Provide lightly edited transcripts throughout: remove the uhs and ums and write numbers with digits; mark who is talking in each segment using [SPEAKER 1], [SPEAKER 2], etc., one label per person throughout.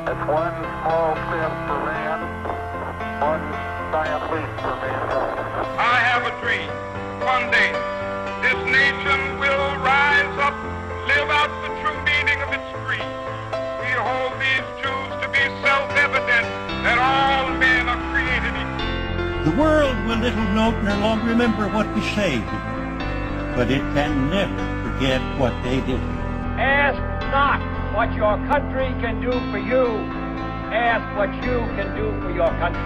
[SPEAKER 1] It's one small step for man, one giant leap for mankind.
[SPEAKER 2] I have a dream. One day, this nation will rise up, live out the true meaning of its creed. We hold these truths to be self-evident that all men are created equal.
[SPEAKER 3] The world will no longer remember what we say, but it can never forget what they did.
[SPEAKER 4] Ask not what your country can do for you. Ask what you can do for your country.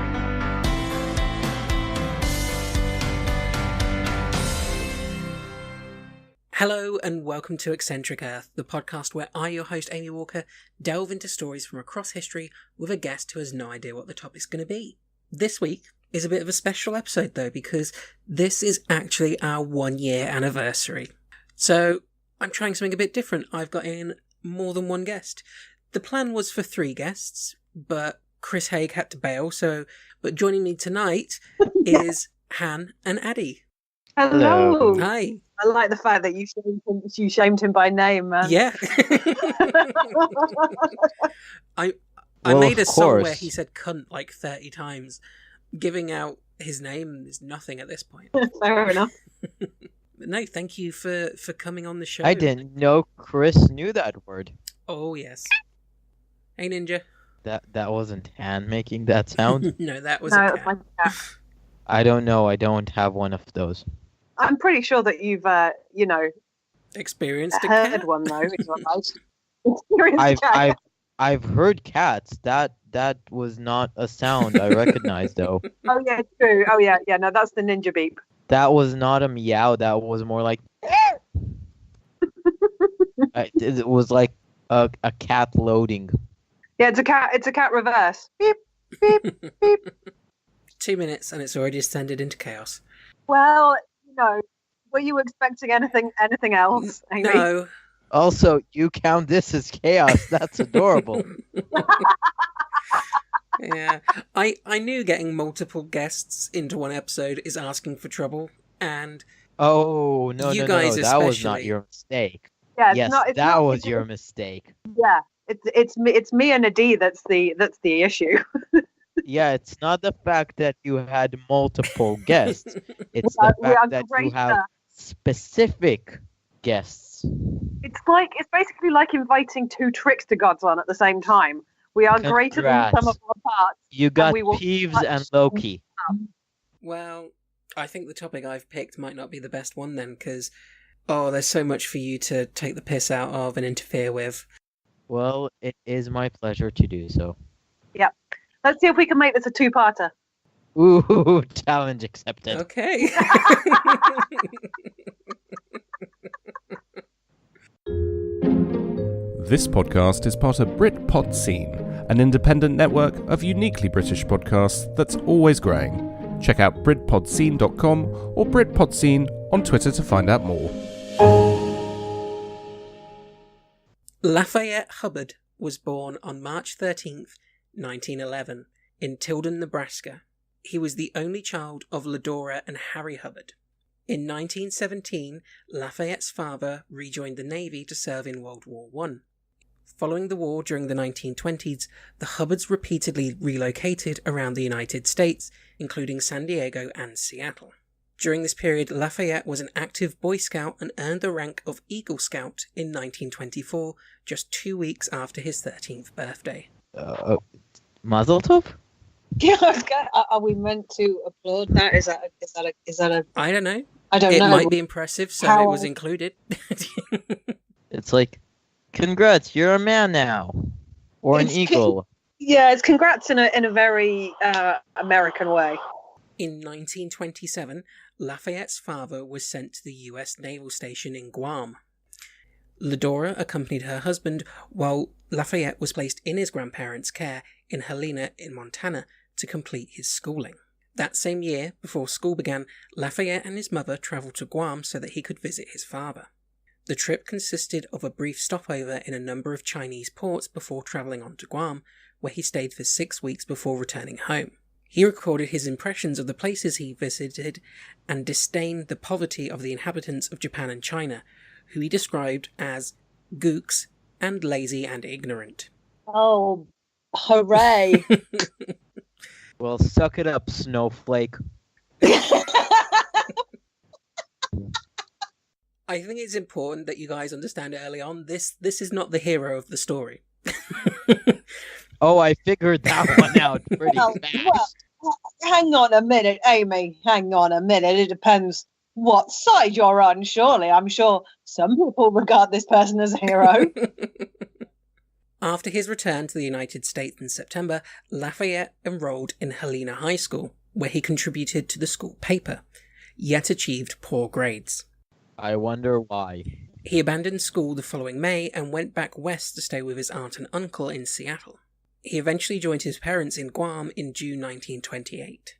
[SPEAKER 5] Hello and welcome to Eccentric Earth, the podcast where I, your host Amy Walker, delve into stories from across history with a guest who has no idea what the topic's going to be. This week is a bit of a special episode though, because this is actually our 1 year anniversary. So I'm trying something a bit different. I've got in more than one guest. The plan was for 3 guests, but Chris Haig had to bail, but joining me tonight is Han and Addie.
[SPEAKER 6] Hello.
[SPEAKER 5] Hi.
[SPEAKER 6] I like the fact that you shamed him by name, man.
[SPEAKER 5] Yeah. I made a song where he said cunt like 30 times. Giving out his name is nothing at this point.
[SPEAKER 6] Fair enough.
[SPEAKER 5] No, thank you for coming on the show.
[SPEAKER 7] I didn't know Chris knew that word.
[SPEAKER 5] Oh, yes. Hey, Ninja.
[SPEAKER 7] That wasn't Han making that sound?
[SPEAKER 5] No, that was a cat.
[SPEAKER 7] I don't know. I don't have one of those.
[SPEAKER 6] I'm pretty sure that you've,
[SPEAKER 5] experienced a
[SPEAKER 6] heard
[SPEAKER 5] cat?
[SPEAKER 6] one, though. Is what
[SPEAKER 7] I've heard cats. That was not a sound I recognized, though.
[SPEAKER 6] Oh, yeah, true. Oh, yeah. No, that's the ninja beep.
[SPEAKER 7] That was not a meow. That was more like... It was like a cat loading.
[SPEAKER 6] Yeah, it's a cat reverse. Beep, beep, beep.
[SPEAKER 5] 2 minutes and it's already descended into chaos.
[SPEAKER 6] Well, were you expecting anything else, Amy?
[SPEAKER 5] No.
[SPEAKER 7] Also, you count this as chaos. That's adorable.
[SPEAKER 5] Yeah. I knew getting multiple guests into one episode is asking for trouble, and
[SPEAKER 7] no. That was not
[SPEAKER 5] especially.
[SPEAKER 7] your mistake.
[SPEAKER 6] Yeah,
[SPEAKER 7] that was your mistake.
[SPEAKER 6] Yeah, it's me and Adi that's the issue.
[SPEAKER 7] Yeah, it's not the fact that you had multiple guests. It's the fact that you have specific guests.
[SPEAKER 6] It's basically like inviting 2 trickster gods on at the same time. We are greater than some of our parts.
[SPEAKER 7] You got Peeves and Loki.
[SPEAKER 5] Well, I think the topic I've picked might not be the best one then, because there's so much for you to take the piss out of and interfere with.
[SPEAKER 7] Well, it is my pleasure to do so.
[SPEAKER 6] Yep. Let's see if we can make this a 2-parter.
[SPEAKER 7] Ooh, challenge accepted.
[SPEAKER 5] Okay.
[SPEAKER 8] This podcast is part of Britpod Scene, an independent network of uniquely British podcasts that's always growing. Check out BritpodScene.com or BritpodScene on Twitter to find out more.
[SPEAKER 5] Lafayette Hubbard was born on March 13th, 1911, in Tilden, Nebraska. He was the only child of Ladora and Harry Hubbard. In 1917, Lafayette's father rejoined the Navy to serve in World War I. Following the war during the 1920s, the Hubbards repeatedly relocated around the United States, including San Diego and Seattle. During this period, Lafayette was an active Boy Scout and earned the rank of Eagle Scout in 1924, just 2 weeks after his 13th birthday.
[SPEAKER 7] Mazel tov?
[SPEAKER 6] Yeah, are we meant to applaud that? Is that a?
[SPEAKER 5] I don't know.
[SPEAKER 6] I don't know.
[SPEAKER 5] It might be impressive, so it was included.
[SPEAKER 7] It's like, congrats, you're a man now, or an eagle.
[SPEAKER 6] Yeah, it's congrats in a very American way.
[SPEAKER 5] In 1927, Lafayette's father was sent to the U.S. Naval Station in Guam. Ladora accompanied her husband, while Lafayette was placed in his grandparents' care in Helena in Montana to complete his schooling. That same year, before school began, Lafayette and his mother travelled to Guam so that he could visit his father. The trip consisted of a brief stopover in a number of Chinese ports before travelling on to Guam, where he stayed for 6 weeks before returning home. He recorded his impressions of the places he visited and disdained the poverty of the inhabitants of Japan and China, who he described as gooks and lazy and ignorant.
[SPEAKER 6] Oh, Hooray!
[SPEAKER 7] Well, suck it up, snowflake.
[SPEAKER 5] I think it's important that you guys understand early on, this is not the hero of the story.
[SPEAKER 7] Oh, I figured that one out pretty fast.
[SPEAKER 6] Well, hang on a minute, Amy. Hang on a minute. It depends what side you're on, surely. I'm sure some people regard this person as a hero.
[SPEAKER 5] After his return to the United States in September, Lafayette enrolled in Helena High School, where he contributed to the school paper, yet achieved poor grades.
[SPEAKER 7] I wonder why.
[SPEAKER 5] He abandoned school the following May and went back west to stay with his aunt and uncle in Seattle. He eventually joined his parents in Guam in June 1928.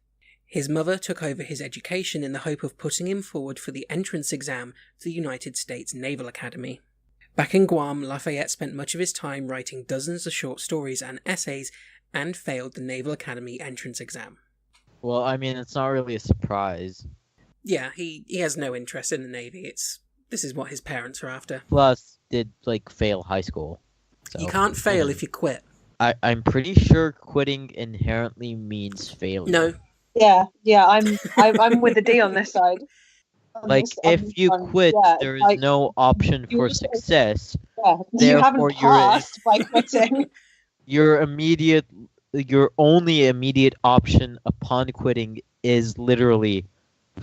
[SPEAKER 5] His mother took over his education in the hope of putting him forward for the entrance exam to the United States Naval Academy. Back in Guam, Lafayette spent much of his time writing dozens of short stories and essays and failed the Naval Academy entrance exam.
[SPEAKER 7] Well, I mean, it's not really a surprise.
[SPEAKER 5] Yeah, he has no interest in the Navy. This is what his parents are after.
[SPEAKER 7] Plus, did, fail high school. So.
[SPEAKER 5] You can't fail if you quit.
[SPEAKER 7] I'm pretty sure quitting inherently means failure.
[SPEAKER 5] No.
[SPEAKER 6] Yeah, I'm with the D on this side.
[SPEAKER 7] If you quit, there is no option for success.
[SPEAKER 6] Yeah, you haven't passed by quitting.
[SPEAKER 7] Your only immediate option upon quitting is literally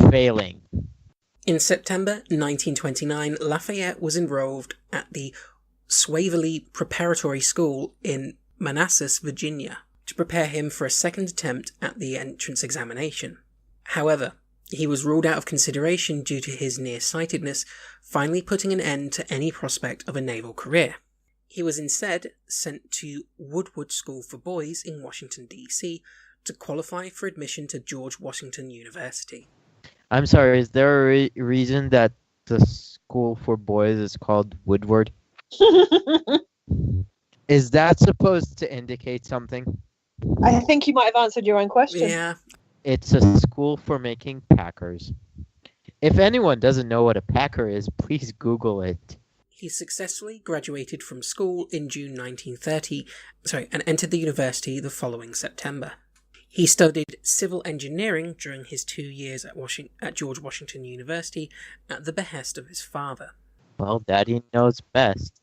[SPEAKER 7] failing.
[SPEAKER 5] In September 1929, Lafayette was enrolled at the Swaverly Preparatory School in Manassas, Virginia, to prepare him for a second attempt at the entrance examination. However, he was ruled out of consideration due to his nearsightedness, finally putting an end to any prospect of a naval career. He was instead sent to Woodward School for Boys in Washington, D.C. to qualify for admission to George Washington University.
[SPEAKER 7] I'm sorry, is there a reason that the school for boys is called Woodward? Is that supposed to indicate something?
[SPEAKER 6] I think you might have answered your own question.
[SPEAKER 5] Yeah.
[SPEAKER 7] It's a school for making packers. If anyone doesn't know what a packer is, please Google it.
[SPEAKER 5] He successfully graduated from school in June 1930, and entered the university the following September. He studied civil engineering during his 2 years at George Washington University at the behest of his father.
[SPEAKER 7] Well, Daddy knows best.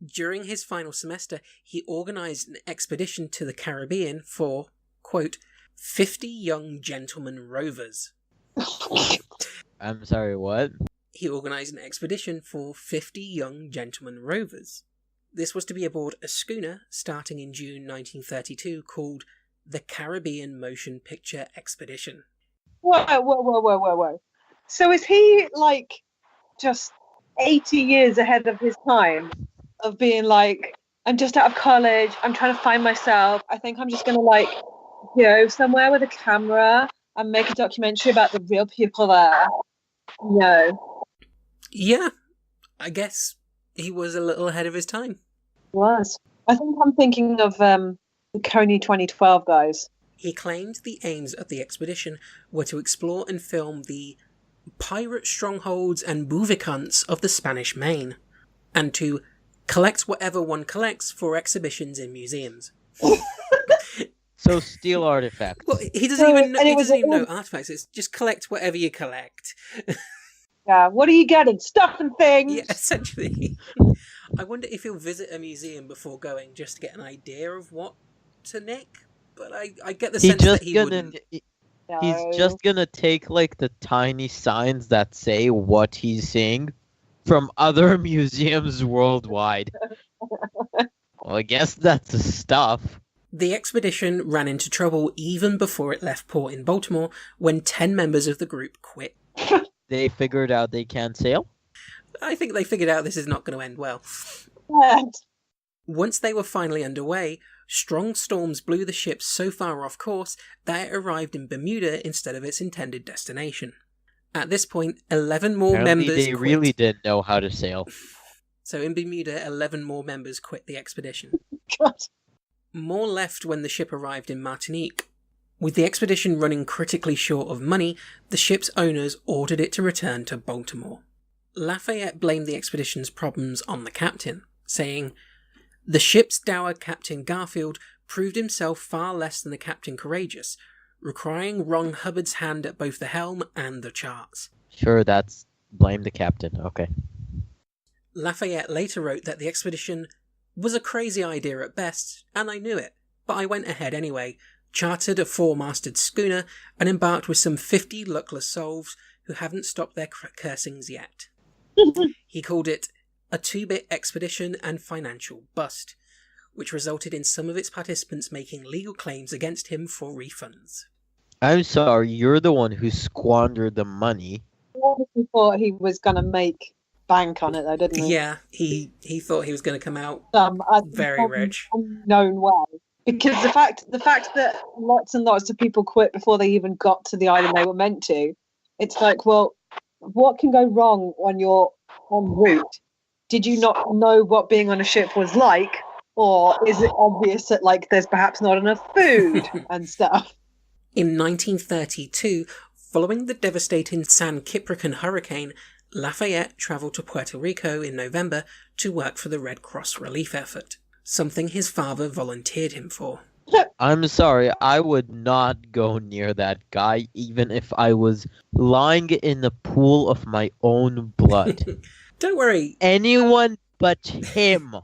[SPEAKER 5] During his final semester, he organized an expedition to the Caribbean for, quote, 50 young gentlemen rovers.
[SPEAKER 7] I'm sorry, what?
[SPEAKER 5] He organized an expedition for 50 young gentlemen rovers. This was to be aboard a schooner starting in June 1932 called the Caribbean Motion Picture Expedition.
[SPEAKER 6] Whoa. So is he, just 80 years ahead of his time? Of being I'm just out of college, I'm trying to find myself, I think I'm just going to go somewhere with a camera and make a documentary about the real people there. No.
[SPEAKER 5] Yeah, I guess he was a little ahead of his time.
[SPEAKER 6] Was. I think I'm thinking of the Coney 2012 guys.
[SPEAKER 5] He claimed the aims of the expedition were to explore and film the pirate strongholds and boovic hunts of the Spanish Main, and to collect whatever one collects for exhibitions in museums.
[SPEAKER 7] So steal artifacts.
[SPEAKER 5] Well, he doesn't even know artifacts. It's just collect whatever you collect.
[SPEAKER 6] Yeah, what are you getting? Stuff and things.
[SPEAKER 5] Yeah, essentially. I wonder if he'll visit a museum before going just to get an idea of what to nick. But I get the sense that he wouldn't.
[SPEAKER 7] He's just gonna take the tiny signs that say what he's seeing from other museums worldwide. Well, I guess that's the stuff.
[SPEAKER 5] The expedition ran into trouble even before it left port in Baltimore, when 10 members of the group quit.
[SPEAKER 7] They figured out they can't sail?
[SPEAKER 5] I think they figured out this is not going to end well.
[SPEAKER 6] What?
[SPEAKER 5] Once they were finally underway, strong storms blew the ship so far off course that it arrived in Bermuda instead of its intended destination. At this point, 11 more members
[SPEAKER 7] they
[SPEAKER 5] quit.
[SPEAKER 7] really didn't know how to sail.
[SPEAKER 5] So in Bermuda, 11 more members quit the expedition.
[SPEAKER 6] God.
[SPEAKER 5] More left when the ship arrived in Martinique. With the expedition running critically short of money, the ship's owners ordered it to return to Baltimore. Lafayette blamed the expedition's problems on the captain, saying, "The ship's dour Captain Garfield proved himself far less than the Captain Courageous, requiring Ron Hubbard's hand at both the helm and the charts.
[SPEAKER 7] Sure, that's blame the captain. Okay.
[SPEAKER 5] Lafayette later wrote that the expedition was a crazy idea at best, and I knew it, but I went ahead anyway, chartered a 4-masted schooner, and embarked with some 50 luckless souls who haven't stopped their cursings yet. He called it a 2-bit expedition and financial bust, which resulted in some of its participants making legal claims against him for refunds.
[SPEAKER 7] I'm sorry, you're the one who squandered the money.
[SPEAKER 6] He obviously thought he was going to make bank on it, though, didn't he?
[SPEAKER 5] Yeah, he thought he was going to come out very rich.
[SPEAKER 6] Unknown way. Because the fact that lots and lots of people quit before they even got to the island they were meant to, it's like, well, what can go wrong when you're en route? Did you not know what being on a ship was like? Or is it obvious that, like, there's perhaps not enough food and stuff?
[SPEAKER 5] In 1932, following the devastating San Ciprian hurricane, Lafayette travelled to Puerto Rico in November to work for the Red Cross relief effort, something his father volunteered him for.
[SPEAKER 7] I'm sorry, I would not go near that guy even if I was lying in a pool of my own blood.
[SPEAKER 5] Don't worry.
[SPEAKER 7] Anyone but him.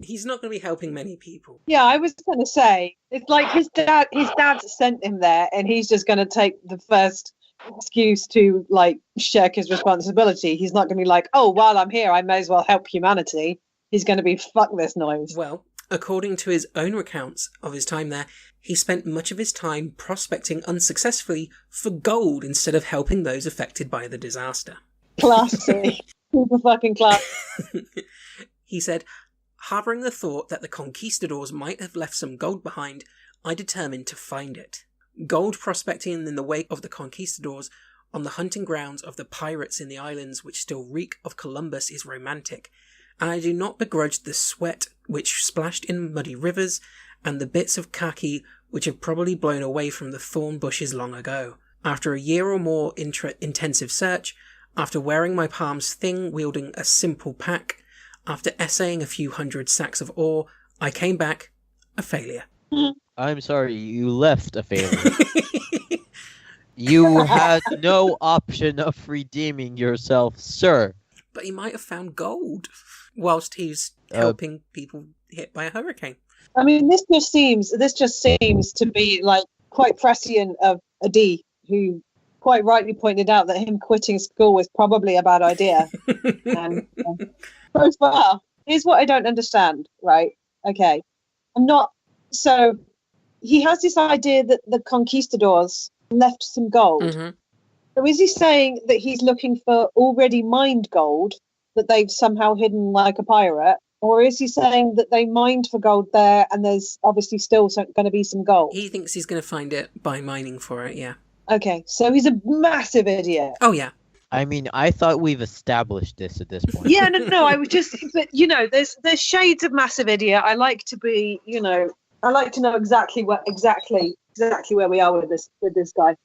[SPEAKER 5] He's not going to be helping many people.
[SPEAKER 6] Yeah, I was going to say, it's like his dad sent him there, and he's just going to take the first excuse to, like, shirk his responsibility. He's not going to be like, oh, while I'm here, I may as well help humanity. He's going to be, fuck this noise.
[SPEAKER 5] Well, according to his own recounts of his time there, he spent much of his time prospecting unsuccessfully for gold instead of helping those affected by the disaster.
[SPEAKER 6] Classy. Super fucking classy.
[SPEAKER 5] He said, harbouring the thought that the conquistadors might have left some gold behind, I determined to find it. Gold prospecting in the wake of the conquistadors on the hunting grounds of the pirates in the islands which still reek of Columbus is romantic, and I do not begrudge the sweat which splashed in muddy rivers and the bits of khaki which have probably blown away from the thorn bushes long ago. After a year or more intensive search, after wearing my palms thin wielding a simple pack, after essaying a few hundred sacks of ore, I came back a failure.
[SPEAKER 7] I'm sorry, you left a failure. You had no option of redeeming yourself, sir.
[SPEAKER 5] But he might have found gold whilst he's helping people hit by a hurricane.
[SPEAKER 6] I mean, this just seems to be like quite prescient of Adi, who quite rightly pointed out that him quitting school was probably a bad idea. And so far, here's what I don't understand, right? Okay, so he has this idea that the conquistadors left some gold.
[SPEAKER 5] Mm-hmm.
[SPEAKER 6] So is he saying that he's looking for already mined gold that they've somehow hidden like a pirate? Or is he saying that they mined for gold there and there's obviously still going to be some gold?
[SPEAKER 5] He thinks he's going to find it by mining for it, yeah.
[SPEAKER 6] Okay, so he's a massive idiot.
[SPEAKER 5] Oh, yeah.
[SPEAKER 7] I mean, I thought we've established this at this point.
[SPEAKER 6] Yeah, no, I was just, but there's shades of massive idiot. I like to be, I like to know exactly where we are with this guy.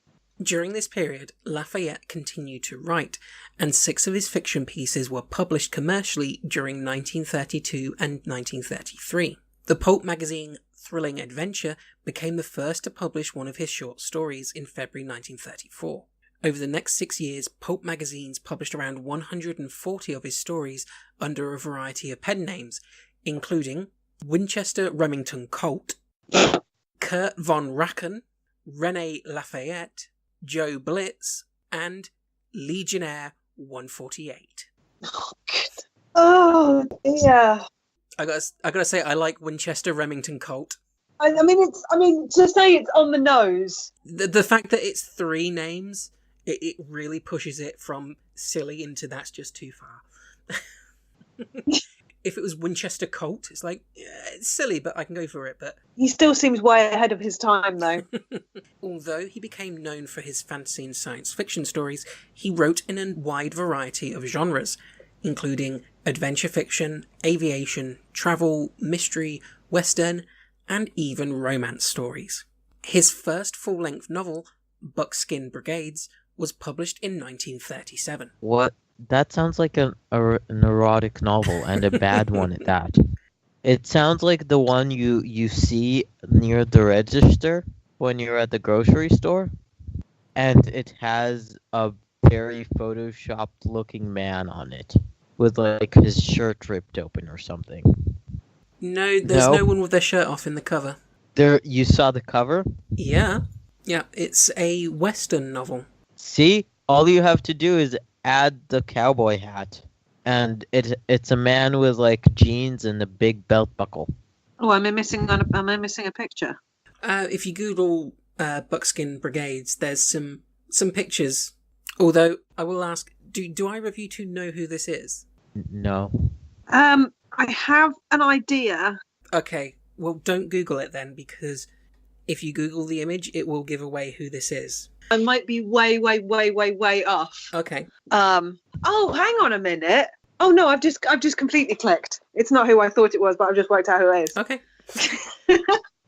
[SPEAKER 5] During this period, Lafayette continued to write, and 6 of his fiction pieces were published commercially during 1932 and 1933. The pulp magazine Thrilling Adventure became the first to publish one of his short stories in February 1934. Over the next 6 years, pulp magazines published around 140 of his stories under a variety of pen names, including Winchester Remington Colt, Kurt von Rachen, René Lafayette, Joe Blitz, and Legionnaire 148.
[SPEAKER 6] Oh dear.
[SPEAKER 5] I gotta say, I like Winchester Remington Colt.
[SPEAKER 6] I mean, to say it's on the nose.
[SPEAKER 5] The fact that it's 3 names, it really pushes it from silly into that's just too far. If it was Winchester Colt, it's like, yeah, it's silly, but I can go for it. But
[SPEAKER 6] he still seems way ahead of his time, though.
[SPEAKER 5] Although he became known for his fantasy and science fiction stories, he wrote in a wide variety of genres, including adventure fiction, aviation, travel, mystery, western, and even romance stories. His first full-length novel, Buckskin Brigades, was published in 1937.
[SPEAKER 7] What? That sounds like an erotic novel, and a bad one at that. It sounds like the one you see near the register when you're at the grocery store, and it has a very photoshopped looking man on it with like his shirt ripped open or something.
[SPEAKER 5] No, there's no one with their shirt off in the cover.
[SPEAKER 7] There, you saw the cover?
[SPEAKER 5] Yeah, it's a Western novel.
[SPEAKER 7] See, all you have to do is add the cowboy hat, and it's a man with like jeans and a big belt buckle.
[SPEAKER 6] Oh, am I missing a picture?
[SPEAKER 5] If you Google Buckskin Brigades, there's some pictures. Although I will ask, do either of you two know who this is?
[SPEAKER 7] No.
[SPEAKER 6] I have an idea.
[SPEAKER 5] Okay, well, don't Google it then, because if you Google the image, it will give away who this is.
[SPEAKER 6] I might be way off.
[SPEAKER 5] Okay.
[SPEAKER 6] Oh, hang on a minute. Oh no, I've just completely clicked. It's not who I thought it was, but I've just worked out who it is.
[SPEAKER 5] Okay.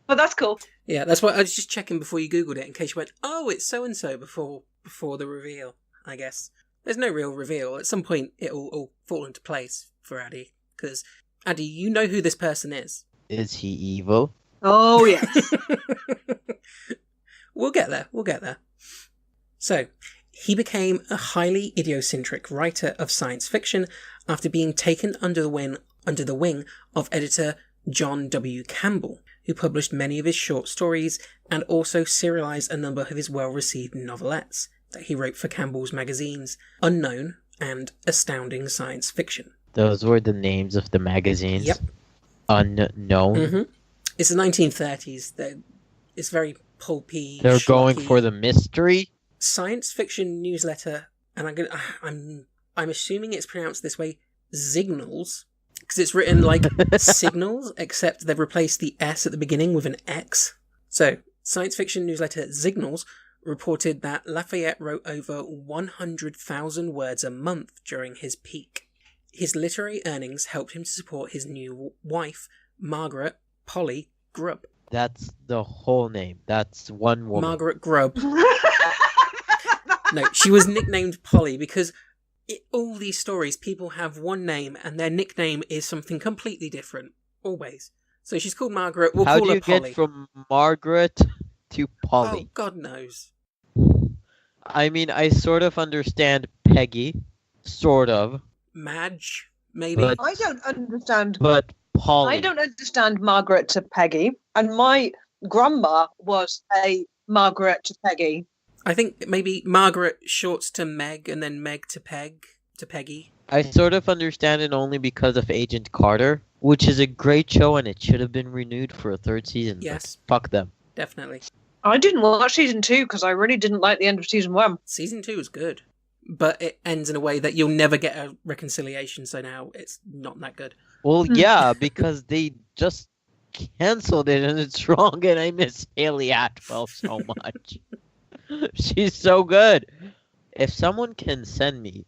[SPEAKER 6] But that's cool.
[SPEAKER 5] Yeah, that's why I was just checking before you Googled it, in case you went, oh, it's so-and-so before the reveal, I guess. There's no real reveal. At some point, it'll all fall into place for Addy, because, Addy, you know who this person is.
[SPEAKER 7] Is he evil?
[SPEAKER 6] Oh, yes.
[SPEAKER 5] We'll get there. So, he became a highly idiosyncratic writer of science fiction after being taken under the wing of editor John W. Campbell, who published many of his short stories and also serialized a number of his well-received novelettes that he wrote for Campbell's magazines, Unknown and Astounding Science Fiction.
[SPEAKER 7] Those were the names of the magazines?
[SPEAKER 5] Yep.
[SPEAKER 7] Unknown?
[SPEAKER 5] Mm-hmm. It's the 1930s. It's very pulpy.
[SPEAKER 7] They're
[SPEAKER 5] schlocky.
[SPEAKER 7] going for the mystery?
[SPEAKER 5] Science fiction newsletter, and I'm assuming it's pronounced this way, Zignals, because it's written like signals, except they've replaced the S at the beginning with an X. So, science fiction newsletter Zignals reported that Lafayette wrote over 100,000 words a month during his peak. His literary earnings helped him to support his new wife, Margaret Polly Grubb.
[SPEAKER 7] That's the whole name. That's one woman.
[SPEAKER 5] Margaret Grubb. No, she was nicknamed Polly because all these stories, people have one name and their nickname is something completely different, always. So she's called Margaret, we'll
[SPEAKER 7] How
[SPEAKER 5] call
[SPEAKER 7] do
[SPEAKER 5] her
[SPEAKER 7] you
[SPEAKER 5] Polly.
[SPEAKER 7] get from Margaret to Polly?
[SPEAKER 5] Oh, God knows.
[SPEAKER 7] I mean, I sort of understand Peggy. Sort of.
[SPEAKER 5] Madge, maybe?
[SPEAKER 7] But,
[SPEAKER 6] I don't understand.
[SPEAKER 7] But Polly.
[SPEAKER 6] I don't understand Margaret to Peggy, and my grandma was a Margaret to Peggy.
[SPEAKER 5] I think maybe Margaret shorts to Meg and then Meg to Peggy.
[SPEAKER 7] I sort of understand it only because of Agent Carter, which is a great show and it should have been renewed for a third season.
[SPEAKER 5] Yes.
[SPEAKER 7] Fuck them.
[SPEAKER 5] Definitely.
[SPEAKER 6] I didn't watch season 2 because I really didn't like the end of season 1.
[SPEAKER 5] Season 2 is good, but it ends in a way that you'll never get a reconciliation, so now it's not that good.
[SPEAKER 7] Well, yeah, because they just canceled it and it's wrong, and I miss Haley Atwell so much. She's so good. If someone can send me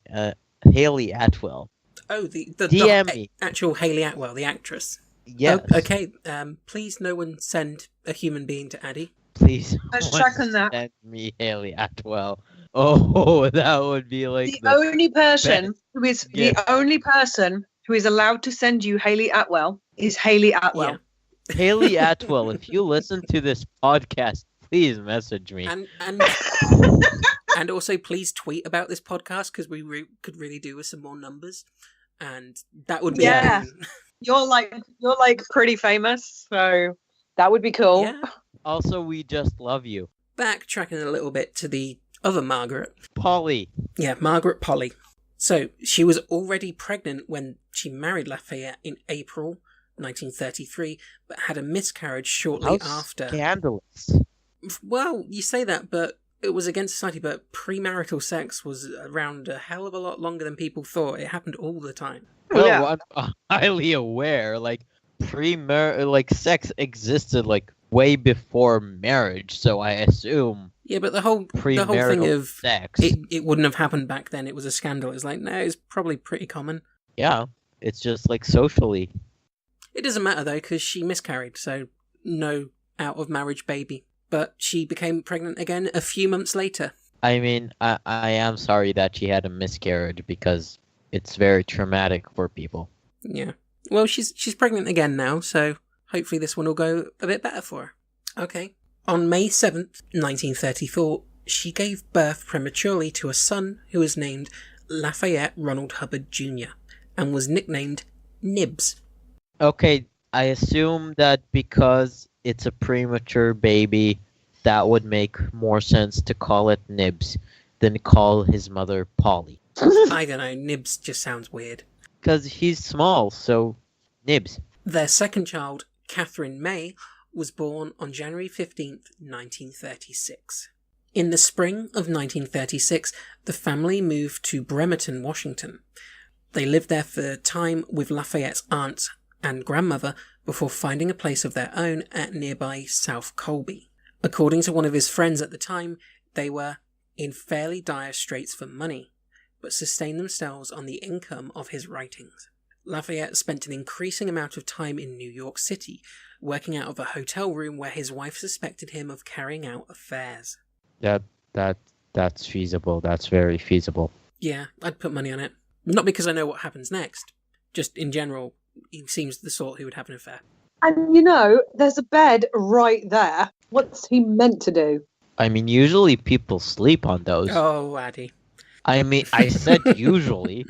[SPEAKER 7] Haley Atwell.
[SPEAKER 5] Oh, the
[SPEAKER 7] DM me.
[SPEAKER 5] Actual Haley Atwell, the actress.
[SPEAKER 7] Yes.
[SPEAKER 5] Oh, okay. Please, no one send a human being to Addy.
[SPEAKER 7] Please.
[SPEAKER 6] Let's
[SPEAKER 7] someone
[SPEAKER 6] check on that.
[SPEAKER 7] Send me Haley Atwell. Oh, that would be like
[SPEAKER 6] The only person who is
[SPEAKER 7] Yeah.
[SPEAKER 6] the only person who is allowed to send you Haley Atwell is Haley Atwell.
[SPEAKER 5] Yeah.
[SPEAKER 7] Haley Atwell. If you listen to this podcast, please message me.
[SPEAKER 5] And and also please tweet about this podcast because we could really do with some more numbers, and that would be
[SPEAKER 6] Yeah. You're like pretty famous, so that would be cool.
[SPEAKER 5] Yeah.
[SPEAKER 7] Also, we just love you.
[SPEAKER 5] Backtracking a little bit to the other Margaret.
[SPEAKER 7] Polly.
[SPEAKER 5] Yeah, Margaret Polly. So she was already pregnant when she married Lafayette in April 1933, but had a miscarriage shortly
[SPEAKER 7] How
[SPEAKER 5] after.
[SPEAKER 7] Scandalous.
[SPEAKER 5] Well, you say that, but it was against society, but premarital sex was around a hell of a lot longer than people thought. It happened all the time.
[SPEAKER 7] Well,
[SPEAKER 6] Yeah.
[SPEAKER 7] I'm highly aware. Like sex existed like way before marriage, so I assume
[SPEAKER 5] Yeah, but the whole thing
[SPEAKER 7] premarital
[SPEAKER 5] of
[SPEAKER 7] sex.
[SPEAKER 5] it wouldn't have happened back then. It was a scandal. It's like, no, it's probably pretty common.
[SPEAKER 7] Yeah, it's just like socially.
[SPEAKER 5] It doesn't matter though, because she miscarried, so no out of marriage baby. But she became pregnant again a few months later.
[SPEAKER 7] I mean, I am sorry that she had a miscarriage because it's very traumatic for people.
[SPEAKER 5] Yeah. Well, she's pregnant again now, so hopefully this one will go a bit better for her. Okay. On May 7th, 1934, she gave birth prematurely to a son who was named Lafayette Ronald Hubbard Jr. and was nicknamed Nibs.
[SPEAKER 7] Okay, I assume that because it's a premature baby, that would make more sense to call it Nibs than call his mother Polly.
[SPEAKER 5] I don't know, Nibs just sounds weird.
[SPEAKER 7] Because he's small, so Nibs.
[SPEAKER 5] Their second child, Catherine May, was born on January 15th, 1936. In the spring of 1936, the family moved to Bremerton, Washington. They lived there for a time with Lafayette's aunt and grandmother before finding a place of their own at nearby South Colby. According to one of his friends at the time, they were in fairly dire straits for money, but sustained themselves on the income of his writings. Lafayette spent an increasing amount of time in New York City, working out of a hotel room where his wife suspected him of carrying out affairs.
[SPEAKER 7] That's feasible. That's very feasible.
[SPEAKER 5] Yeah, I'd put money on it. Not because I know what happens next. Just in general, he seems the sort who would have an affair.
[SPEAKER 6] And there's a bed right there. What's he meant to do?
[SPEAKER 7] I mean, usually people sleep on those.
[SPEAKER 5] Oh, Addy.
[SPEAKER 7] I mean, I said usually.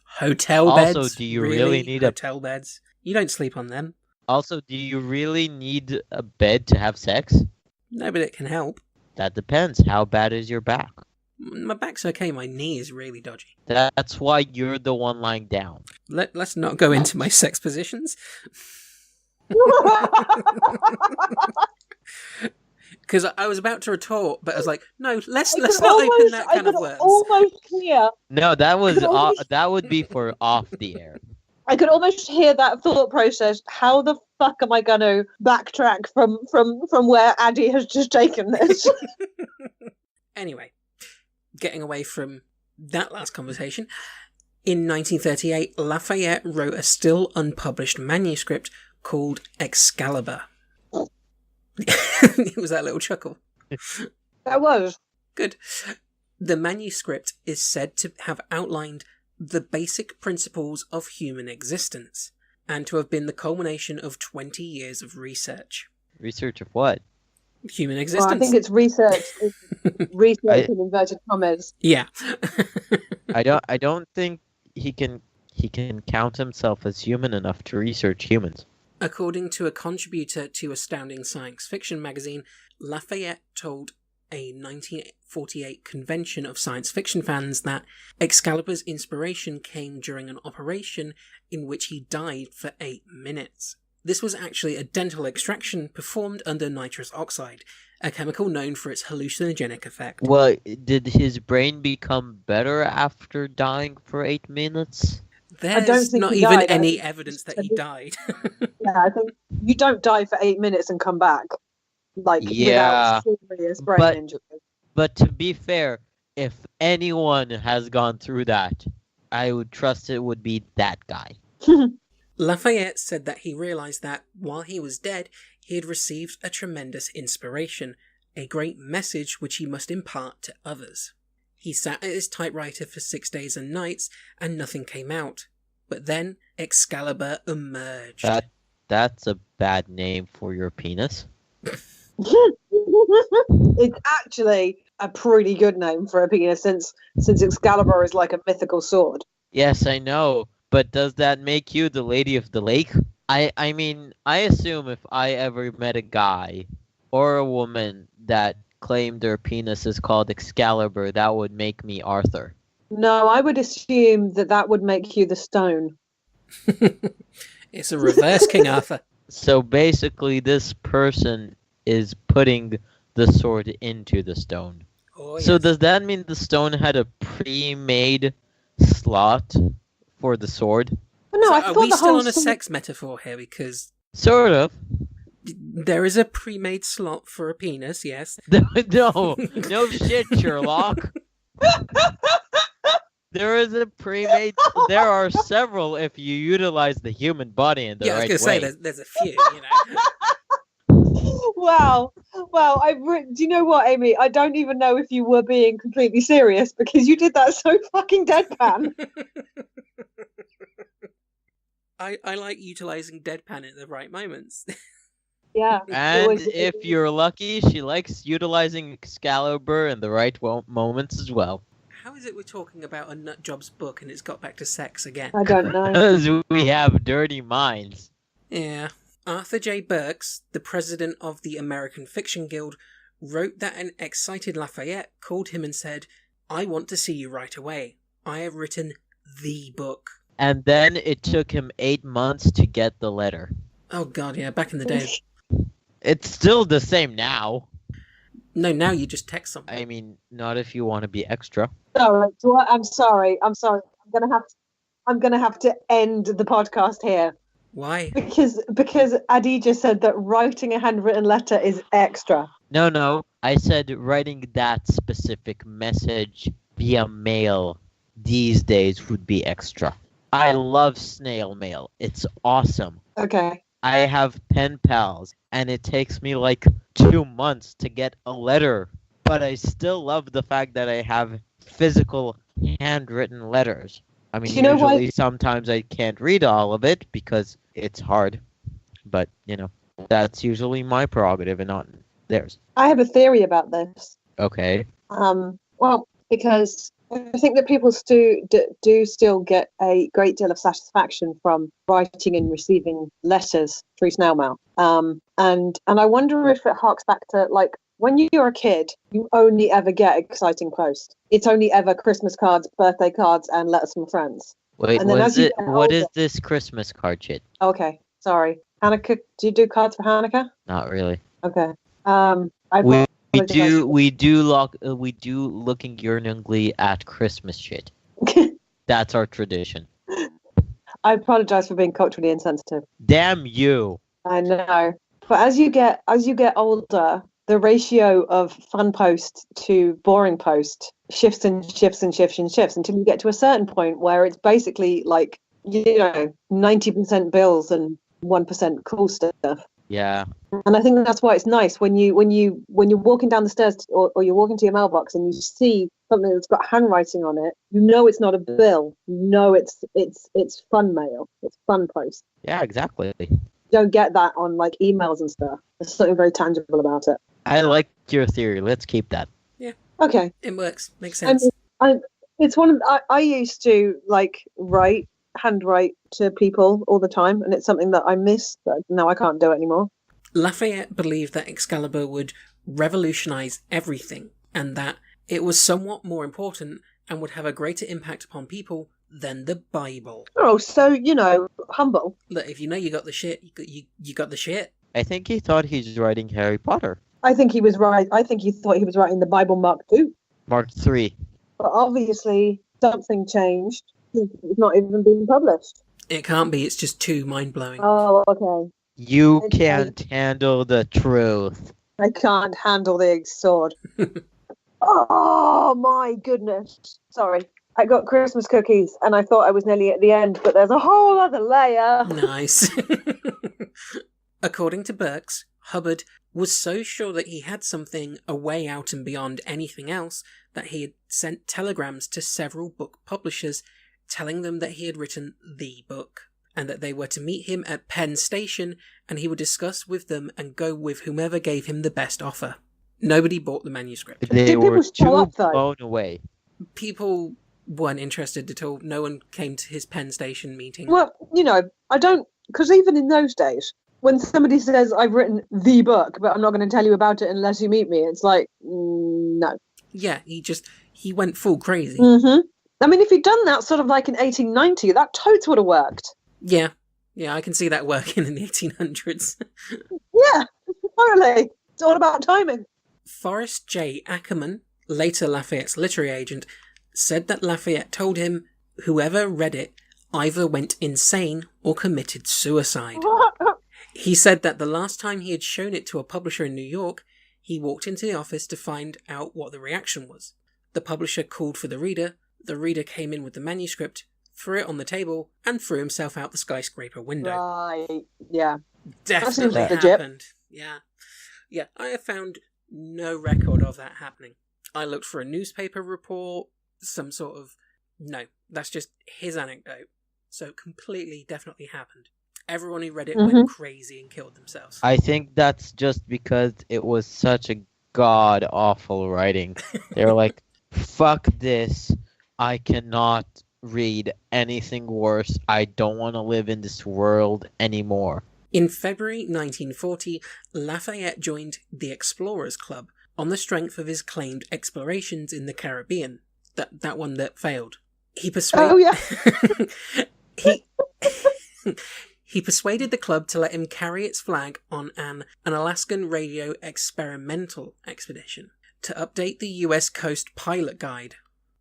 [SPEAKER 5] Hotel beds?
[SPEAKER 7] Also, do you really need
[SPEAKER 5] hotel beds? You don't sleep on them.
[SPEAKER 7] Also, do you really need a bed to have sex?
[SPEAKER 5] No, but it can help.
[SPEAKER 7] That depends. How bad is your back?
[SPEAKER 5] My back's okay, my knee is really dodgy.
[SPEAKER 7] That's why you're the one lying down.
[SPEAKER 5] Let's not go into my sex positions. Because I was about to retort, but I was like, no, let's not open that can of worms.
[SPEAKER 6] Almost hear.
[SPEAKER 7] No, that would be for off the air.
[SPEAKER 6] I could almost hear that thought process. How the fuck am I going to backtrack from where Addy has just taken this?
[SPEAKER 5] Anyway, getting away from that last conversation, in 1938, Lafayette wrote a still unpublished manuscript called Excalibur. It was that little chuckle.
[SPEAKER 6] That was.
[SPEAKER 5] Good. The manuscript is said to have outlined the basic principles of human existence, and to have been the culmination of 20 years of research.
[SPEAKER 7] Research of what?
[SPEAKER 5] Human existence.
[SPEAKER 6] Well, I think it's research. Research in inverted commas.
[SPEAKER 5] Yeah.
[SPEAKER 7] I don't think he can count himself as human enough to research humans.
[SPEAKER 5] According to a contributor to Astounding Science Fiction magazine, Lafayette told a 1948 convention of science fiction fans that Excalibur's inspiration came during an operation in which he died for 8 minutes. This was actually a dental extraction performed under nitrous oxide, a chemical known for its hallucinogenic effect.
[SPEAKER 7] Well, did his brain become better after dying for 8 minutes?
[SPEAKER 5] There's not even any evidence that he died.
[SPEAKER 6] Yeah, I think you don't die for 8 minutes and come back. Without serious brain injury.
[SPEAKER 7] But to be fair, if anyone has gone through that, I would trust it would be that guy.
[SPEAKER 5] Lafayette said that he realized that, while he was dead, he had received a tremendous inspiration, a great message which he must impart to others. He sat at his typewriter for 6 days and nights, and nothing came out. But then, Excalibur emerged.
[SPEAKER 7] That's a bad name for your penis.
[SPEAKER 6] It's actually a pretty good name for a penis, since Excalibur is like a mythical sword.
[SPEAKER 7] Yes, I know. But does that make you the Lady of the Lake? I mean, I assume if I ever met a guy or a woman that claimed their penis is called Excalibur, that would make me Arthur.
[SPEAKER 6] No, I would assume that would make you the Stone.
[SPEAKER 5] It's a reverse King Arthur.
[SPEAKER 7] So basically, this person is putting the sword into the stone.
[SPEAKER 5] Oh, yes.
[SPEAKER 7] So does that mean the stone had a pre-made slot for the sword?
[SPEAKER 6] No,
[SPEAKER 5] so
[SPEAKER 6] I
[SPEAKER 5] are
[SPEAKER 6] thought
[SPEAKER 5] we
[SPEAKER 6] the
[SPEAKER 5] still
[SPEAKER 6] whole
[SPEAKER 5] on a sex metaphor here? Because
[SPEAKER 7] sort of.
[SPEAKER 5] There is a pre-made slot for a penis, yes.
[SPEAKER 7] No shit, Sherlock. There is a pre-made. There are several if you utilize the human body in the right way.
[SPEAKER 5] I was going to say there's a few, you know.
[SPEAKER 6] Wow. Do you know what, Amy? I don't even know if you were being completely serious, because you did that so fucking deadpan.
[SPEAKER 5] I like utilizing deadpan at the right moments.
[SPEAKER 6] Yeah.
[SPEAKER 7] And if you're lucky, she likes utilizing Excalibur in the right moments as well.
[SPEAKER 5] How is it we're talking about a Nutjob's book and it's got back to sex again?
[SPEAKER 6] I don't know.
[SPEAKER 7] Because we have dirty minds.
[SPEAKER 5] Yeah. Arthur J. Burks, the president of the American Fiction Guild, wrote that an excited Lafayette called him and said, "I want to see you right away. I have written the book."
[SPEAKER 7] And then it took him 8 months to get the letter.
[SPEAKER 5] Oh god, yeah, back in the day.
[SPEAKER 7] It's still the same now.
[SPEAKER 5] No, now you just text something.
[SPEAKER 7] I mean, not if you want to be extra.
[SPEAKER 6] Sorry, I'm sorry. I'm gonna have to end the podcast here
[SPEAKER 5] Why?
[SPEAKER 6] because Adi just said that writing a handwritten letter is extra.
[SPEAKER 7] No. I said writing that specific message via mail these days would be extra. I love snail mail. It's awesome.
[SPEAKER 6] Okay.
[SPEAKER 7] I have pen pals, and it takes me like 2 months to get a letter. But I still love the fact that I have physical handwritten letters. I mean,
[SPEAKER 6] Do you know
[SPEAKER 7] usually
[SPEAKER 6] what?
[SPEAKER 7] sometimes I can't read all of it because it's hard. But, that's usually my prerogative and not theirs.
[SPEAKER 6] I have a theory about this.
[SPEAKER 7] Okay.
[SPEAKER 6] Well, because I think that people do still get a great deal of satisfaction from writing and receiving letters through snail mail. And I wonder if it harks back to, like, when you're a kid, you only ever get exciting post. It's only ever Christmas cards, birthday cards, and letters from friends.
[SPEAKER 7] Wait,
[SPEAKER 6] And then as you get
[SPEAKER 7] what is
[SPEAKER 6] older-
[SPEAKER 7] this Christmas card shit?
[SPEAKER 6] Okay, sorry. Hanukkah, do you do cards for Hanukkah?
[SPEAKER 7] Not really.
[SPEAKER 6] Okay.
[SPEAKER 7] We
[SPEAKER 6] apologize.
[SPEAKER 7] we do looking yearningly at Christmas shit. That's our tradition.
[SPEAKER 6] I apologize for being culturally insensitive.
[SPEAKER 7] Damn you.
[SPEAKER 6] I know. But as you get older, the ratio of fun post to boring post shifts and shifts and shifts and shifts until you get to a certain point where it's basically like, 90% bills and 1% cool stuff.
[SPEAKER 7] Yeah.
[SPEAKER 6] And I think that's why it's nice when you're walking down the stairs or you're walking to your mailbox and you see something that's got handwriting on it. You know it's not a bill. You know it's fun mail. It's fun post.
[SPEAKER 7] Yeah, exactly.
[SPEAKER 6] You don't get that on like emails and stuff. There's something very tangible about it.
[SPEAKER 7] I like your theory. Let's keep that.
[SPEAKER 6] Okay.
[SPEAKER 5] It works. Makes
[SPEAKER 6] I
[SPEAKER 5] sense.
[SPEAKER 6] mean, it's I used to like handwrite to people all the time, and it's something that I miss, but now I can't do it anymore.
[SPEAKER 5] Lafayette believed that Excalibur would revolutionize everything, and that it was somewhat more important and would have a greater impact upon people than the Bible.
[SPEAKER 6] Oh, so humble.
[SPEAKER 5] Look, if you know you got the shit, you got the shit.
[SPEAKER 7] I think he thought he's writing Harry Potter.
[SPEAKER 6] I think he was right. I think he thought he was writing the Bible Mark II.
[SPEAKER 7] Mark III.
[SPEAKER 6] But obviously something changed. It's not even being published.
[SPEAKER 5] It can't be. It's just too mind-blowing.
[SPEAKER 6] Oh, okay.
[SPEAKER 7] You
[SPEAKER 6] Okay.
[SPEAKER 7] can't handle the truth.
[SPEAKER 6] I can't handle the sword. Oh my goodness. Sorry. I got Christmas cookies and I thought I was nearly at the end, but there's a whole other layer.
[SPEAKER 5] Nice. According to Burks, Hubbard was so sure that he had something a way out and beyond anything else that he had sent telegrams to several book publishers telling them that he had written the book and that they were to meet him at Penn Station and he would discuss with them and go with whomever gave him the best offer. Nobody bought the manuscript.
[SPEAKER 7] They
[SPEAKER 6] Did
[SPEAKER 7] were
[SPEAKER 6] people show
[SPEAKER 7] too
[SPEAKER 6] up, though?
[SPEAKER 7] blown away.
[SPEAKER 5] People weren't interested at all. No one came to his Penn Station meeting.
[SPEAKER 6] Well, I don't, because even in those days, when somebody says, I've written the book, but I'm not going to tell you about it unless you meet me, it's like, no.
[SPEAKER 5] Yeah, he went full crazy.
[SPEAKER 6] Mm-hmm. I mean, if he'd done that sort of like in 1890, that totes would have worked.
[SPEAKER 5] Yeah, I can see that working in the 1800s.
[SPEAKER 6] Yeah, totally. It's all about timing.
[SPEAKER 5] Forrest J. Ackerman, later Lafayette's literary agent, said that Lafayette told him whoever read it either went insane or committed suicide. He said that the last time he had shown it to a publisher in New York, he walked into the office to find out what the reaction was. The publisher called for the reader came in with the manuscript, threw it on the table, and threw himself out the skyscraper window.
[SPEAKER 6] Right, yeah.
[SPEAKER 5] Definitely
[SPEAKER 6] That seems legit.
[SPEAKER 5] happened. Yeah, I have found no record of that happening. I looked for a newspaper report, some sort of... No, that's just his anecdote. So it completely, definitely happened. Everyone who read it went crazy and killed themselves.
[SPEAKER 7] I think that's just because it was such a god-awful writing. They were like, fuck this. I cannot read anything worse. I don't want to live in this world anymore.
[SPEAKER 5] In February 1940, Lafayette joined the Explorers Club on the strength of his claimed explorations in the Caribbean. That one that failed. He persuaded he persuaded the club to let him carry its flag on an Alaskan radio experimental expedition to update the US Coast Pilot Guide.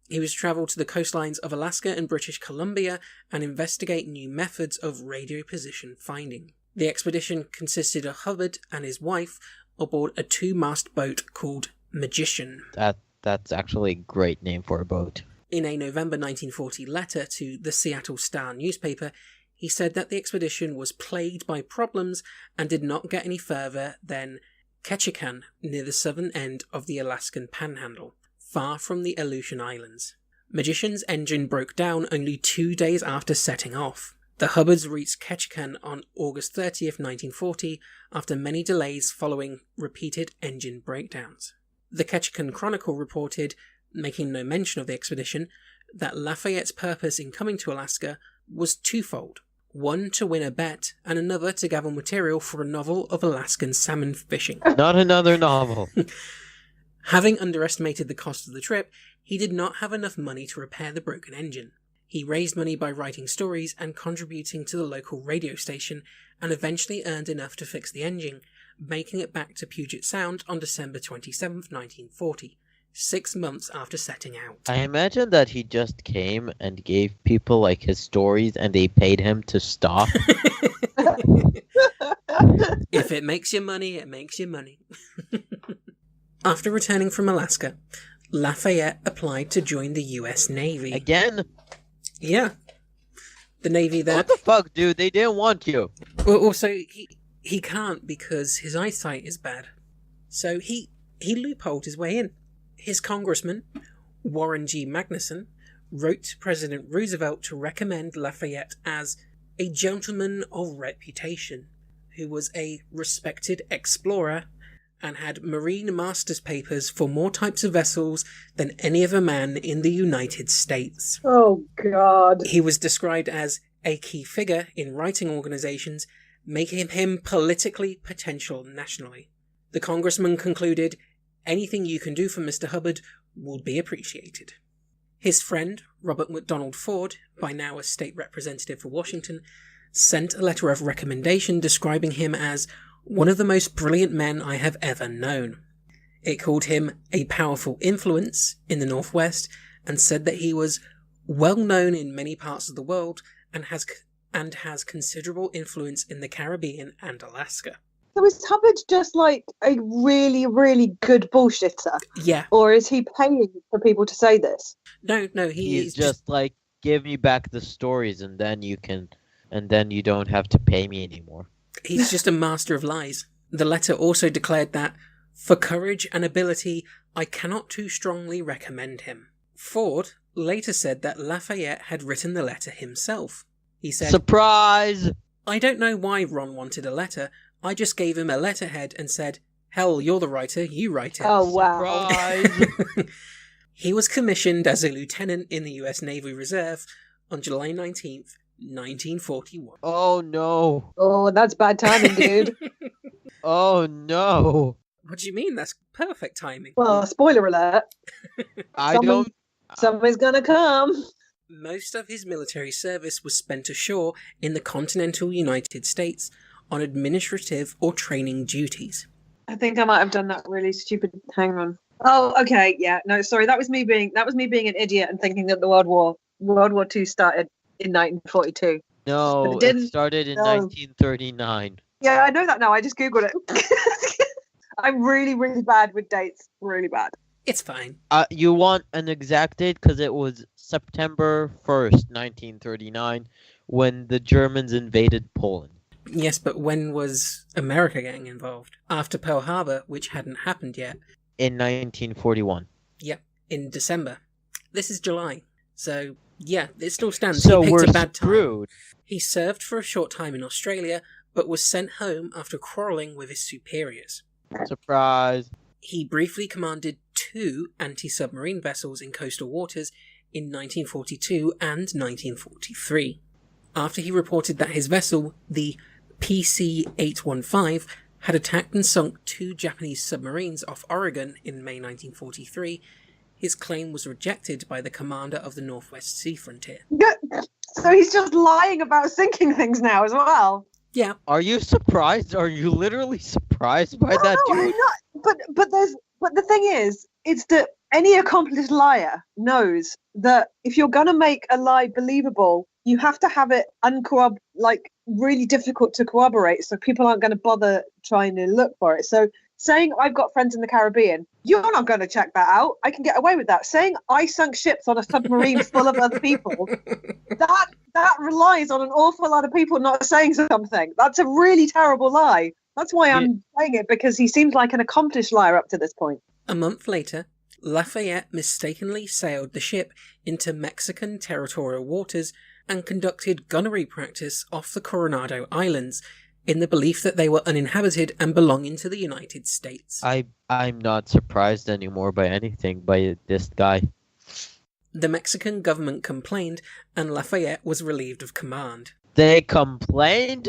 [SPEAKER 5] He was to travel to the coastlines of Alaska and British Columbia and investigate new methods of radio position finding. The expedition consisted of Hubbard and his wife aboard a 2-mast boat called Magician.
[SPEAKER 7] That's actually a great name for a boat.
[SPEAKER 5] In a November 1940 letter to the Seattle Star newspaper, he said that the expedition was plagued by problems and did not get any further than Ketchikan, near the southern end of the Alaskan Panhandle, far from the Aleutian Islands. Magician's engine broke down only 2 days after setting off. The Hubbards reached Ketchikan on August 30th, 1940, after many delays following repeated engine breakdowns. The Ketchikan Chronicle reported, making no mention of the expedition, that Lafayette's purpose in coming to Alaska was twofold. One to win a bet, and another to gather material for a novel of Alaskan salmon fishing.
[SPEAKER 7] Not another novel.
[SPEAKER 5] Having underestimated the cost of the trip, he did not have enough money to repair the broken engine. He raised money by writing stories and contributing to the local radio station, and eventually earned enough to fix the engine, making it back to Puget Sound on December 27th, 1940. 6 months after setting out.
[SPEAKER 7] I imagine that he just came and gave people like his stories and they paid him to stop.
[SPEAKER 5] If it makes you money, it makes you money. After returning from Alaska, Lafayette applied to join the US Navy.
[SPEAKER 7] Again?
[SPEAKER 5] Yeah. The Navy there.
[SPEAKER 7] What the fuck, dude? They didn't want you.
[SPEAKER 5] Well, also, he can't because his eyesight is bad. So he loopholed his way in. His congressman, Warren G. Magnuson, wrote to President Roosevelt to recommend Lafayette as a gentleman of reputation, who was a respected explorer and had marine master's papers for more types of vessels than any other man in the United States.
[SPEAKER 6] Oh, God.
[SPEAKER 5] He was described as a key figure in writing organizations, making him politically potential nationally. The congressman concluded, "Anything you can do for Mr. Hubbard will be appreciated." His friend, Robert McDonald Ford, by now a state representative for Washington, sent a letter of recommendation describing him as one of the most brilliant men I have ever known. It called him a powerful influence in the Northwest and said that he was well known in many parts of the world and has considerable influence in the Caribbean and Alaska.
[SPEAKER 6] So is Hubbard just like a really, really good bullshitter?
[SPEAKER 5] Yeah.
[SPEAKER 6] Or is he paying for people to say this?
[SPEAKER 5] No,
[SPEAKER 7] He's just like, give me back the stories and then you don't have to pay me anymore.
[SPEAKER 5] He's just a master of lies. The letter also declared that, for courage and ability, I cannot too strongly recommend him. Ford later said that Lafayette had written the letter himself. He said,
[SPEAKER 7] "Surprise!
[SPEAKER 5] I don't know why Ron wanted a letter. I just gave him a letterhead and said, hell, you're the writer, you write it."
[SPEAKER 6] Oh, wow.
[SPEAKER 7] Surprise!
[SPEAKER 5] He was commissioned as a lieutenant in the US Navy Reserve on July 19th, 1941.
[SPEAKER 7] Oh, no.
[SPEAKER 6] Oh, that's bad timing, dude.
[SPEAKER 7] Oh, no.
[SPEAKER 5] What do you mean? That's perfect timing.
[SPEAKER 6] Well, spoiler alert. Someone's gonna come.
[SPEAKER 5] Most of his military service was spent ashore in the continental United States on administrative or training duties.
[SPEAKER 6] I think I might have done that really stupid. Hang on. Oh, okay, yeah. No, sorry. That was me being an idiot and thinking that the World War II started in 1942.
[SPEAKER 7] No, it started in 1939.
[SPEAKER 6] Yeah, I know that now. I just Googled it. I'm really, really bad with dates. Really bad.
[SPEAKER 5] It's fine.
[SPEAKER 7] You want an exact date? Because it was September 1st, 1939, when the Germans invaded Poland.
[SPEAKER 5] Yes, but when was America getting involved? After Pearl Harbor, which hadn't happened yet.
[SPEAKER 7] In 1941.
[SPEAKER 5] Yep, in December. This is July. So Yeah, it still stands.
[SPEAKER 7] So
[SPEAKER 5] he picked
[SPEAKER 7] we're
[SPEAKER 5] a bad time.
[SPEAKER 7] screwed.
[SPEAKER 5] He served for a short time in Australia, but was sent home after quarrelling with his superiors.
[SPEAKER 7] Surprise.
[SPEAKER 5] He briefly commanded 2 anti-submarine vessels in coastal waters in 1942 and 1943. After he reported that his vessel, the PC-815, had attacked and sunk 2 Japanese submarines off Oregon in May 1943, his claim was rejected by the commander of the Northwest Sea Frontier.
[SPEAKER 6] So he's just lying about sinking things now as well.
[SPEAKER 5] Yeah.
[SPEAKER 7] Are you surprised? Are you literally surprised by that,
[SPEAKER 6] No,
[SPEAKER 7] dude?
[SPEAKER 6] I'm not. But the thing is that any accomplished liar knows that if you're gonna make a lie believable, you have to have it really difficult to corroborate, so people aren't going to bother trying to look for it. So saying I've got friends in the Caribbean, you're not going to check that out. I can get away with that. Saying I sunk ships on a submarine full of other people, that relies on an awful lot of people not saying something. That's a really terrible lie. That's why I'm saying it, because he seems like an accomplished liar up to this point.
[SPEAKER 5] A month later, Lafayette mistakenly sailed the ship into Mexican territorial waters and conducted gunnery practice off the Coronado Islands in the belief that they were uninhabited and belonging to the United States.
[SPEAKER 7] I'm not surprised anymore by anything by this guy.
[SPEAKER 5] The Mexican government complained, and Lafayette was relieved of command.
[SPEAKER 7] They complained?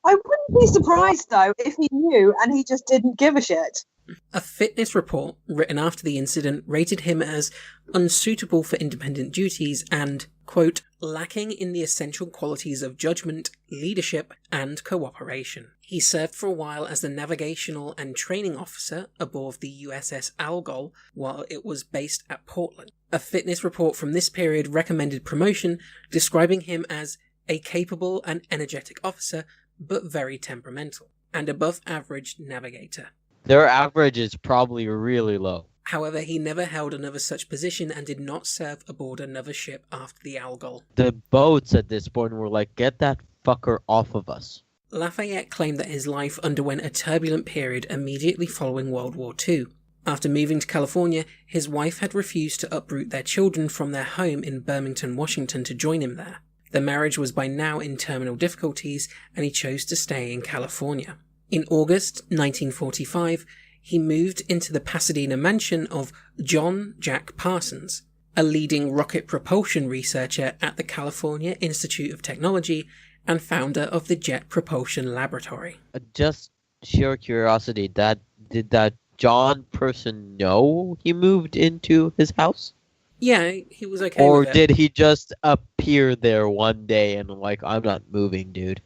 [SPEAKER 6] I wouldn't be surprised, though, if he knew and he just didn't give a shit.
[SPEAKER 5] A fitness report written after the incident rated him as unsuitable for independent duties and, quote, lacking in the essential qualities of judgment, leadership, and cooperation. He served for a while as the navigational and training officer aboard the USS Algol while it was based at Portland. A fitness report from this period recommended promotion, describing him as a capable and energetic officer, but very temperamental, and above average navigator.
[SPEAKER 7] Their average is probably really low.
[SPEAKER 5] However, he never held another such position and did not serve aboard another ship after the Algol.
[SPEAKER 7] The boats at this point were like, get that fucker off of us.
[SPEAKER 5] Lafayette claimed that his life underwent a turbulent period immediately following World War II. After moving to California, his wife had refused to uproot their children from their home in Birmingham, Washington to join him there. The marriage was by now in terminal difficulties, and he chose to stay in California. In August 1945, he moved into the Pasadena mansion of John Jack Parsons, a leading rocket propulsion researcher at the California Institute of Technology and founder of the Jet Propulsion Laboratory.
[SPEAKER 7] Just sheer curiosity, did that John person know he moved into his house?
[SPEAKER 5] Yeah, he was okay
[SPEAKER 7] or
[SPEAKER 5] with it.
[SPEAKER 7] Did he just appear there one day and like, I'm not moving, dude?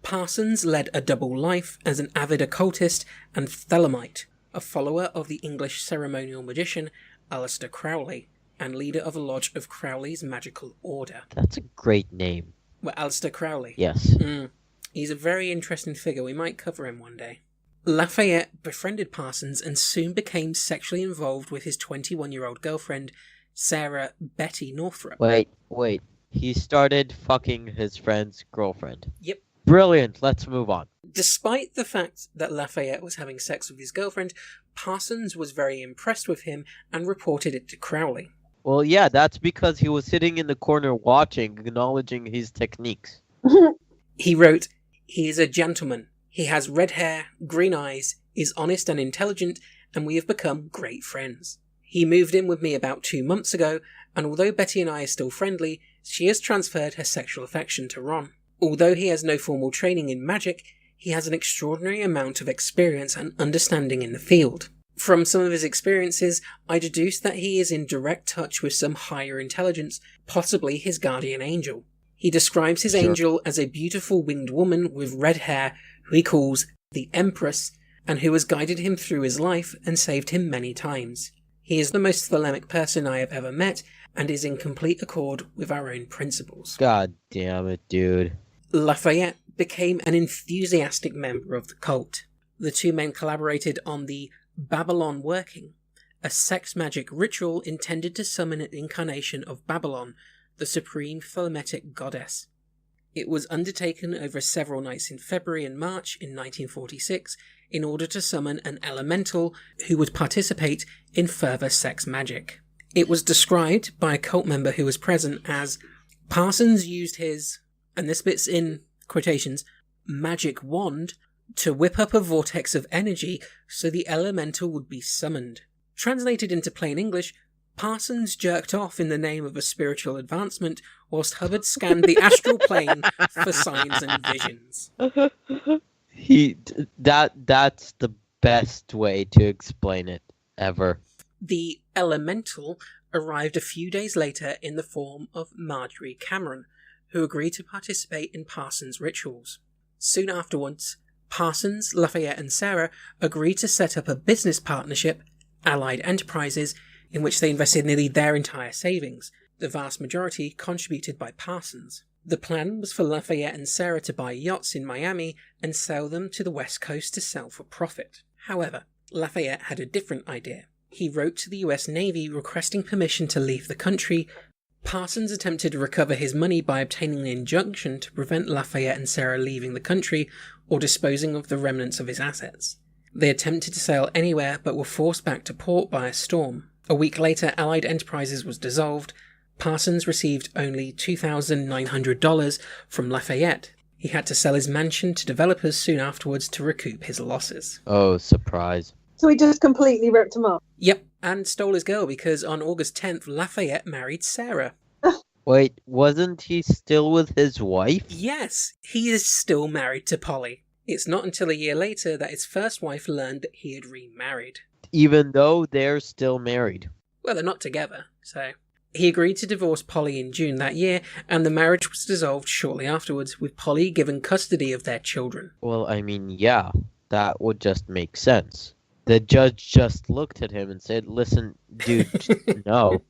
[SPEAKER 5] Parsons led a double life as an avid occultist and Thelemite, a follower of the English ceremonial magician Aleister Crowley, and leader of a lodge of Crowley's magical order.
[SPEAKER 7] That's a great name.
[SPEAKER 5] Well, Aleister Crowley.
[SPEAKER 7] Yes.
[SPEAKER 5] He's a very interesting figure. We might cover him one day. Lafayette befriended Parsons and soon became sexually involved with his 21-year-old girlfriend, Sarah Betty Northrup.
[SPEAKER 7] Wait. He started fucking his friend's girlfriend.
[SPEAKER 5] Yep.
[SPEAKER 7] Brilliant. Let's move on.
[SPEAKER 5] Despite the fact that Lafayette was having sex with his girlfriend, Parsons was very impressed with him and reported it to Crowley.
[SPEAKER 7] Well, yeah, that's because he was sitting in the corner watching, acknowledging his techniques.
[SPEAKER 5] He wrote, "He is a gentleman. He has red hair, green eyes, is honest and intelligent, and we have become great friends. He moved in with me about 2 months ago, and although Betty and I are still friendly, she has transferred her sexual affection to Ron. Although he has no formal training in magic, he has an extraordinary amount of experience and understanding in the field. From some of his experiences, I deduce that he is in direct touch with some higher intelligence, possibly his guardian angel. He describes his angel as a beautiful winged woman with red hair who he calls the Empress, and who has guided him through his life and saved him many times. He is the most thelemic person I have ever met, and is in complete accord with our own principles."
[SPEAKER 7] God damn it, dude.
[SPEAKER 5] Lafayette became an enthusiastic member of the cult. The two men collaborated on the Babylon Working, a sex magic ritual intended to summon an incarnation of Babylon, the supreme thelemetic goddess. It was undertaken over several nights in February and March in 1946 in order to summon an elemental who would participate in further sex magic. It was described by a cult member who was present as Parsons used his, and this bit's in quotations, magic wand to whip up a vortex of energy so the elemental would be summoned. Translated into plain English, Parsons jerked off in the name of a spiritual advancement whilst Hubbard scanned the astral plane for signs and visions.
[SPEAKER 7] That's the best way to explain it ever.
[SPEAKER 5] The elemental arrived a few days later in the form of Marjorie Cameron, who agreed to participate in Parsons' rituals. Soon afterwards, Parsons, Lafayette and Sarah agreed to set up a business partnership, Allied Enterprises, in which they invested nearly their entire savings, the vast majority contributed by Parsons. The plan was for Lafayette and Sarah to buy yachts in Miami and sell them to the West Coast to sell for profit. However, Lafayette had a different idea. He wrote to the US Navy requesting permission to leave the country. Parsons attempted to recover his money by obtaining an injunction to prevent Lafayette and Sarah leaving the country or disposing of the remnants of his assets. They attempted to sail anywhere but were forced back to port by a storm. A week later, Allied Enterprises was dissolved. Parsons received only $2,900 from Lafayette. He had to sell his mansion to developers soon afterwards to recoup his losses.
[SPEAKER 7] Oh, surprise.
[SPEAKER 6] So he just completely ripped him off.
[SPEAKER 5] Yep, and stole his girl because on August 10th, Lafayette married Sarah.
[SPEAKER 7] Wait, wasn't he still with his wife?
[SPEAKER 5] Yes, he is still married to Polly. It's not until a year later that his first wife learned that he had remarried.
[SPEAKER 7] Even though they're still married.
[SPEAKER 5] Well, they're not together, so... He agreed to divorce Polly in June that year, and the marriage was dissolved shortly afterwards, with Polly given custody of their children.
[SPEAKER 7] Well, I mean, yeah, that would just make sense. The judge just looked at him and said, listen, dude, no.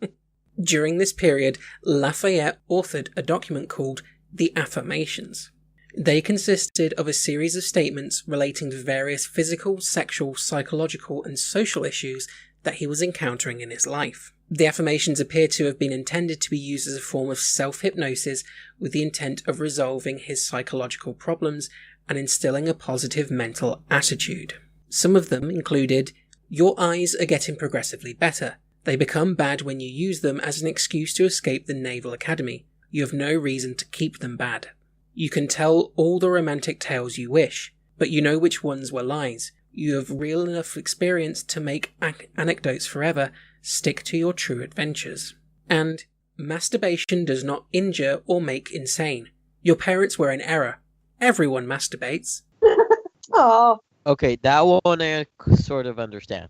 [SPEAKER 5] During this period, Lafayette authored a document called The Affirmations. They consisted of a series of statements relating to various physical, sexual, psychological, and social issues that he was encountering in his life. The affirmations appear to have been intended to be used as a form of self-hypnosis with the intent of resolving his psychological problems and instilling a positive mental attitude. Some of them included, your eyes are getting progressively better. They become bad when you use them as an excuse to escape the Naval Academy. You have no reason to keep them bad. You can tell all the romantic tales you wish, but you know which ones were lies. You have real enough experience to make anecdotes forever. Stick to your true adventures. And masturbation does not injure or make insane. Your parents were in error. Everyone masturbates.
[SPEAKER 6] Oh.
[SPEAKER 7] Okay, that one I sort of understand.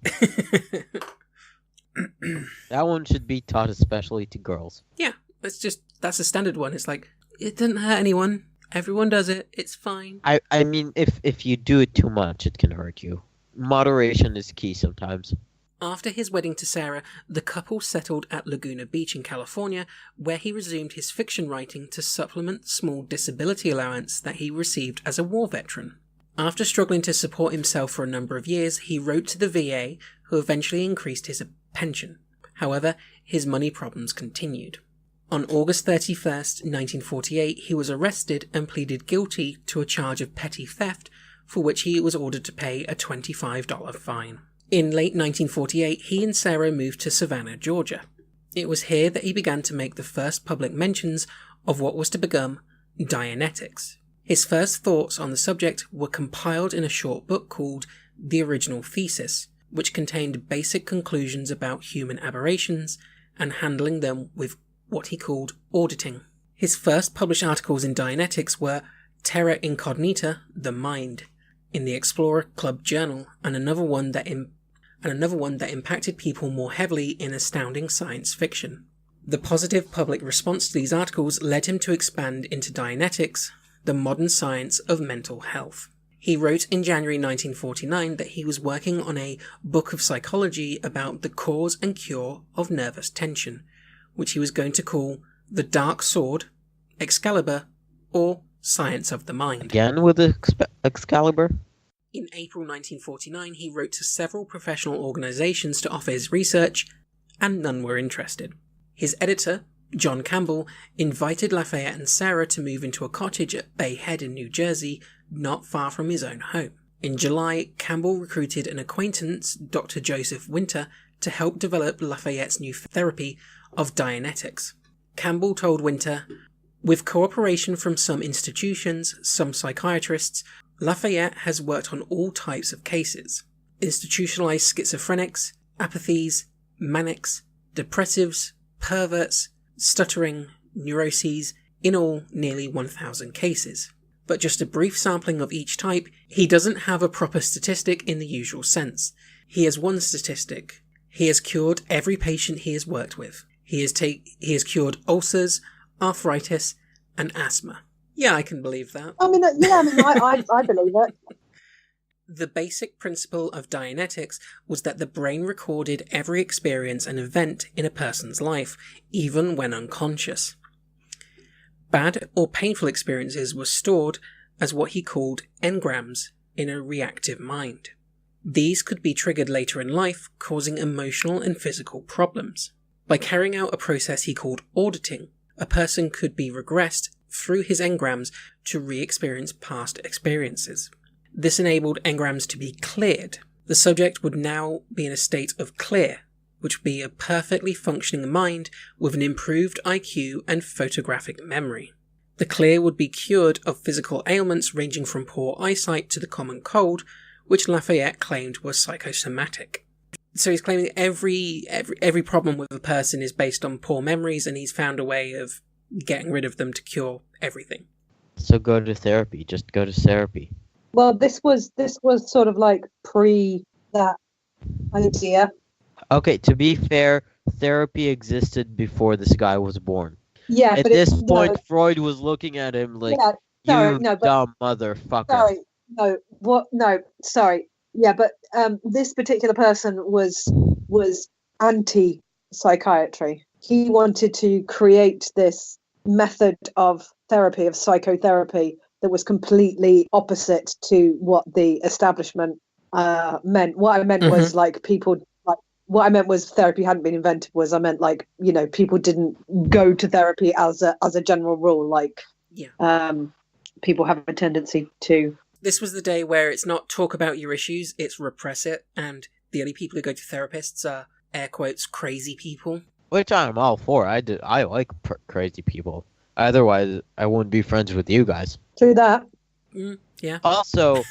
[SPEAKER 7] That one should be taught especially to girls.
[SPEAKER 5] Yeah, that's a standard one. It's like, it doesn't hurt anyone. Everyone does it. It's fine.
[SPEAKER 7] I mean, if you do it too much, it can hurt you. Moderation is key sometimes.
[SPEAKER 5] After his wedding to Sarah, the couple settled at Laguna Beach in California, where he resumed his fiction writing to supplement the small disability allowance that he received as a war veteran. After struggling to support himself for a number of years, he wrote to the VA, who eventually increased his pension. However, his money problems continued. On August 31st, 1948, he was arrested and pleaded guilty to a charge of petty theft, for which he was ordered to pay a $25 fine. In late 1948, he and Sarah moved to Savannah, Georgia. It was here that he began to make the first public mentions of what was to become Dianetics. His first thoughts on the subject were compiled in a short book called The Original Thesis, which contained basic conclusions about human aberrations and handling them with what he called auditing. His first published articles in Dianetics were Terra Incognita, The Mind, in the Explorer Club Journal, and another one that impacted people more heavily in astounding science fiction. The positive public response to these articles led him to expand into Dianetics, the modern science of mental health. He wrote in January 1949 that he was working on a book of psychology about the cause and cure of nervous tension, which he was going to call The Dark Sword, Excalibur, or Science of the Mind.
[SPEAKER 7] Again with Excalibur?
[SPEAKER 5] In April 1949, he wrote to several professional organizations to offer his research, and none were interested. His editor, John Campbell, invited Lafayette and Sarah to move into a cottage at Bay Head in New Jersey, not far from his own home. In July, Campbell recruited an acquaintance, Dr. Joseph Winter, to help develop Lafayette's new therapy of Dianetics. Campbell told Winter, "With cooperation from some institutions, some psychiatrists, Lafayette has worked on all types of cases. Institutionalized schizophrenics, apathies, manics, depressives, perverts, stuttering, neuroses, in all nearly 1,000 cases. But just a brief sampling of each type, he doesn't have a proper statistic in the usual sense. He has one statistic. He has cured every patient he has worked with. He has cured ulcers, arthritis, and asthma." Yeah, I can believe that.
[SPEAKER 6] I believe it.
[SPEAKER 5] The basic principle of Dianetics was that the brain recorded every experience and event in a person's life, even when unconscious. Bad or painful experiences were stored as what he called engrams in a reactive mind. These could be triggered later in life, causing emotional and physical problems. By carrying out a process he called auditing, a person could be regressed through his engrams to re-experience past experiences. This enabled engrams to be cleared. The subject would now be in a state of clear, which would be a perfectly functioning mind with an improved IQ and photographic memory. The clear would be cured of physical ailments ranging from poor eyesight to the common cold, which Lafayette claimed was psychosomatic. So he's claiming that every problem with a person is based on poor memories, and he's found a way of getting rid of them to cure everything.
[SPEAKER 7] So go to therapy. Just go to therapy.
[SPEAKER 6] Well, this was sort of like pre that idea.
[SPEAKER 7] Okay, to be fair, therapy existed before this guy was born.
[SPEAKER 6] Yeah,
[SPEAKER 7] at
[SPEAKER 6] but
[SPEAKER 7] this point, Freud was looking at him like, dumb motherfucker.
[SPEAKER 6] Sorry. Yeah, but this particular person was anti-psychiatry. He wanted to create this method of therapy, of psychotherapy, that was completely opposite to what the establishment meant. What I meant was what I meant was therapy hadn't been invented. I meant people didn't go to therapy as a general rule. People have a tendency to.
[SPEAKER 5] This was the day where it's not talk about your issues, it's repress it, and the only people who go to therapists are, air quotes, crazy people.
[SPEAKER 7] Which I'm all for. I like crazy people. Otherwise, I wouldn't be friends with you guys.
[SPEAKER 6] True that.
[SPEAKER 5] Yeah.
[SPEAKER 7] Also,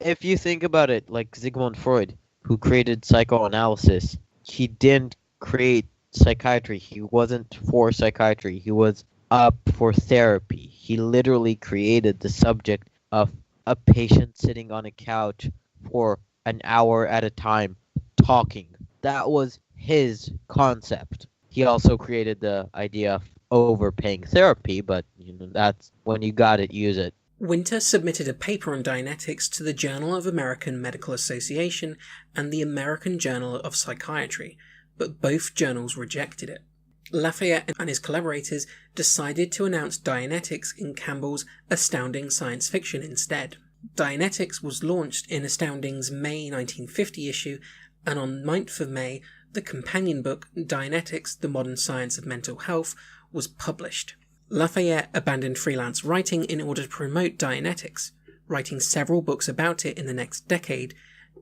[SPEAKER 7] if you think about it, Sigmund Freud, who created psychoanalysis, he didn't create psychiatry. He wasn't for psychiatry. He was up for therapy. He literally created the subject of a patient sitting on a couch for an hour at a time talking. That was his concept. He also created the idea of overpaying therapy, but that's when you got it, use it.
[SPEAKER 5] Winter submitted a paper on Dianetics to the Journal of American Medical Association and the American Journal of Psychiatry, but both journals rejected it. Lafayette and his collaborators decided to announce Dianetics in Campbell's Astounding Science Fiction instead. Dianetics was launched in Astounding's May 1950 issue, and on 9th of May, the companion book Dianetics, The Modern Science of Mental Health was published. Lafayette abandoned freelance writing in order to promote Dianetics, writing several books about it in the next decade,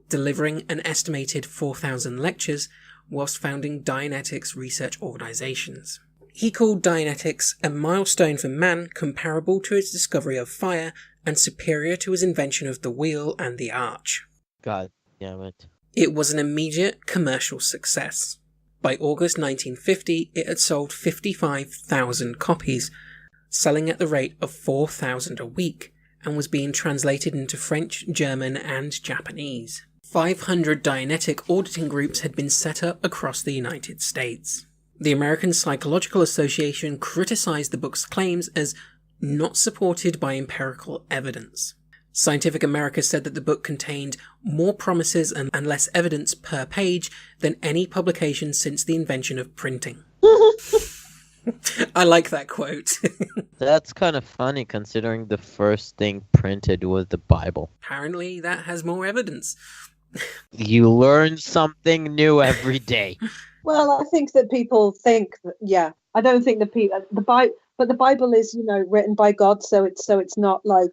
[SPEAKER 5] delivering an estimated 4,000 lectures, whilst founding Dianetics research organizations. He called Dianetics a milestone for man comparable to his discovery of fire and superior to his invention of the wheel and the arch.
[SPEAKER 7] God damn it.
[SPEAKER 5] It was an immediate commercial success. By August 1950, it had sold 55,000 copies, selling at the rate of 4,000 a week, and was being translated into French, German, and Japanese. 500 Dianetic auditing groups had been set up across the United States. The American Psychological Association criticized the book's claims as not supported by empirical evidence. Scientific America said that the book contained more promises and less evidence per page than any publication since the invention of printing. I like that quote.
[SPEAKER 7] That's kind of funny considering the first thing printed was the Bible.
[SPEAKER 5] Apparently that has more evidence.
[SPEAKER 7] You learn something new every day.
[SPEAKER 6] Well, I think that people think that, I don't think that but the Bible is, written by God, so it's not like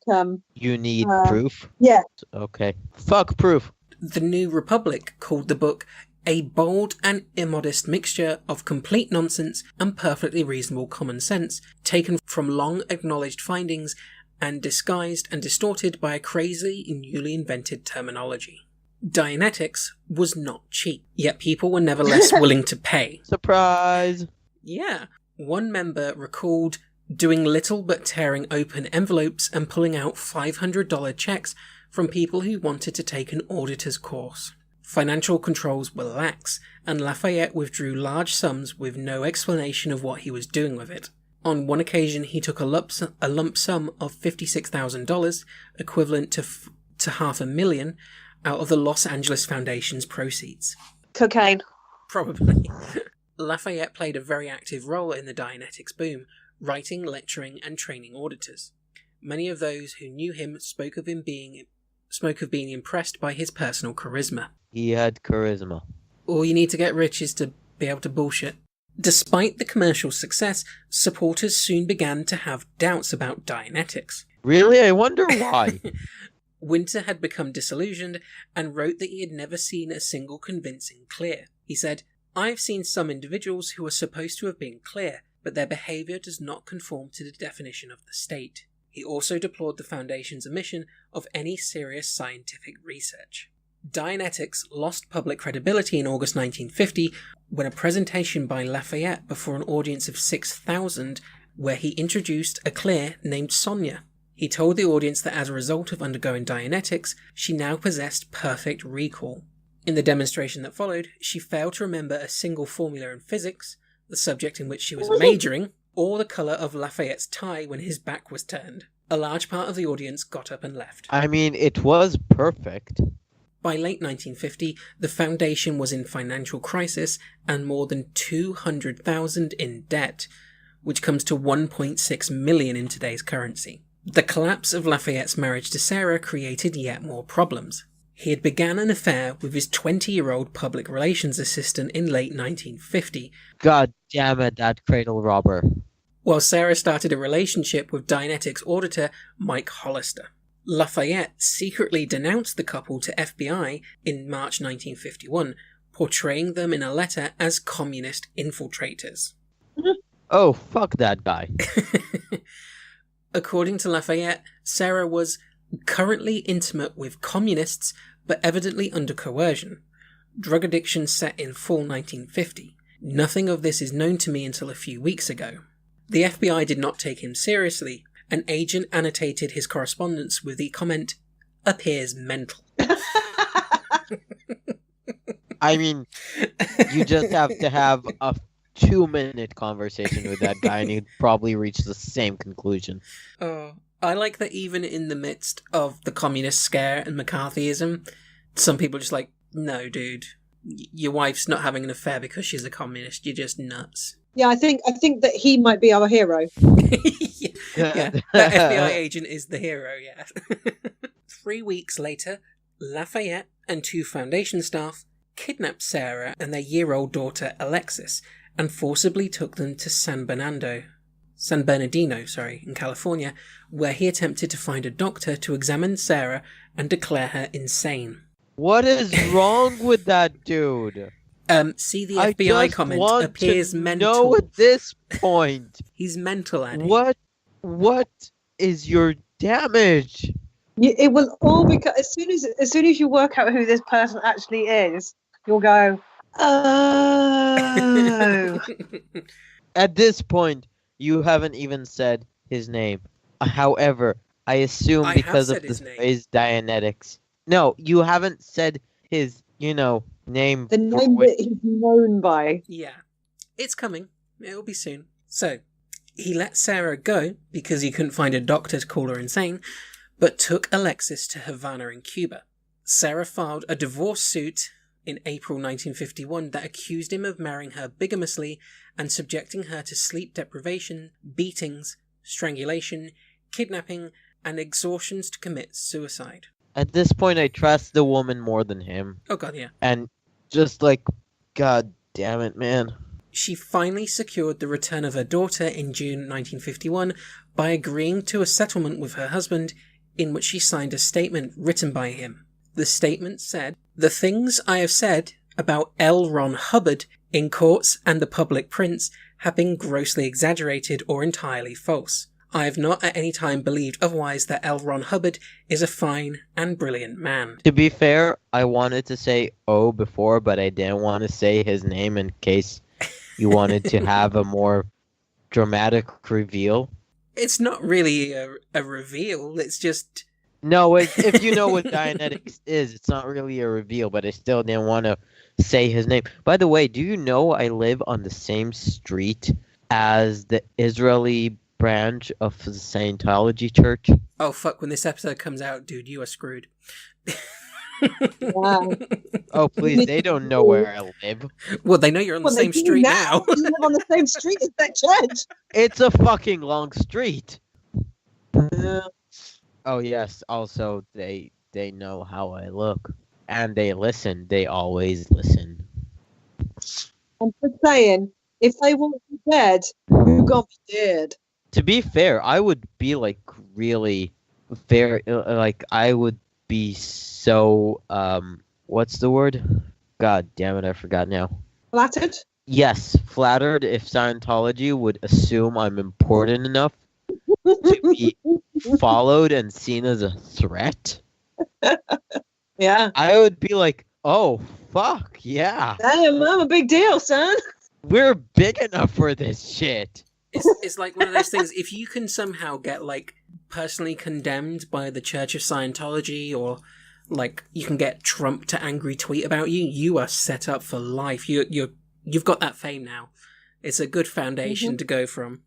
[SPEAKER 7] you need proof?
[SPEAKER 6] Yeah.
[SPEAKER 7] Okay. Fuck proof.
[SPEAKER 5] The New Republic called the book A bold and immodest mixture of complete nonsense and perfectly reasonable common sense, taken from long acknowledged findings and disguised and distorted by a crazy and newly invented terminology. Dianetics was not cheap, yet people were nevertheless willing to pay.
[SPEAKER 7] Surprise!
[SPEAKER 5] Yeah. One member recalled doing little but tearing open envelopes and pulling out $500 checks from people who wanted to take an auditor's course. Financial controls were lax, and Lafayette withdrew large sums with no explanation of what he was doing with it. On one occasion, he took a lump sum of $56,000, equivalent to $500,000, out of the Los Angeles Foundation's proceeds.
[SPEAKER 6] Cocaine.
[SPEAKER 5] Probably. Lafayette played a very active role in the Dianetics boom, writing, lecturing, and training auditors. Many of those who knew him spoke of being impressed by his personal charisma.
[SPEAKER 7] He had charisma.
[SPEAKER 5] All you need to get rich is to be able to bullshit. Despite the commercial success, supporters soon began to have doubts about Dianetics.
[SPEAKER 7] Really? I wonder why.
[SPEAKER 5] Winter had become disillusioned and wrote that he had never seen a single convincing clear. He said, "I've seen some individuals who are supposed to have been clear, but their behaviour does not conform to the definition of the state." He also deplored the Foundation's omission of any serious scientific research. Dianetics lost public credibility in August 1950 when a presentation by Lafayette before an audience of 6,000 where he introduced a clear named Sonia. He told the audience that as a result of undergoing Dianetics, she now possessed perfect recall. In the demonstration that followed, she failed to remember a single formula in physics, the subject in which she was majoring, or the colour of Lafayette's tie when his back was turned. A large part of the audience got up and left.
[SPEAKER 7] I mean, it was perfect.
[SPEAKER 5] By late 1950, the Foundation was in financial crisis and more than $200,000 in debt, which comes to $1.6 million in today's currency. The collapse of Lafayette's marriage to Sarah created yet more problems. He had begun an affair with his 20-year-old public relations assistant in late 1950.
[SPEAKER 7] God damn it, that cradle robber.
[SPEAKER 5] While Sarah started a relationship with Dianetics auditor Mike Hollister. Lafayette secretly denounced the couple to FBI in March 1951, portraying them in a letter as communist infiltrators.
[SPEAKER 7] Oh, fuck that guy.
[SPEAKER 5] According to Lafayette, Sarah was currently intimate with communists, but evidently under coercion. Drug addiction set in fall 1950. Nothing of this is known to me until a few weeks ago. The FBI did not take him seriously. An agent annotated his correspondence with the comment, "appears mental."
[SPEAKER 7] I mean, you just have to have a 2-minute conversation with that guy and you'd probably reach the same conclusion.
[SPEAKER 5] Oh, I like that even in the midst of the communist scare and McCarthyism, some people are just like, no, dude, your wife's not having an affair because she's a communist. You're just nuts.
[SPEAKER 6] Yeah, I think that he might be our hero.
[SPEAKER 5] yeah, that FBI agent is the hero, yeah. 3 weeks later, Lafayette and 2 Foundation staff kidnapped Sarah and their year-old daughter Alexis and forcibly took them to San Bernardino, in California, where he attempted to find a doctor to examine Sarah and declare her insane.
[SPEAKER 7] What is wrong with that dude?
[SPEAKER 5] See the FBI comment, appears mental.
[SPEAKER 7] No, at this point.
[SPEAKER 5] He's mental, Annie.
[SPEAKER 7] What is your damage?
[SPEAKER 6] It will all become, as soon as you work out who this person actually is, you'll go, oh.
[SPEAKER 7] At this point, you haven't even said his name. However, I assume because of the phrase Dianetics. No, you haven't said his, name.
[SPEAKER 6] The name that he's known by.
[SPEAKER 5] Yeah. It's coming. It'll be soon. So, he let Sarah go because he couldn't find a doctor to call her insane, but took Alexis to Havana in Cuba. Sarah filed a divorce suit in April 1951 that accused him of marrying her bigamously and subjecting her to sleep deprivation, beatings, strangulation, kidnapping, and extortions to commit suicide.
[SPEAKER 7] At this point, I trust the woman more than him.
[SPEAKER 5] Oh god, yeah.
[SPEAKER 7] And just like, god damn it, man.
[SPEAKER 5] She finally secured the return of her daughter in June 1951 by agreeing to a settlement with her husband in which she signed a statement written by him. The statement said, "The things I have said about L. Ron Hubbard in courts and the public prints have been grossly exaggerated or entirely false. I have not at any time believed otherwise that L. Ron Hubbard is a fine and brilliant man.
[SPEAKER 7] To be fair, I wanted to say O before, but I didn't want to say his name in case you wanted to have a more dramatic reveal.
[SPEAKER 5] It's not really a reveal, it's just...
[SPEAKER 7] No, if you know what Dianetics is, it's not really a reveal, but I still didn't want to say his name. By the way, do you know I live on the same street as the Israeli branch of the Scientology church?
[SPEAKER 5] Oh fuck, when this episode comes out, dude, you are screwed.
[SPEAKER 6] Wow.
[SPEAKER 7] Oh please, they don't know where I live.
[SPEAKER 5] Well, they know you're on the same street now.
[SPEAKER 6] You live on the same street as that church.
[SPEAKER 7] It's a fucking long street. Oh yes, also they know how I look. And they listen. They always listen.
[SPEAKER 6] I'm just saying, if they want you dead, you're gonna be dead.
[SPEAKER 7] To be fair, I would be like really fair. Like I would be so what's the word? God damn it, I forgot now.
[SPEAKER 6] Flattered?
[SPEAKER 7] Yes, flattered if Scientology would assume I'm important enough to be followed and seen as a threat.
[SPEAKER 6] Yeah.
[SPEAKER 7] I would be like, oh fuck yeah,
[SPEAKER 6] Damn, I'm a big deal, son.
[SPEAKER 7] we're big enough for this shit.
[SPEAKER 5] It's like one of those things, if you can somehow get, like, personally condemned by the Church of Scientology, or, like, you can get Trump to angry tweet about you, you are set up for life. You've got that fame now. It's a good foundation to go from.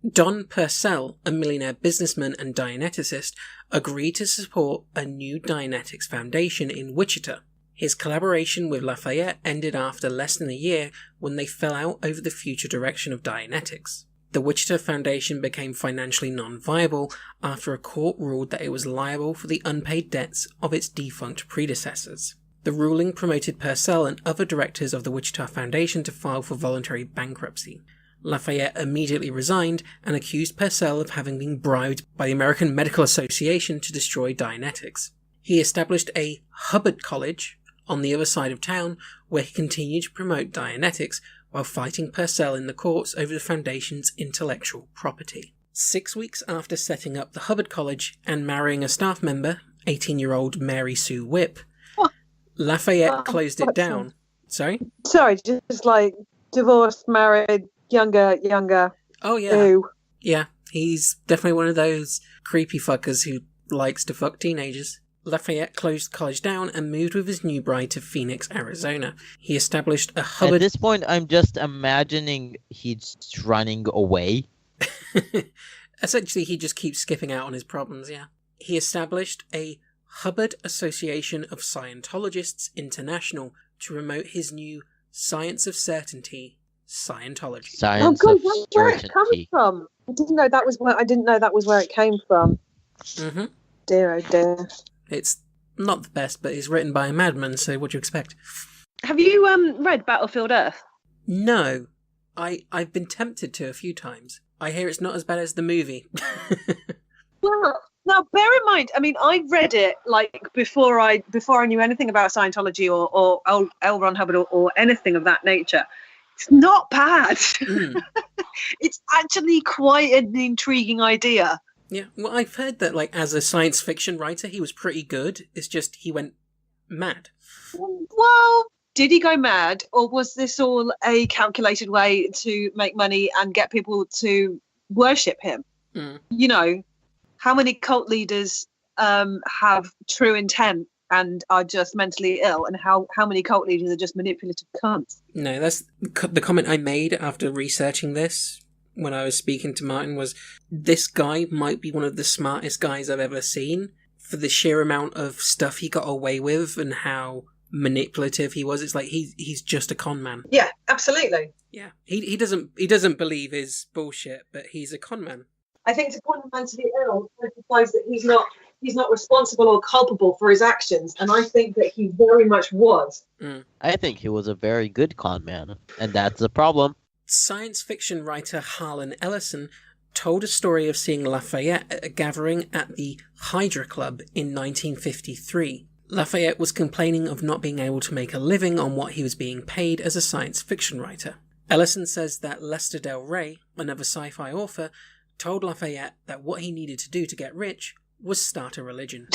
[SPEAKER 5] Don Purcell, a millionaire businessman and Dianeticist, agreed to support a new Dianetics foundation in Wichita. His collaboration with Lafayette ended after less than a year when they fell out over the future direction of Dianetics. The Wichita Foundation became financially non-viable after a court ruled that it was liable for the unpaid debts of its defunct predecessors. The ruling promoted Purcell and other directors of the Wichita Foundation to file for voluntary bankruptcy. Lafayette immediately resigned and accused Purcell of having been bribed by the American Medical Association to destroy Dianetics. He established a Hubbard College on the other side of town where he continued to promote Dianetics while fighting Purcell in the courts over the Foundation's intellectual property. 6 weeks after setting up the Hubbard College and marrying a staff member, 18-year-old Mary Sue Whipp, Lafayette closed it down. Sorry,
[SPEAKER 6] just like divorced, married, younger.
[SPEAKER 5] Oh, yeah.
[SPEAKER 6] Ooh.
[SPEAKER 5] Yeah, he's definitely one of those creepy fuckers who likes to fuck teenagers. Lafayette closed the college down and moved with his new bride to Phoenix, Arizona. He established a Hubbard...
[SPEAKER 7] At this point, I'm just imagining he's running away.
[SPEAKER 5] Essentially, he just keeps skipping out on his problems, yeah. He established a Hubbard Association of Scientologists International to promote his new Science of Certainty, Scientology.
[SPEAKER 7] Science
[SPEAKER 6] God,
[SPEAKER 7] of
[SPEAKER 6] that's where it comes
[SPEAKER 7] certainty.
[SPEAKER 6] from. I didn't know that was where it came from.
[SPEAKER 5] Mm-hmm.
[SPEAKER 6] Dear, oh dear.
[SPEAKER 5] It's not the best, but it's written by a madman, so what do you expect?
[SPEAKER 6] Have you read Battlefield Earth?
[SPEAKER 5] No. I've been tempted to a few times. I hear it's not as bad as the movie.
[SPEAKER 6] Well, now bear in mind, I mean, I read it like before I knew anything about Scientology or L. Ron Hubbard or anything of that nature. It's not bad. It's actually quite an intriguing idea.
[SPEAKER 5] Yeah, well, I've heard that, like, as a science fiction writer, he was pretty good. It's just he went mad.
[SPEAKER 6] Well, did he go mad, or was this all a calculated way to make money and get people to worship him? You know, how many cult leaders have true intent and are just mentally ill, and how many cult leaders are just manipulative cunts? No, that's the comment I made after researching this when I was speaking to Martin was, this guy might be one of the smartest guys I've ever seen for the sheer amount of stuff he got away with and how manipulative he was. It's like he's just a con man. Yeah, absolutely. Yeah, he doesn't believe his bullshit, but he's a con man. I think to con a man to be ill implies that he's not responsible or culpable for his actions, and I think that he very much was.
[SPEAKER 7] I think he was a very good con man, and that's the problem.
[SPEAKER 5] Science fiction writer Harlan Ellison told a story of seeing Lafayette at a gathering at the Hydra Club in 1953. Lafayette was complaining of not being able to make a living on what he was being paid as a science fiction writer. Ellison says that Lester Del Rey, another sci-fi author, told Lafayette that what he needed to do to get rich was start a religion.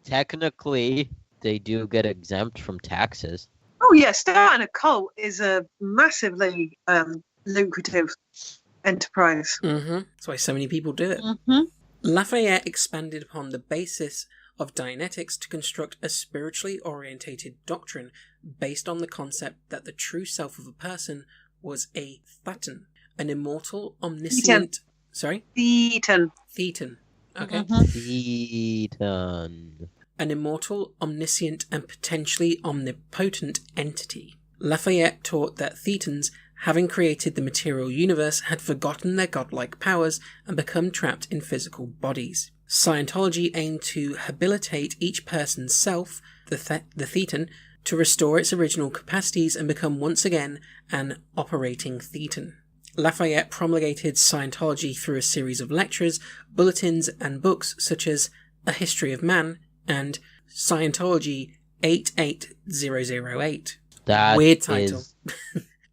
[SPEAKER 7] Technically, they do get exempt from taxes.
[SPEAKER 6] Oh yeah, starting a cult is a massively lucrative enterprise.
[SPEAKER 5] That's why so many people do it. Lafayette expanded upon the basis of Dianetics to construct a spiritually orientated doctrine based on the concept that the true self of a person was a thetan, an immortal, omniscient... Sorry?
[SPEAKER 6] Thetan.
[SPEAKER 5] Okay.
[SPEAKER 7] Thetan.
[SPEAKER 5] An immortal, omniscient, and potentially omnipotent entity. Lafayette taught that thetans, having created the material universe, had forgotten their godlike powers and become trapped in physical bodies. Scientology aimed to habilitate each person's self, the thetan, to restore its original capacities and become once again an operating thetan. Lafayette promulgated Scientology through a series of lectures, bulletins, and books such as A History of Man and Scientology 88008.
[SPEAKER 7] That
[SPEAKER 5] Weird title.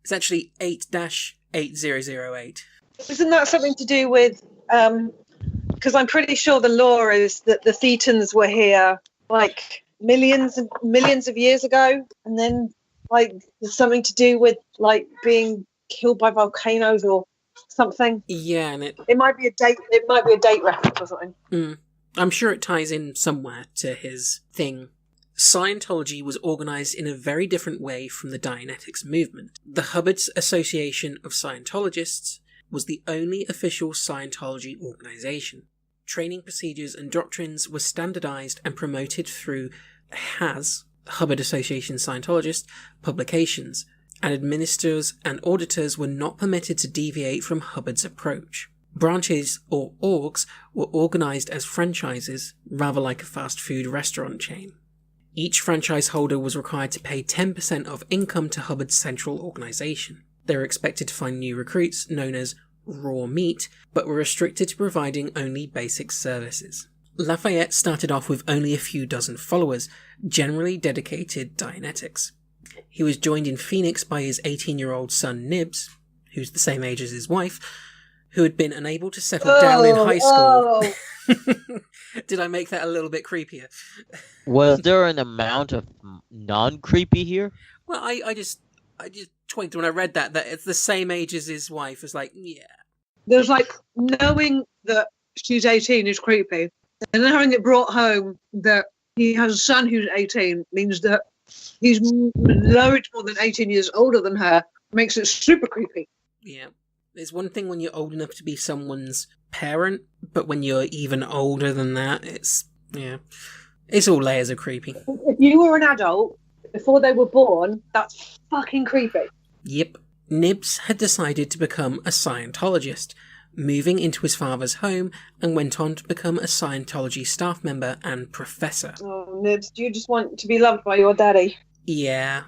[SPEAKER 5] It's actually 8-8008.
[SPEAKER 6] Isn't that something to do with... because I'm pretty sure the lore is that the Thetans were here like millions and millions of years ago, and then like there's something to do with like being killed by volcanoes or something.
[SPEAKER 5] Yeah, and
[SPEAKER 6] it might be a date. It might be a date reference or something.
[SPEAKER 5] I'm sure it ties in somewhere to his thing. Scientology was organised in a very different way from the Dianetics movement. The Hubbard's Association of Scientologists was the only official Scientology organisation. Training procedures and doctrines were standardised and promoted through Hubbard Association Scientologist publications, and administrators and auditors were not permitted to deviate from Hubbard's approach. Branches, or orgs, were organised as franchises, rather like a fast food restaurant chain. Each franchise holder was required to pay 10% of income to Hubbard's central organisation. They were expected to find new recruits, known as raw meat, but were restricted to providing only basic services. Lafayette started off with only a few dozen followers, generally dedicated Dianetics. He was joined in Phoenix by his 18-year-old son Nibs, who's the same age as his wife, who had been unable to settle down in high school. Did I make that a little bit creepier?
[SPEAKER 7] Was there an amount of non-creepy here?
[SPEAKER 5] Well, I just twinked when I read that it's the same age as his wife. It's like, yeah.
[SPEAKER 6] There's like knowing that she's 18 is creepy, and then having it brought home that he has a son who's 18 means that he's loads more than 18 years older than her, makes it super creepy.
[SPEAKER 5] Yeah. It's one thing when you're old enough to be someone's parent, but when you're even older than that, it's all layers of creepy.
[SPEAKER 6] If you were an adult before they were born, that's fucking creepy.
[SPEAKER 5] Yep. Nibs had decided to become a Scientologist, moving into his father's home, and went on to become a Scientology staff member and professor.
[SPEAKER 6] Oh, Nibs, do you just want to be loved by your daddy?
[SPEAKER 5] Yeah.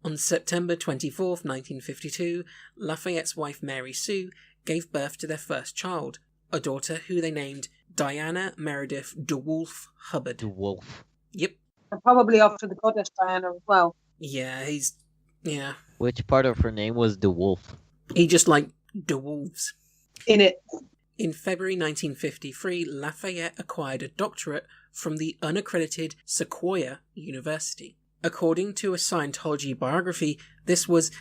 [SPEAKER 5] On September 24th, 1952, Lafayette's wife Mary Sue gave birth to their first child, a daughter who they named Diana Meredith DeWolf Hubbard.
[SPEAKER 7] DeWolf.
[SPEAKER 5] Yep.
[SPEAKER 6] And probably after the goddess Diana as well.
[SPEAKER 5] Yeah, yeah.
[SPEAKER 7] Which part of her name was DeWolf?
[SPEAKER 5] He just liked DeWolves.
[SPEAKER 6] In it.
[SPEAKER 5] In February 1953, Lafayette acquired a doctorate from the unaccredited Sequoia University. According to a Scientology biography, this was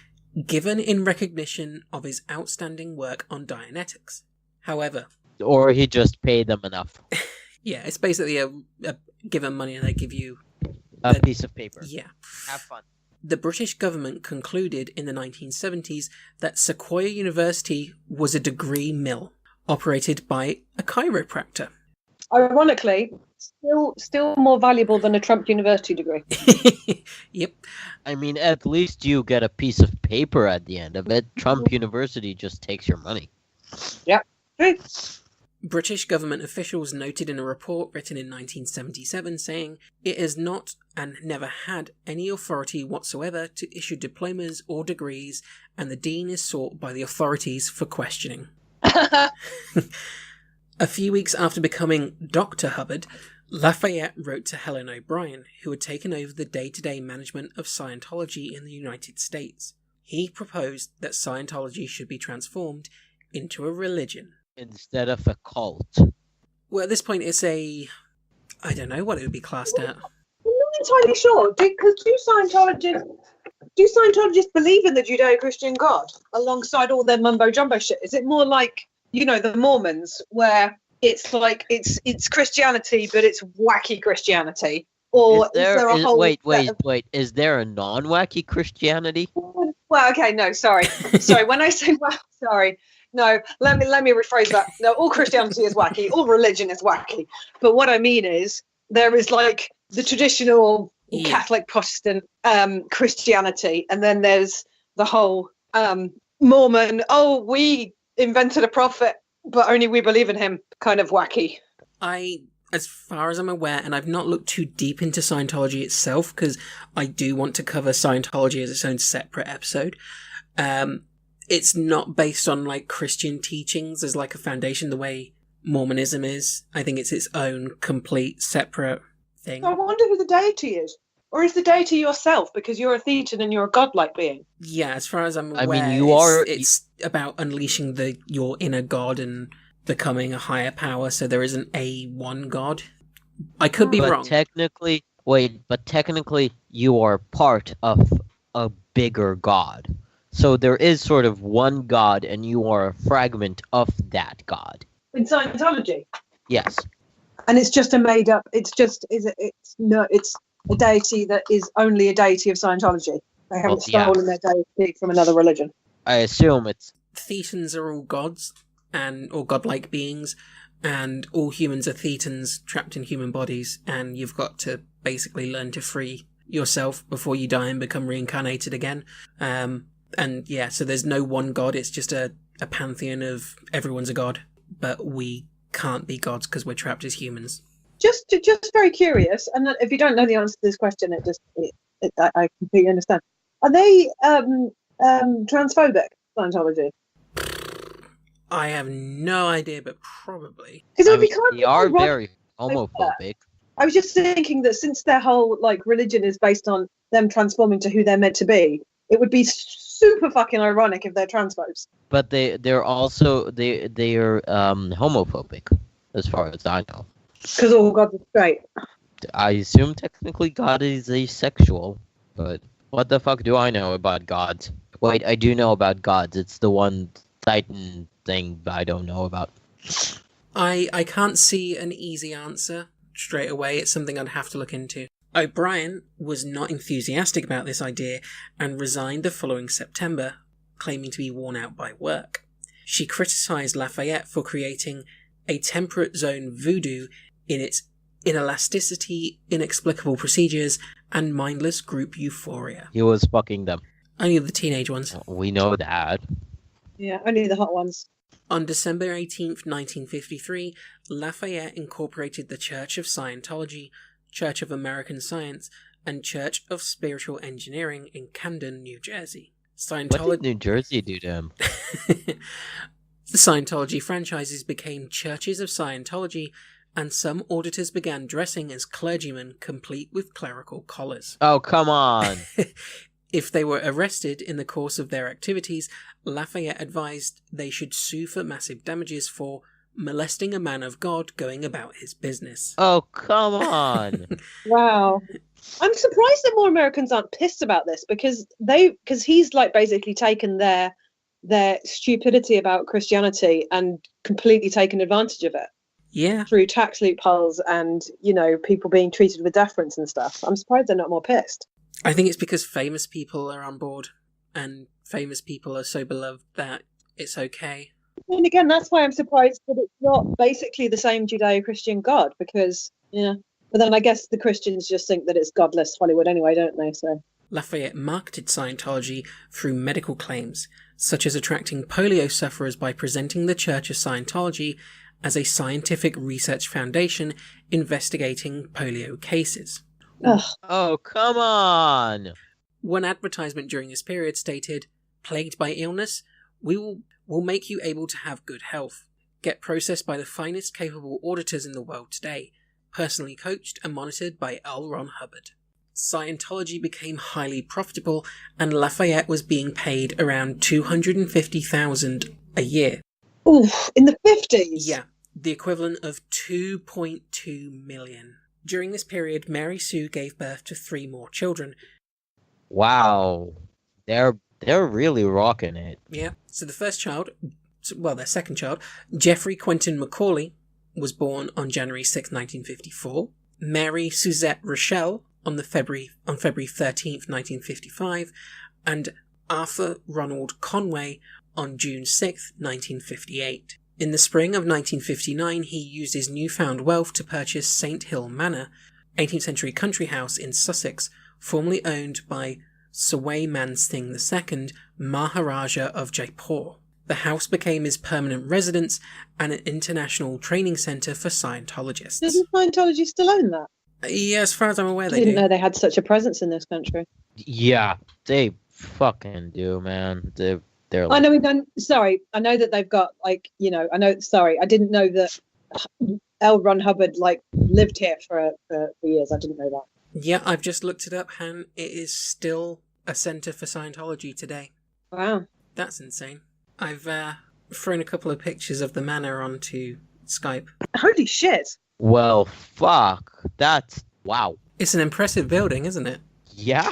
[SPEAKER 5] given in recognition of his outstanding work on Dianetics. However...
[SPEAKER 7] Or he just paid them enough.
[SPEAKER 5] Yeah, it's basically a give them money and they give you...
[SPEAKER 7] A piece of paper.
[SPEAKER 5] Yeah.
[SPEAKER 7] Have fun.
[SPEAKER 5] The British government concluded in the 1970s that Sequoia University was a degree mill, operated by a chiropractor.
[SPEAKER 6] Ironically, still more valuable than a Trump University degree.
[SPEAKER 5] Yep.
[SPEAKER 7] I mean, at least you get a piece of paper at the end of it. Trump University just takes your money.
[SPEAKER 6] Yep.
[SPEAKER 5] British government officials noted in a report written in 1977 saying, "It has not and never had any authority whatsoever to issue diplomas or degrees, and the dean is sought by the authorities for questioning." A few weeks after becoming Dr. Hubbard, Lafayette wrote to Helen O'Brien, who had taken over the day-to-day management of Scientology in the United States. He proposed that Scientology should be transformed into a religion.
[SPEAKER 7] Instead of a cult.
[SPEAKER 5] Well, at this point, it's I don't know what it would be classed at.
[SPEAKER 6] I'm not entirely sure. Because do Scientologists believe in the Judeo-Christian God alongside all their mumbo-jumbo shit? Is it more like, the Mormons, where it's like it's Christianity, but it's wacky Christianity? Or is there a whole...
[SPEAKER 7] Wait. Is there a non-wacky Christianity?
[SPEAKER 6] Well, okay, no, sorry. When I say sorry. No, let me rephrase that. No, all Christianity is wacky. All religion is wacky. But what I mean is there is like the traditional Catholic Protestant Christianity, and then there's the whole Mormon, we invented a prophet, but only we believe in him, kind of wacky.
[SPEAKER 5] As far as I'm aware, and I've not looked too deep into Scientology itself, because I do want to cover Scientology as its own separate episode, it's not based on like Christian teachings as like a foundation the way Mormonism is. I think it's its own complete separate thing.
[SPEAKER 6] I wonder who the deity is. Or is the deity yourself, because you're a thetan and you're a godlike being?
[SPEAKER 5] Yeah, as far as I'm aware,
[SPEAKER 7] I mean,
[SPEAKER 5] it's about unleashing your inner god and becoming a higher power, so there isn't a one god. I could be wrong.
[SPEAKER 7] Technically, you are part of a bigger god. So there is sort of one god, and you are a fragment of that god.
[SPEAKER 6] In Scientology?
[SPEAKER 7] Yes.
[SPEAKER 6] And it's just a made up, it's a deity that is only a deity of Scientology. They haven't stolen their deity from another religion.
[SPEAKER 7] I assume it's...
[SPEAKER 5] Thetans are all gods, or godlike beings, and all humans are thetans trapped in human bodies, and you've got to basically learn to free yourself before you die and become reincarnated again. And yeah, so there's no one god, it's just a pantheon of everyone's a god, but we can't be gods because we're trapped as humans.
[SPEAKER 6] Just very curious, and if you don't know the answer to this question, I completely understand. Are they transphobic, Scientology?
[SPEAKER 5] I have no idea, but probably.
[SPEAKER 6] Because
[SPEAKER 7] they are very homophobic.
[SPEAKER 6] I was just thinking that since their whole religion is based on them transforming to who they're meant to be, it would be super fucking ironic if they're transphobes.
[SPEAKER 7] But they're also homophobic, as far as I know.
[SPEAKER 6] Because all gods are straight.
[SPEAKER 7] I assume technically God is asexual, but what the fuck do I know about gods? Wait, I do know about gods. It's the one Titan thing I don't know about.
[SPEAKER 5] I can't see an easy answer straight away. It's something I'd have to look into. O'Brien was not enthusiastic about this idea and resigned the following September, claiming to be worn out by work. She criticised Lafayette for creating a temperate zone voodoo in its inelasticity, inexplicable procedures, and mindless group euphoria.
[SPEAKER 7] He was fucking them.
[SPEAKER 5] Only the teenage ones.
[SPEAKER 7] We know that.
[SPEAKER 6] Yeah, only the hot ones.
[SPEAKER 5] On December 18th, 1953, Lafayette incorporated the Church of Scientology, Church of American Science, and Church of Spiritual Engineering in Camden, New Jersey.
[SPEAKER 7] What did New Jersey do to him?
[SPEAKER 5] The Scientology franchises became Churches of Scientology, and some auditors began dressing as clergymen, complete with clerical collars.
[SPEAKER 7] Oh, come on!
[SPEAKER 5] If they were arrested in the course of their activities, Lafayette advised they should sue for massive damages for molesting a man of God going about his business.
[SPEAKER 7] Oh, come on!
[SPEAKER 6] Wow. I'm surprised that more Americans aren't pissed about this, because he's basically taken their stupidity about Christianity and completely taken advantage of it.
[SPEAKER 5] Yeah.
[SPEAKER 6] Through tax loopholes and, people being treated with deference and stuff. I'm surprised they're not more pissed.
[SPEAKER 5] I think it's because famous people are on board, and famous people are so beloved that it's okay.
[SPEAKER 6] And again, that's why I'm surprised that it's not basically the same Judeo-Christian God, because, but then I guess the Christians just think that it's godless Hollywood anyway, don't they? So
[SPEAKER 5] Lafayette marketed Scientology through medical claims, such as attracting polio sufferers by presenting the Church of Scientology as a scientific research foundation investigating polio cases.
[SPEAKER 6] Ugh.
[SPEAKER 7] Oh, come on!
[SPEAKER 5] One advertisement during this period stated, "Plagued by illness, we'll make you able to have good health. Get processed by the finest capable auditors in the world today. personally coached and monitored by L. Ron Hubbard. Scientology became highly profitable, and Lafayette was being paid around $250,000 a year.
[SPEAKER 6] Oof, in the 50s?
[SPEAKER 5] Yeah, the equivalent of $2.2 million. During this period, Mary Sue gave birth to 3 more children.
[SPEAKER 7] Wow. They're really rocking it.
[SPEAKER 5] Yeah, so their second child, Jeffrey Quentin Macaulay, was born on January 6, 1954. Mary Suzette Rochelle on February 13th, 1955, and Arthur Ronald Conway on June 6, 1958. In the spring of 1959, he used his newfound wealth to purchase St Hill Manor, 18th century country house in Sussex, formerly owned by Sawai Man Singh II, Maharaja of Jaipur. The house became his permanent residence and an international training centre for Scientologists.
[SPEAKER 6] Doesn't Scientology still own that?
[SPEAKER 5] Yeah, as far as I'm aware,
[SPEAKER 6] I
[SPEAKER 5] they
[SPEAKER 6] didn't
[SPEAKER 5] do.
[SPEAKER 6] know they had such a presence in this country.
[SPEAKER 7] Yeah, they fucking do, man. They're
[SPEAKER 6] I
[SPEAKER 7] like,
[SPEAKER 6] know we don't. Sorry, I know that they've got I know. Sorry, I didn't know that L. Ron Hubbard lived here for years. I didn't know that.
[SPEAKER 5] Yeah, I've just looked it up, Han. It is still a centre for Scientology today.
[SPEAKER 6] Wow.
[SPEAKER 5] That's insane. I've thrown a couple of pictures of the manor onto Skype.
[SPEAKER 6] Holy shit.
[SPEAKER 7] well, fuck. That's wow.
[SPEAKER 5] It's an impressive building, isn't it?
[SPEAKER 7] Yeah.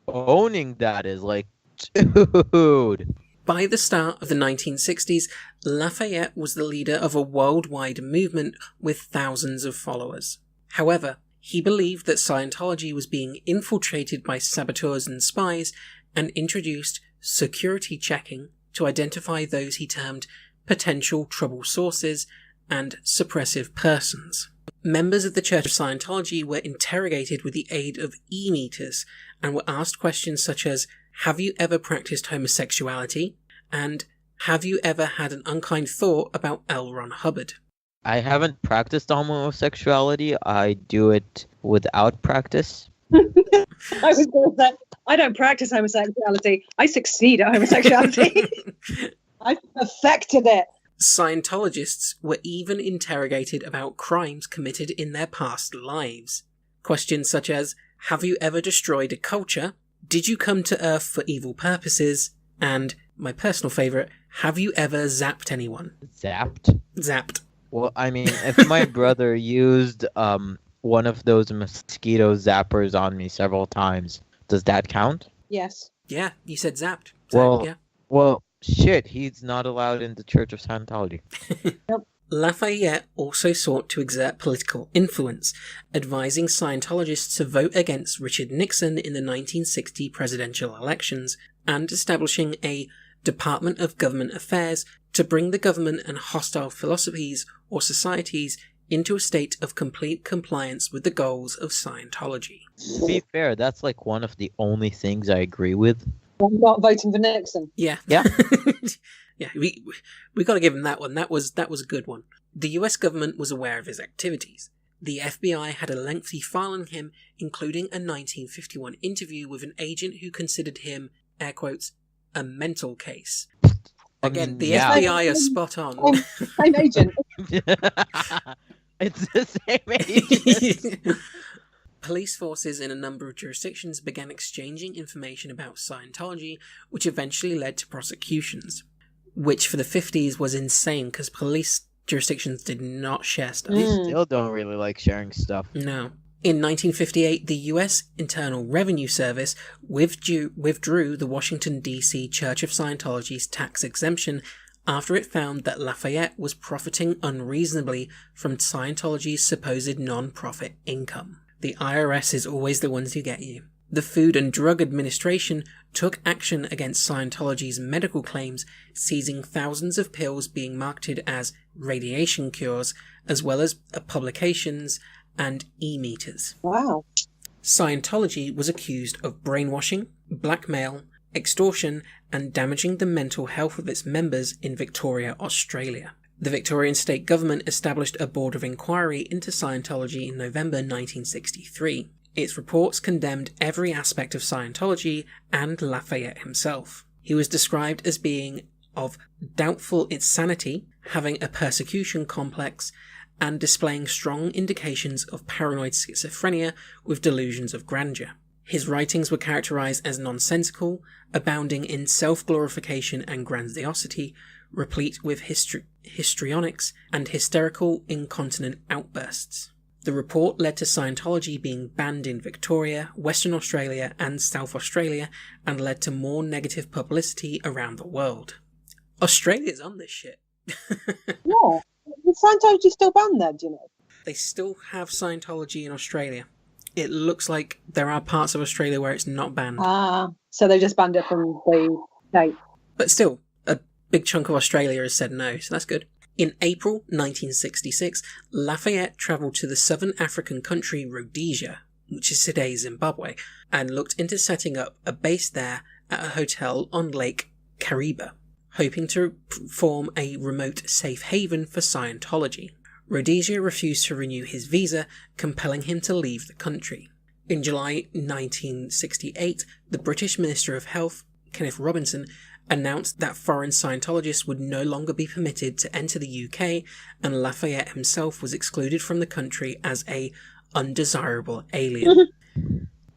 [SPEAKER 7] Owning that is like, dude.
[SPEAKER 5] By the start of the 1960s, Lafayette was the leader of a worldwide movement with thousands of followers. However, he believed that Scientology was being infiltrated by saboteurs and spies and introduced security checking to identify those he termed potential trouble sources and suppressive persons. Members of the Church of Scientology were interrogated with the aid of e-meters and were asked questions such as, have you ever practiced homosexuality? And have you ever had an unkind thought about L. Ron Hubbard?
[SPEAKER 7] I haven't practiced homosexuality. I do it without practice.
[SPEAKER 6] I was going to say, I don't practice homosexuality. I succeed at homosexuality. I perfected it.
[SPEAKER 5] Scientologists were even interrogated about crimes committed in their past lives. Questions such as, have you ever destroyed a culture? Did you come to Earth for evil purposes? And, my personal favourite, have you ever zapped anyone?
[SPEAKER 7] Zapped?
[SPEAKER 5] Zapped.
[SPEAKER 7] Well, I mean, if my brother used one of those mosquito zappers on me several times, does that count?
[SPEAKER 6] Yes.
[SPEAKER 5] Yeah, you said zapped.
[SPEAKER 7] Well,
[SPEAKER 5] yeah.
[SPEAKER 7] Well, shit, he's not allowed in the Church of Scientology.
[SPEAKER 6] Yep.
[SPEAKER 5] Lafayette also sought to exert political influence, advising Scientologists to vote against Richard Nixon in the 1960 presidential elections, and establishing a Department of Government Affairs to bring the government and hostile philosophies or societies into a state of complete compliance with the goals of Scientology.
[SPEAKER 7] To be fair, that's like one of the only things I agree with.
[SPEAKER 6] I'm not voting for Nixon.
[SPEAKER 5] Yeah.
[SPEAKER 7] Yeah.
[SPEAKER 5] Yeah, we got to give him that one. That was a good one. The US government was aware of his activities. The FBI had a lengthy file on him, including a 1951 interview with an agent who considered him, air quotes, a mental case. Again, the FBI are spot on.
[SPEAKER 6] Same agent.
[SPEAKER 7] It's the same agent.
[SPEAKER 5] Police forces in a number of jurisdictions began exchanging information about Scientology, which eventually led to prosecutions. Which for the 50s was insane, because police jurisdictions did not share stuff.
[SPEAKER 7] They still don't really like sharing stuff.
[SPEAKER 5] No. In 1958, the U.S. Internal Revenue Service withdrew the Washington, D.C. Church of Scientology's tax exemption after it found that Lafayette was profiting unreasonably from Scientology's supposed non-profit income. The IRS is always the ones who get you. The Food and Drug Administration took action against Scientology's medical claims, seizing thousands of pills being marketed as radiation cures, as well as publications and e-meters.
[SPEAKER 6] Wow.
[SPEAKER 5] Scientology was accused of brainwashing, blackmail, extortion, and damaging the mental health of its members in Victoria, Australia. The Victorian state government established a board of inquiry into Scientology in November 1963. Its reports condemned every aspect of Scientology and Lafayette himself. He was described as being of doubtful its sanity, having a persecution complex, and displaying strong indications of paranoid schizophrenia with delusions of grandeur. His writings were characterized as nonsensical, abounding in self-glorification and grandiosity, replete with histrionics and hysterical, incontinent outbursts. The report led to Scientology being banned in Victoria, Western Australia and South Australia, and led to more negative publicity around the world. Australia's on this shit.
[SPEAKER 6] Yeah. Is Scientology still banned there, do you know?
[SPEAKER 5] They still have Scientology in Australia. It looks like there are parts of Australia where it's not banned.
[SPEAKER 6] Ah, so they just banned it from the state.
[SPEAKER 5] But still, a big chunk of Australia has said no, so that's good. In April 1966, Lafayette travelled to the southern African country Rhodesia, which is today's Zimbabwe, and looked into setting up a base there at a hotel on Lake Kariba, hoping to form a remote safe haven for Scientology. Rhodesia refused to renew his visa, compelling him to leave the country. In July 1968, the British Minister of Health, Kenneth Robinson, announced that foreign Scientologists would no longer be permitted to enter the UK, and Lafayette himself was excluded from the country as a undesirable alien.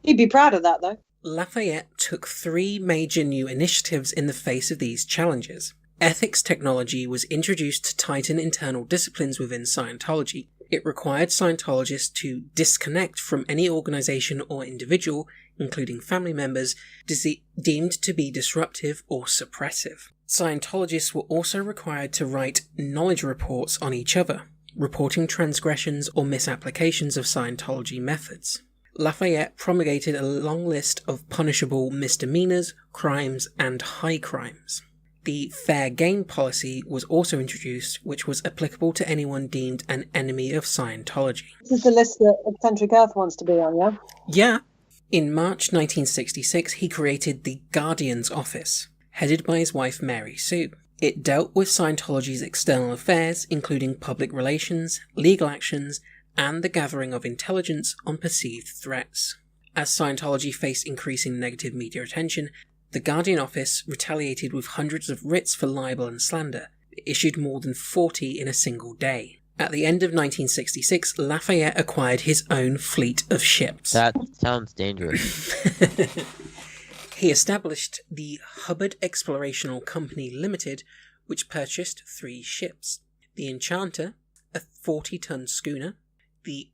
[SPEAKER 6] He'd be proud of that, though.
[SPEAKER 5] Lafayette took 3 major new initiatives in the face of these challenges. Ethics technology was introduced to tighten internal disciplines within Scientology. It required Scientologists to disconnect from any organization or individual, including family members, deemed to be disruptive or suppressive. Scientologists were also required to write knowledge reports on each other, reporting transgressions or misapplications of Scientology methods. Lafayette promulgated a long list of punishable misdemeanors, crimes, and high crimes. The fair game policy was also introduced, which was applicable to anyone deemed an enemy of Scientology.
[SPEAKER 6] This is the list that Eccentric Earth wants to be on, yeah?
[SPEAKER 5] Yeah. In March 1966, he created the Guardian's Office, headed by his wife Mary Sue. It dealt with Scientology's external affairs, including public relations, legal actions, and the gathering of intelligence on perceived threats. As Scientology faced increasing negative media attention, the Guardian Office retaliated with hundreds of writs for libel and slander. It issued more than 40 in a single day. At the end of 1966, Lafayette acquired his own fleet of ships.
[SPEAKER 7] That sounds dangerous.
[SPEAKER 5] He established the Hubbard Explorational Company Limited, which purchased 3 ships. The Enchanter, a 40-ton schooner, the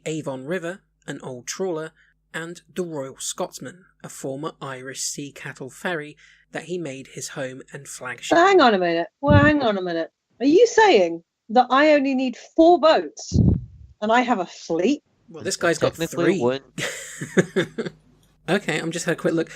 [SPEAKER 5] Avon River, an old trawler, and the Royal Scotsman, a former Irish sea cattle ferry that he made his home and flagship.
[SPEAKER 6] Hang on a minute. Are you saying that I only need 4 boats and I have a fleet?
[SPEAKER 5] Well, this guy's got 3. Okay, I'm just had a quick look.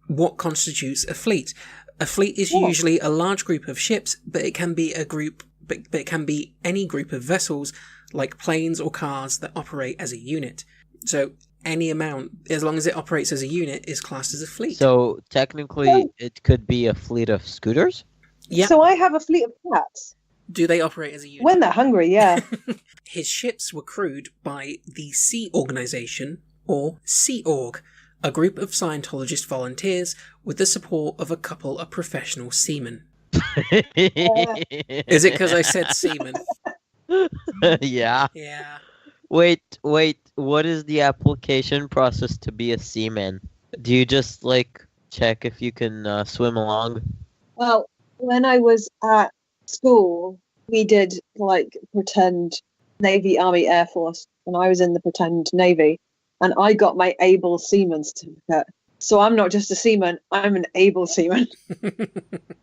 [SPEAKER 5] What constitutes a fleet? A fleet is usually a large group of ships, but it can be but it can be any group of vessels, like planes or cars that operate as a unit. So any amount, as long as it operates as a unit, is classed as a fleet.
[SPEAKER 7] So technically, it could be a fleet of scooters?
[SPEAKER 5] Yeah.
[SPEAKER 6] So I have a fleet of cats.
[SPEAKER 5] Do they operate as a unit?
[SPEAKER 6] When they're hungry, yeah.
[SPEAKER 5] His ships were crewed by the Sea Organization, or Sea Org, a group of Scientologist volunteers with the support of a couple of professional seamen. Is it because I said seamen?
[SPEAKER 7] Yeah.
[SPEAKER 5] Yeah.
[SPEAKER 7] Wait, what is the application process to be a seaman? Do you just, check if you can swim along?
[SPEAKER 6] Well, when I was at school, we did, pretend Navy, Army, Air Force, and I was in the pretend Navy, and I got my able seaman certificate. So I'm not just a seaman, I'm an able seaman.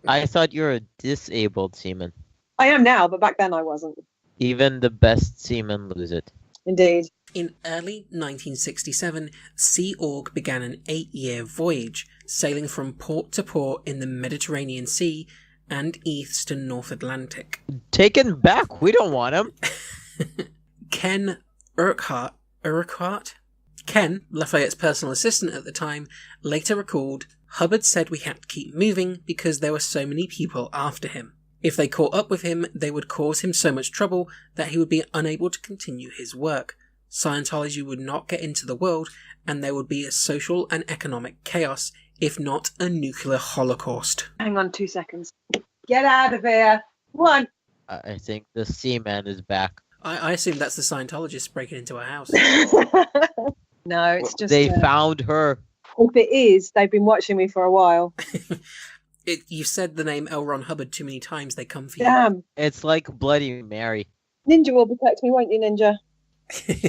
[SPEAKER 7] I thought you were a disabled seaman.
[SPEAKER 6] I am now, but back then I wasn't.
[SPEAKER 7] Even the best seamen lose it.
[SPEAKER 6] Indeed.
[SPEAKER 5] In early 1967, Sea Org began an 8-year voyage, sailing from port to port in the Mediterranean Sea and east to North Atlantic.
[SPEAKER 7] Taken back, we don't want him.
[SPEAKER 5] Ken Urquhart, Ken, Lafayette's personal assistant at the time, later recalled, Hubbard said we had to keep moving because there were so many people after him. If they caught up with him, they would cause him so much trouble that he would be unable to continue his work. Scientology would not get into the world, and there would be a social and economic chaos, if not a nuclear holocaust.
[SPEAKER 6] Hang on 2 seconds. Get out of here. 1,
[SPEAKER 7] I think the Seaman is back.
[SPEAKER 5] I assume that's the Scientologist breaking into a house.
[SPEAKER 6] No, it's just
[SPEAKER 7] They found her.
[SPEAKER 6] if it is, they've been watching me for a while.
[SPEAKER 5] You've said the name L. Ron Hubbard too many times, they come for you.
[SPEAKER 6] Damn.
[SPEAKER 7] It's like Bloody Mary.
[SPEAKER 6] Ninja will protect me, won't you, Ninja?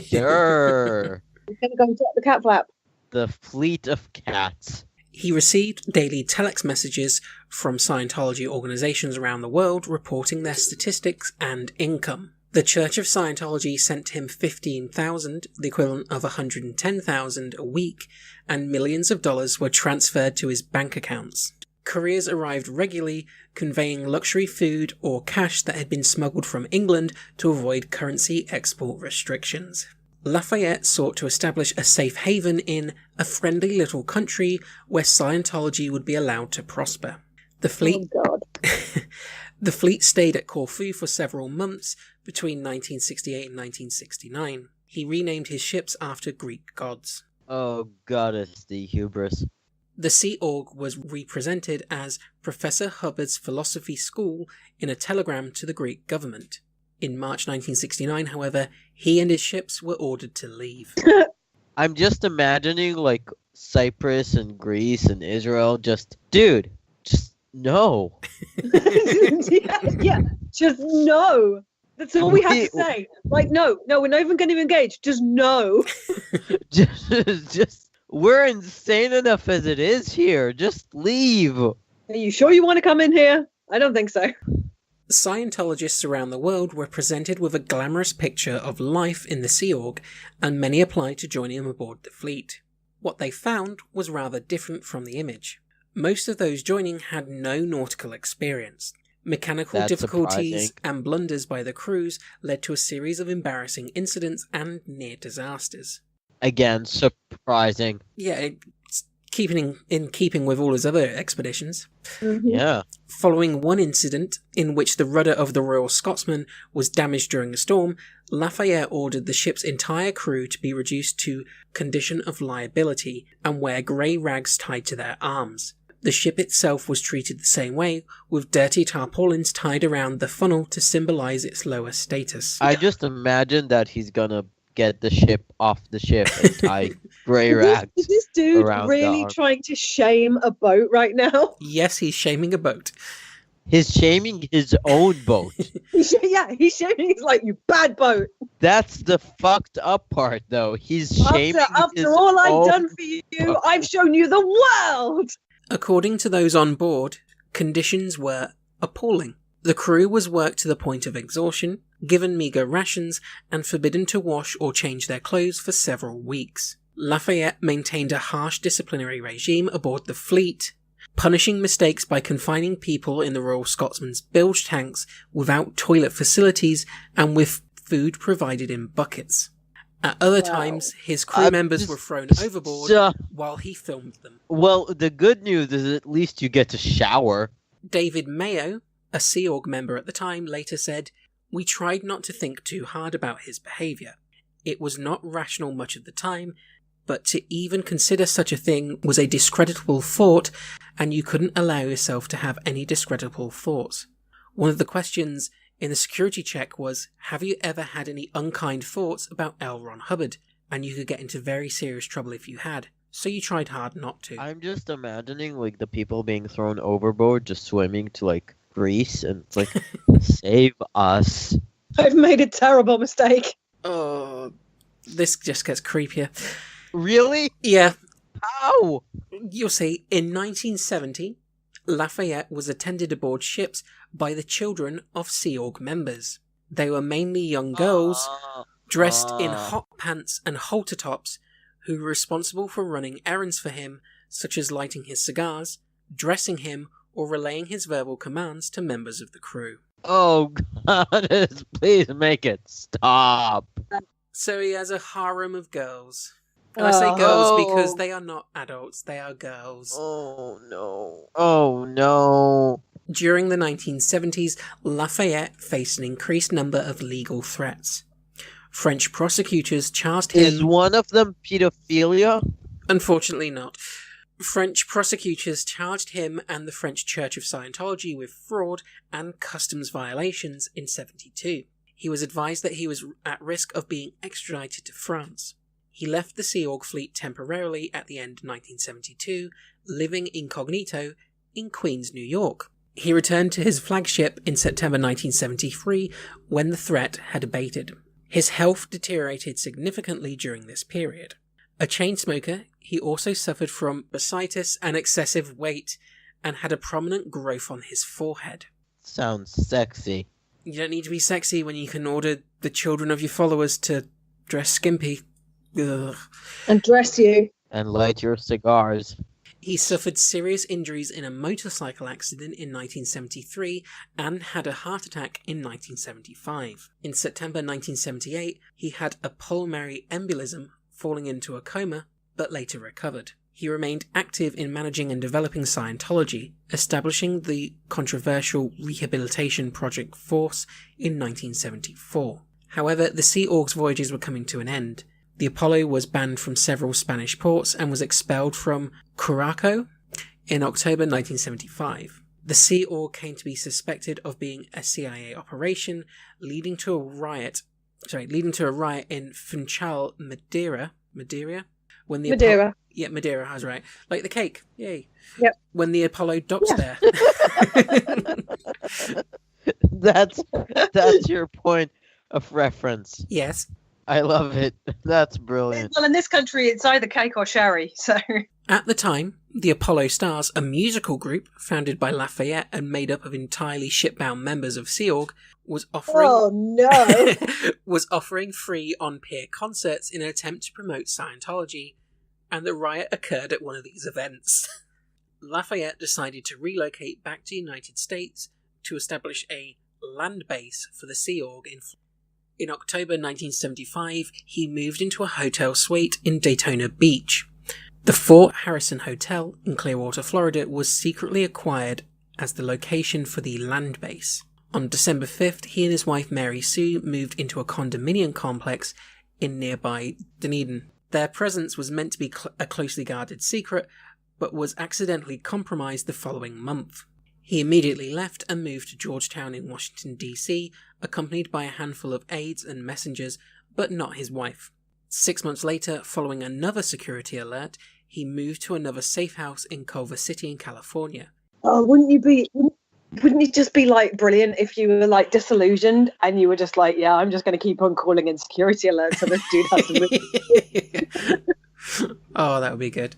[SPEAKER 7] Sure.
[SPEAKER 6] You're going to go and get the cat flap.
[SPEAKER 7] The fleet of cats.
[SPEAKER 5] He received daily telex messages from Scientology organizations around the world reporting their statistics and income. The Church of Scientology sent him $15,000, the equivalent of $110,000 a week, and millions of dollars were transferred to his bank accounts. Couriers arrived regularly, conveying luxury food or cash that had been smuggled from England to avoid currency export restrictions. Lafayette sought to establish a safe haven in a friendly little country where Scientology would be allowed to prosper. The fleet,
[SPEAKER 6] Oh, God.
[SPEAKER 5] the fleet stayed at Corfu for several months between 1968 and 1969. He renamed his ships after Greek gods.
[SPEAKER 7] Oh, goddess, the hubris.
[SPEAKER 5] The Sea Org was represented as Professor Hubbard's philosophy school in a telegram to the Greek government. In March 1969, however, he and his ships were ordered to leave.
[SPEAKER 7] I'm just imagining, like, Cyprus and Greece and Israel just no.
[SPEAKER 6] yeah, just no. That's all we have to say. Like, no, we're not even going to engage. Just no.
[SPEAKER 7] just, we're insane enough as it is here. Just leave.
[SPEAKER 6] Are you sure you want to come in here? I don't think so.
[SPEAKER 5] Scientologists around the world were presented with a glamorous picture of life in the Sea Org, and many applied to joining them aboard the fleet. What they found was rather different from the image. Most of those joining had no nautical experience. Mechanical
[SPEAKER 7] That's
[SPEAKER 5] difficulties
[SPEAKER 7] surprising.
[SPEAKER 5] and blunders by the crews led to a series of embarrassing incidents and near disasters.
[SPEAKER 7] Again, surprising.
[SPEAKER 5] Yeah, it's in keeping with all his other expeditions.
[SPEAKER 6] Mm-hmm.
[SPEAKER 7] Yeah.
[SPEAKER 5] Following one incident, in which the rudder of the Royal Scotsman was damaged during a storm, Lafayette ordered the ship's entire crew to be reduced to condition of liability and wear grey rags tied to their arms. The ship itself was treated the same way, with dirty tarpaulins tied around the funnel to symbolise its lower status.
[SPEAKER 7] I just imagine that he's gonna get the ship off the ship and tie grey rags.
[SPEAKER 6] Is this dude
[SPEAKER 7] around
[SPEAKER 6] really
[SPEAKER 7] the arm.
[SPEAKER 6] trying to shame a boat right now?
[SPEAKER 5] Yes, he's shaming a boat.
[SPEAKER 7] He's shaming his own boat.
[SPEAKER 6] He's shaming. He's like, you bad boat.
[SPEAKER 7] That's the fucked up part, though. He's shaming his
[SPEAKER 6] After all I've
[SPEAKER 7] own
[SPEAKER 6] done for you,
[SPEAKER 7] boat.
[SPEAKER 6] I've shown you the world.
[SPEAKER 5] According to those on board, conditions were appalling. The crew was worked to the point of exhaustion, given meagre rations, and forbidden to wash or change their clothes for several weeks. Lafayette maintained a harsh disciplinary regime aboard the fleet, punishing mistakes by confining people in the Royal Scotsman's bilge tanks without toilet facilities and with food provided in buckets. At other times, his crew members were thrown overboard while he filmed them.
[SPEAKER 7] Well, the good news is at least you get to shower.
[SPEAKER 5] David Mayo, a Sea Org member at the time, later said, "We tried not to think too hard about his behaviour. It was not rational much of the time, but to even consider such a thing was a discreditable thought, and you couldn't allow yourself to have any discreditable thoughts. One of the questions in the security check was, have you ever had any unkind thoughts about L. Ron Hubbard? And you could get into very serious trouble if you had. So you tried hard not to."
[SPEAKER 7] I'm just imagining, like, the people being thrown overboard, just swimming to, like, Greece, and it's like, save us.
[SPEAKER 6] I've made a terrible mistake.
[SPEAKER 5] Oh, this just gets creepier.
[SPEAKER 7] Really?
[SPEAKER 5] Yeah.
[SPEAKER 7] How?
[SPEAKER 5] You'll see, in 1970, Lafayette was attended aboard ships by the children of Sea Org members. They were mainly young girls, dressed in hot pants and halter tops, who were responsible for running errands for him, such as lighting his cigars, dressing him, or relaying his verbal commands to members of the crew.
[SPEAKER 7] Oh, God, please make it stop.
[SPEAKER 5] So he has a harem of girls. And I say girls because they are not adults, they are girls.
[SPEAKER 7] Oh, no. Oh, no.
[SPEAKER 5] During the 1970s, Lafayette faced an increased number of legal threats. French prosecutors charged him...
[SPEAKER 7] Is one of them pedophilia?
[SPEAKER 5] Unfortunately not. French prosecutors charged him and the French Church of Scientology with fraud and customs violations in 1972. He was advised that he was at risk of being extradited to France. He left the Sea Org fleet temporarily at the end of 1972, living incognito in Queens, New York. He returned to his flagship in September 1973 when the threat had abated. His health deteriorated significantly during this period. A chain smoker, he also suffered from bursitis and excessive weight and had a prominent growth on his forehead.
[SPEAKER 7] Sounds sexy.
[SPEAKER 5] You don't need to be sexy when you can order the children of your followers to dress skimpy. Ugh.
[SPEAKER 6] And dress you.
[SPEAKER 7] And light your cigars.
[SPEAKER 5] He suffered serious injuries in a motorcycle accident in 1973 and had a heart attack in 1975. In September 1978, he had a pulmonary embolism, falling into a coma, but later recovered. He remained active in managing and developing Scientology, establishing the controversial Rehabilitation Project Force in 1974. However, the Sea Org's voyages were coming to an end. The Apollo was banned from several Spanish ports and was expelled from Curaçao in October 1975. The Sea Org came to be suspected of being a CIA operation, leading to a riot in Funchal, Madeira. When the
[SPEAKER 6] Madeira.
[SPEAKER 5] Madeira, I was right. Like the cake. Yay.
[SPEAKER 6] Yep.
[SPEAKER 5] When the Apollo docks there.
[SPEAKER 7] That's your point of reference.
[SPEAKER 5] Yes.
[SPEAKER 7] I love it. That's brilliant.
[SPEAKER 6] Well, in this country, it's either cake or sherry, so...
[SPEAKER 5] At the time, the Apollo Stars, a musical group founded by Lafayette and made up of entirely shipbound members of Sea Org, was offering...
[SPEAKER 6] Oh, no!
[SPEAKER 5] was offering free on-pier concerts in an attempt to promote Scientology, and the riot occurred at one of these events. Lafayette decided to relocate back to the United States to establish a land base for the Sea Org in October 1975, he moved into a hotel suite in Daytona Beach. The Fort Harrison Hotel in Clearwater, Florida was secretly acquired as the location for the land base. On December 5th, he and his wife Mary Sue moved into a condominium complex in nearby Dunedin. Their presence was meant to be a closely guarded secret, but was accidentally compromised the following month. He immediately left and moved to Georgetown in Washington, D.C., accompanied by a handful of aides and messengers, but not his wife. 6 months later, following another security alert, he moved to another safe house in Culver City in California.
[SPEAKER 6] Oh, wouldn't it just be, like, brilliant if you were, like, disillusioned and you were just like, yeah, I'm just going to keep on calling in security alerts so this dude has to move.
[SPEAKER 5] Oh, that would be good.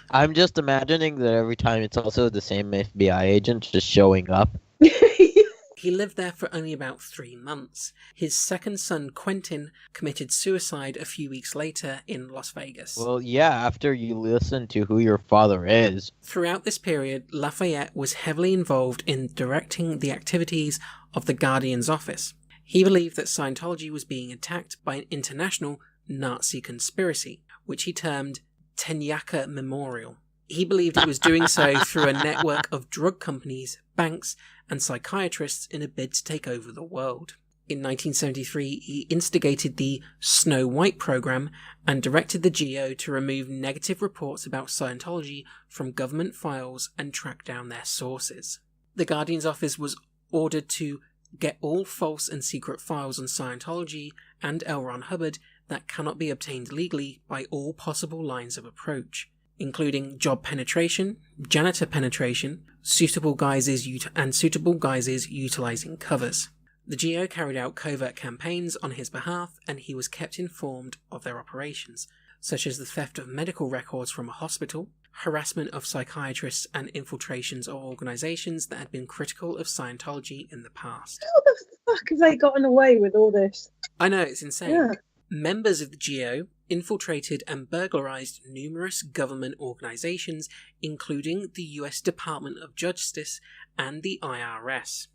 [SPEAKER 7] I'm just imagining that every time it's also the same FBI agent just showing up.
[SPEAKER 5] He lived there for only about 3 months. His second son, Quentin, committed suicide a few weeks later in Las Vegas.
[SPEAKER 7] Well, yeah, after you listen to who your father is.
[SPEAKER 5] Throughout this period, Lafayette was heavily involved in directing the activities of the Guardian's office. He believed that Scientology was being attacked by an international Nazi conspiracy, which he termed Tenyaka Memorial. He believed it was doing so through a network of drug companies, banks, and psychiatrists in a bid to take over the world. In 1973, he instigated the Snow White program and directed the GO to remove negative reports about Scientology from government files and track down their sources. The Guardian's office was ordered to get all false and secret files on Scientology and L. Ron Hubbard that cannot be obtained legally by all possible lines of approach, including job penetration, janitor penetration, suitable guises utilizing covers. The GO carried out covert campaigns on his behalf, and he was kept informed of their operations, such as the theft of medical records from a hospital, harassment of psychiatrists, and infiltrations of organizations that had been critical of Scientology in the past.
[SPEAKER 6] How the fuck have they gotten away with all this?
[SPEAKER 5] I know, it's insane.
[SPEAKER 6] Yeah.
[SPEAKER 5] Members of the GO infiltrated and burglarized numerous government organizations, including the US Department of Justice and the IRS.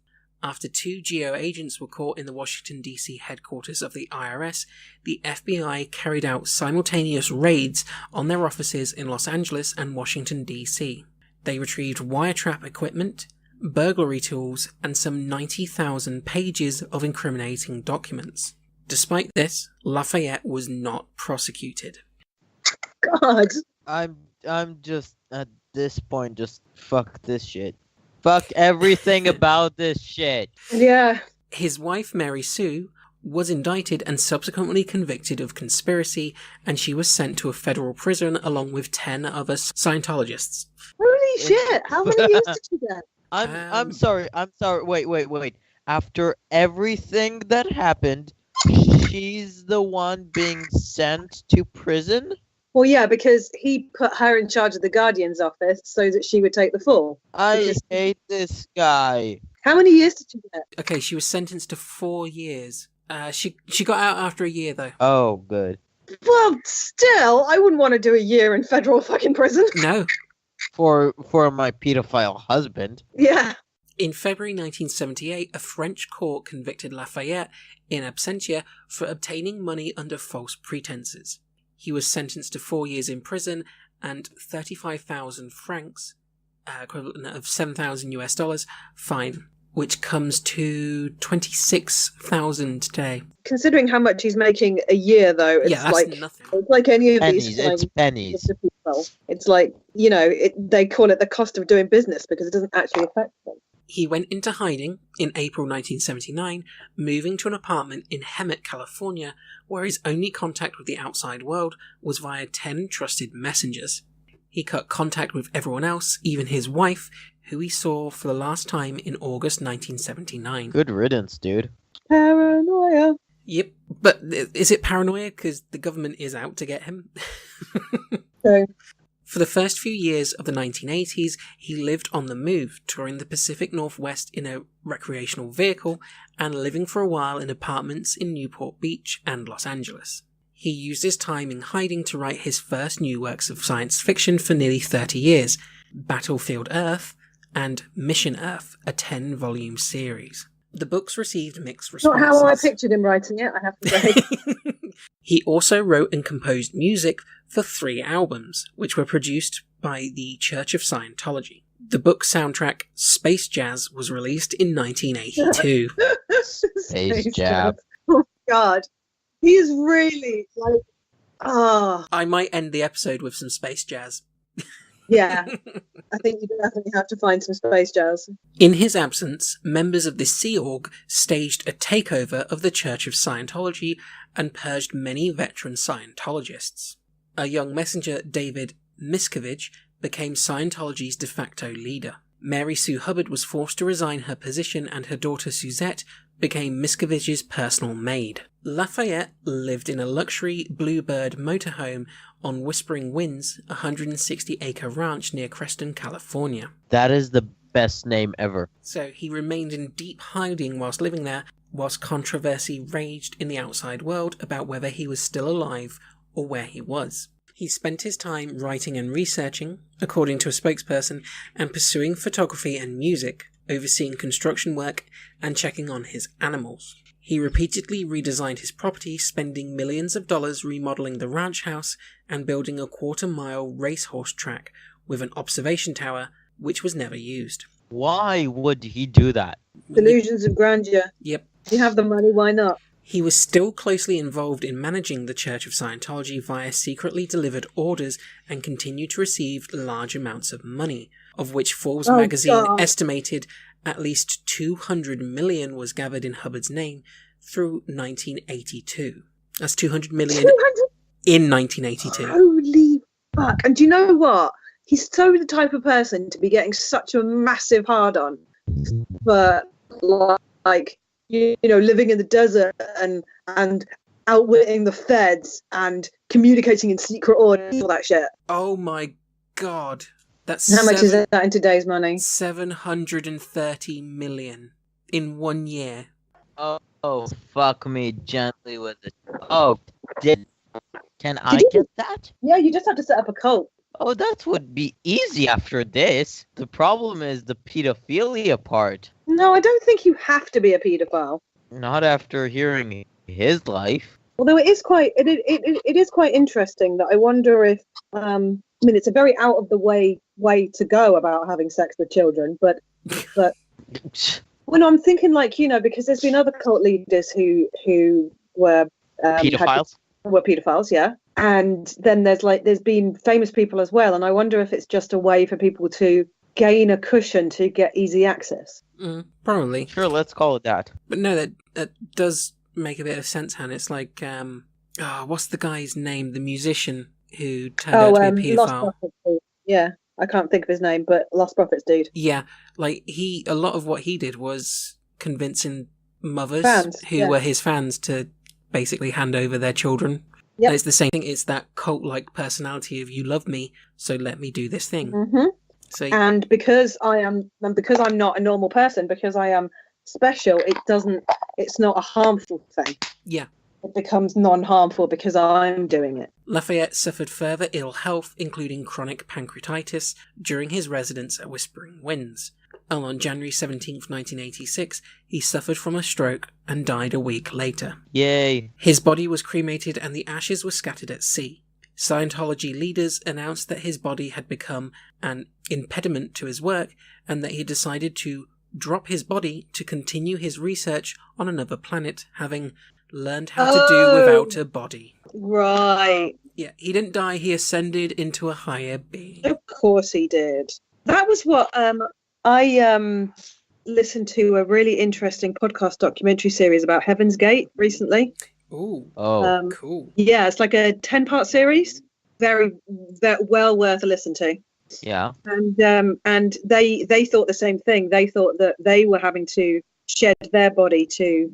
[SPEAKER 5] After 2 GO agents were caught in the Washington, D.C. headquarters of the IRS, the FBI carried out simultaneous raids on their offices in Los Angeles and Washington, D.C. They retrieved wiretap equipment, burglary tools, and some 90,000 pages of incriminating documents. Despite this, Lafayette was not prosecuted.
[SPEAKER 6] God.
[SPEAKER 7] I'm I'm just at this point just fuck this shit. Fuck everything about this shit.
[SPEAKER 6] Yeah.
[SPEAKER 5] His wife, Mary Sue, was indicted and subsequently convicted of conspiracy, and she was sent to a federal prison along with 10 other Scientologists.
[SPEAKER 6] Holy shit! How many years did she get?
[SPEAKER 7] I'm sorry. Wait. After everything that happened, she's the one being sent to prison?
[SPEAKER 6] Well, yeah, because he put her in charge of the Guardian's office so that she would take the fall.
[SPEAKER 7] I hate this guy.
[SPEAKER 6] How many years did she get?
[SPEAKER 5] Okay, she was sentenced to 4 years. She got out after a year, though.
[SPEAKER 7] Oh, good.
[SPEAKER 6] Well, still, I wouldn't want to do a year in federal fucking prison.
[SPEAKER 5] No.
[SPEAKER 7] For my pedophile husband.
[SPEAKER 6] Yeah.
[SPEAKER 5] In February 1978, a French court convicted Lafayette in absentia for obtaining money under false pretenses. He was sentenced to 4 years in prison and 35,000 francs, equivalent of $7,000 fine, which comes to 26,000 today.
[SPEAKER 6] Considering how much he's making a year, though, it's
[SPEAKER 5] Yeah, that's
[SPEAKER 6] like
[SPEAKER 5] nothing.
[SPEAKER 6] it's like any of
[SPEAKER 7] Pennies,
[SPEAKER 6] these.
[SPEAKER 7] it's pennies.
[SPEAKER 6] People. It's like, you know, they call it the cost of doing business because it doesn't actually affect them.
[SPEAKER 5] He went into hiding in April 1979, moving to an apartment in Hemet, California, where his only contact with the outside world was via 10 trusted messengers. He cut contact with everyone else, even his wife, who he saw for the last time in August 1979.
[SPEAKER 7] Good riddance, dude.
[SPEAKER 6] Paranoia.
[SPEAKER 5] Yep, but is it paranoia? Because the government is out to get him.
[SPEAKER 6] So,
[SPEAKER 5] For the first few years of the 1980s, he lived on the move, touring the Pacific Northwest in a recreational vehicle and living for a while in apartments in Newport Beach and Los Angeles. He used his time in hiding to write his first new works of science fiction for nearly 30 years, Battlefield Earth and Mission Earth, a 10-volume series. The books received mixed responses.
[SPEAKER 6] not how I pictured him writing it, I have to say.
[SPEAKER 5] He also wrote and composed music for 3 albums, which were produced by the Church of Scientology. The book soundtrack Space Jazz was released in 1982.
[SPEAKER 7] Space jab.
[SPEAKER 6] Oh, God. He's really, like, oh.
[SPEAKER 5] I might end the episode with some Space Jazz.
[SPEAKER 6] Yeah. I think you definitely have to find some space jazz.
[SPEAKER 5] In his absence, members of the Sea Org staged a takeover of the Church of Scientology and purged many veteran Scientologists. A young messenger, David Miscavige, became Scientology's de facto leader. Mary Sue Hubbard was forced to resign her position, and her daughter Suzette became Miscavige's personal maid. Lafayette lived in a luxury Bluebird motorhome on Whispering Winds, a 160-acre ranch near Creston, California.
[SPEAKER 7] That is the best name ever.
[SPEAKER 5] So he remained in deep hiding whilst living there, whilst controversy raged in the outside world about whether he was still alive or where he was. He spent his time writing and researching, according to a spokesperson, and pursuing photography and music, overseeing construction work and checking on his animals. He repeatedly redesigned his property, spending millions of dollars remodeling the ranch house and building a quarter-mile racehorse track with an observation tower, which was never used.
[SPEAKER 7] Why would he do that?
[SPEAKER 6] Delusions of grandeur.
[SPEAKER 5] Yep.
[SPEAKER 6] If you have the money, why not?
[SPEAKER 5] He was still closely involved in managing the Church of Scientology via secretly delivered orders and continued to receive large amounts of money, of which Forbes magazine estimated at least 200 million was gathered in Hubbard's name through 1982. That's 200 million
[SPEAKER 6] 200?
[SPEAKER 5] In 1982.
[SPEAKER 6] Holy fuck. And do you know what? He's so the type of person to be getting such a massive hard-on for, like, you know, living in the desert and outwitting the feds and communicating in secret orders, all that shit.
[SPEAKER 5] Oh my god. That's
[SPEAKER 6] How much is that in today's money?
[SPEAKER 5] 730 million in 1 year.
[SPEAKER 7] Oh, fuck me gently with it. Oh, can I get that?
[SPEAKER 6] Yeah, you just have to set up a cult.
[SPEAKER 7] Oh, that would be easy after this. The problem is the pedophilia part.
[SPEAKER 6] No, I don't think you have to be a paedophile.
[SPEAKER 7] Not after hearing his life.
[SPEAKER 6] Although it is quite interesting that I wonder if I mean, it's a very out of the way to go about having sex with children, but when I'm thinking, like, you know, because there's been other cult leaders who were
[SPEAKER 7] pedophiles.
[SPEAKER 6] Were pedophiles, yeah. And then there's been famous people as well. And I wonder if it's just a way for people to gain a cushion to get easy access.
[SPEAKER 5] Probably.
[SPEAKER 7] Sure, let's call it that.
[SPEAKER 5] But no, that does make a bit of sense, Han. It's like, what's the guy's name? The musician who turned out to be a
[SPEAKER 6] Lost
[SPEAKER 5] paedophile.
[SPEAKER 6] Prophets. Yeah, I can't think of his name, but Lost Prophets dude.
[SPEAKER 5] Yeah, like a lot of what he did was convincing mothers who
[SPEAKER 6] yeah.
[SPEAKER 5] were his fans to basically hand over their children.
[SPEAKER 6] Yep.
[SPEAKER 5] And it's the same thing. It's that cult-like personality of you love me, so let me do this thing.
[SPEAKER 6] Mm-hmm.
[SPEAKER 5] So,
[SPEAKER 6] and because I'm not a normal person, because I am special, it's not a harmful thing.
[SPEAKER 5] Yeah.
[SPEAKER 6] It becomes non-harmful because I'm doing it.
[SPEAKER 5] Lafayette suffered further ill health, including chronic pancreatitis, during his residence at Whispering Winds. And on January 17th, 1986, he suffered from a stroke and died a week later.
[SPEAKER 7] Yay.
[SPEAKER 5] His body was cremated and the ashes were scattered at sea. Scientology leaders announced that his body had become an impediment to his work and that he decided to drop his body to continue his research on another planet, having learned how to do without a body.
[SPEAKER 6] Right.
[SPEAKER 5] Yeah, he didn't die, he ascended into a higher being.
[SPEAKER 6] Of course he did. That was what I listened to a really interesting podcast documentary series about Heaven's Gate recently.
[SPEAKER 5] Ooh.
[SPEAKER 7] Oh,
[SPEAKER 5] cool.
[SPEAKER 6] Yeah, it's like a 10-part series. Very well worth a listen to.
[SPEAKER 7] yeah.
[SPEAKER 6] And they thought the same thing. They thought that they were having to shed their body to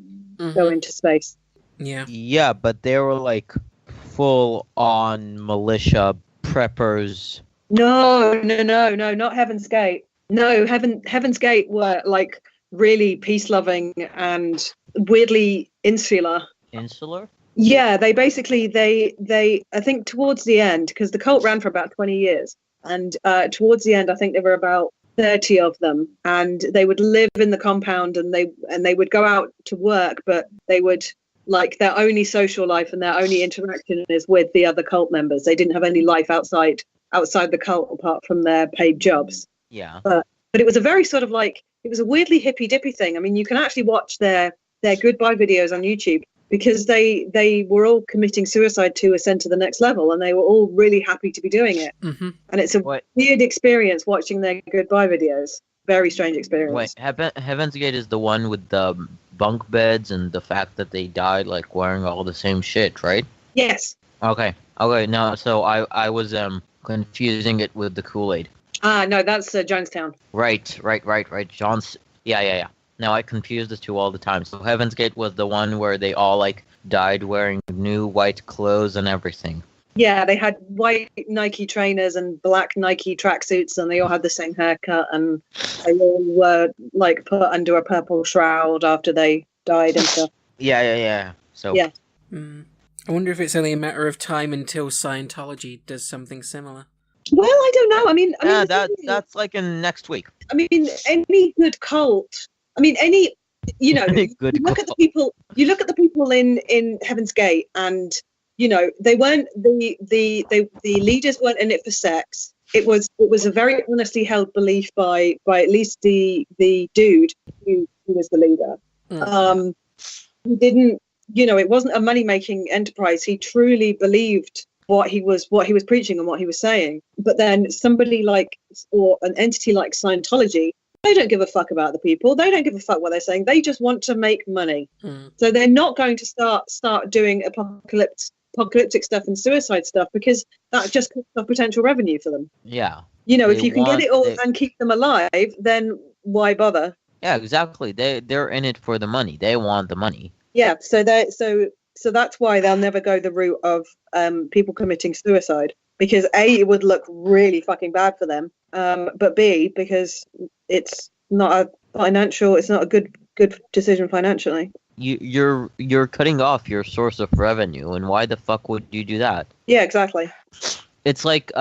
[SPEAKER 6] go into space.
[SPEAKER 5] Yeah.
[SPEAKER 7] Yeah, but they were like full-on militia preppers.
[SPEAKER 6] No, not Heaven's Gate. No, Heaven's Gate were like really peace-loving and weirdly insular.
[SPEAKER 7] Insular?
[SPEAKER 6] Yeah, they basically they I think towards the end, because the cult ran for about 20 years, and towards the end I think there were about 30 of them, and they would live in the compound and they would go out to work, but they would, like, their only social life and their only interaction is with the other cult members. They didn't have any life outside the cult apart from their paid jobs.
[SPEAKER 7] Yeah.
[SPEAKER 6] But it was a very sort of like, it was a weirdly hippy dippy thing. I mean, you can actually watch their goodbye videos on YouTube, because they were all committing suicide to ascend to the next level, and they were all really happy to be doing it.
[SPEAKER 5] Mm-hmm.
[SPEAKER 6] And it's a weird experience watching their goodbye videos. Very strange experience.
[SPEAKER 7] Wait, Heaven's Gate is the one with the bunk beds and the fact that they died like wearing all the same shit, right?
[SPEAKER 6] Yes.
[SPEAKER 7] Okay. No, so I was confusing it with the Kool-Aid.
[SPEAKER 6] No, that's Jonestown.
[SPEAKER 7] Right. John's. Yeah. Now I confuse the two all the time. So Heaven's Gate was the one where they all like died wearing new white clothes and everything.
[SPEAKER 6] Yeah, they had white Nike trainers and black Nike tracksuits, and they all had the same haircut, and they all were like put under a purple shroud after they died and stuff.
[SPEAKER 7] Yeah. So
[SPEAKER 6] yeah.
[SPEAKER 5] I wonder if it's only a matter of time until Scientology does something similar.
[SPEAKER 6] Well, I don't know. I mean,
[SPEAKER 7] that's like in next week.
[SPEAKER 6] I mean, any good cult. I mean, any, you know, you look at the people in Heaven's Gate, and you know, they weren't the leaders weren't in it for sex. It was a very honestly held belief by at least the dude who was the leader. He didn't, you know, it wasn't a money making enterprise. He truly believed what he was preaching and what he was saying. But then somebody like, or an entity like Scientology, they don't give a fuck about the people. They don't give a fuck what they're saying. They just want to make money. So they're not going to start doing apocalyptic stuff and suicide stuff, because that just cuts off potential revenue for them.
[SPEAKER 7] Yeah.
[SPEAKER 6] You know, if you can get it all and keep them alive, then why bother?
[SPEAKER 7] Yeah, exactly. They're in it for the money. They want the money.
[SPEAKER 6] Yeah. So that's why they'll never go the route of people committing suicide, because A, it would look really fucking bad for them, but B, because it's not a good decision financially.
[SPEAKER 7] You're cutting off your source of revenue, and why the fuck would you do that?
[SPEAKER 6] Yeah, exactly.
[SPEAKER 7] It's like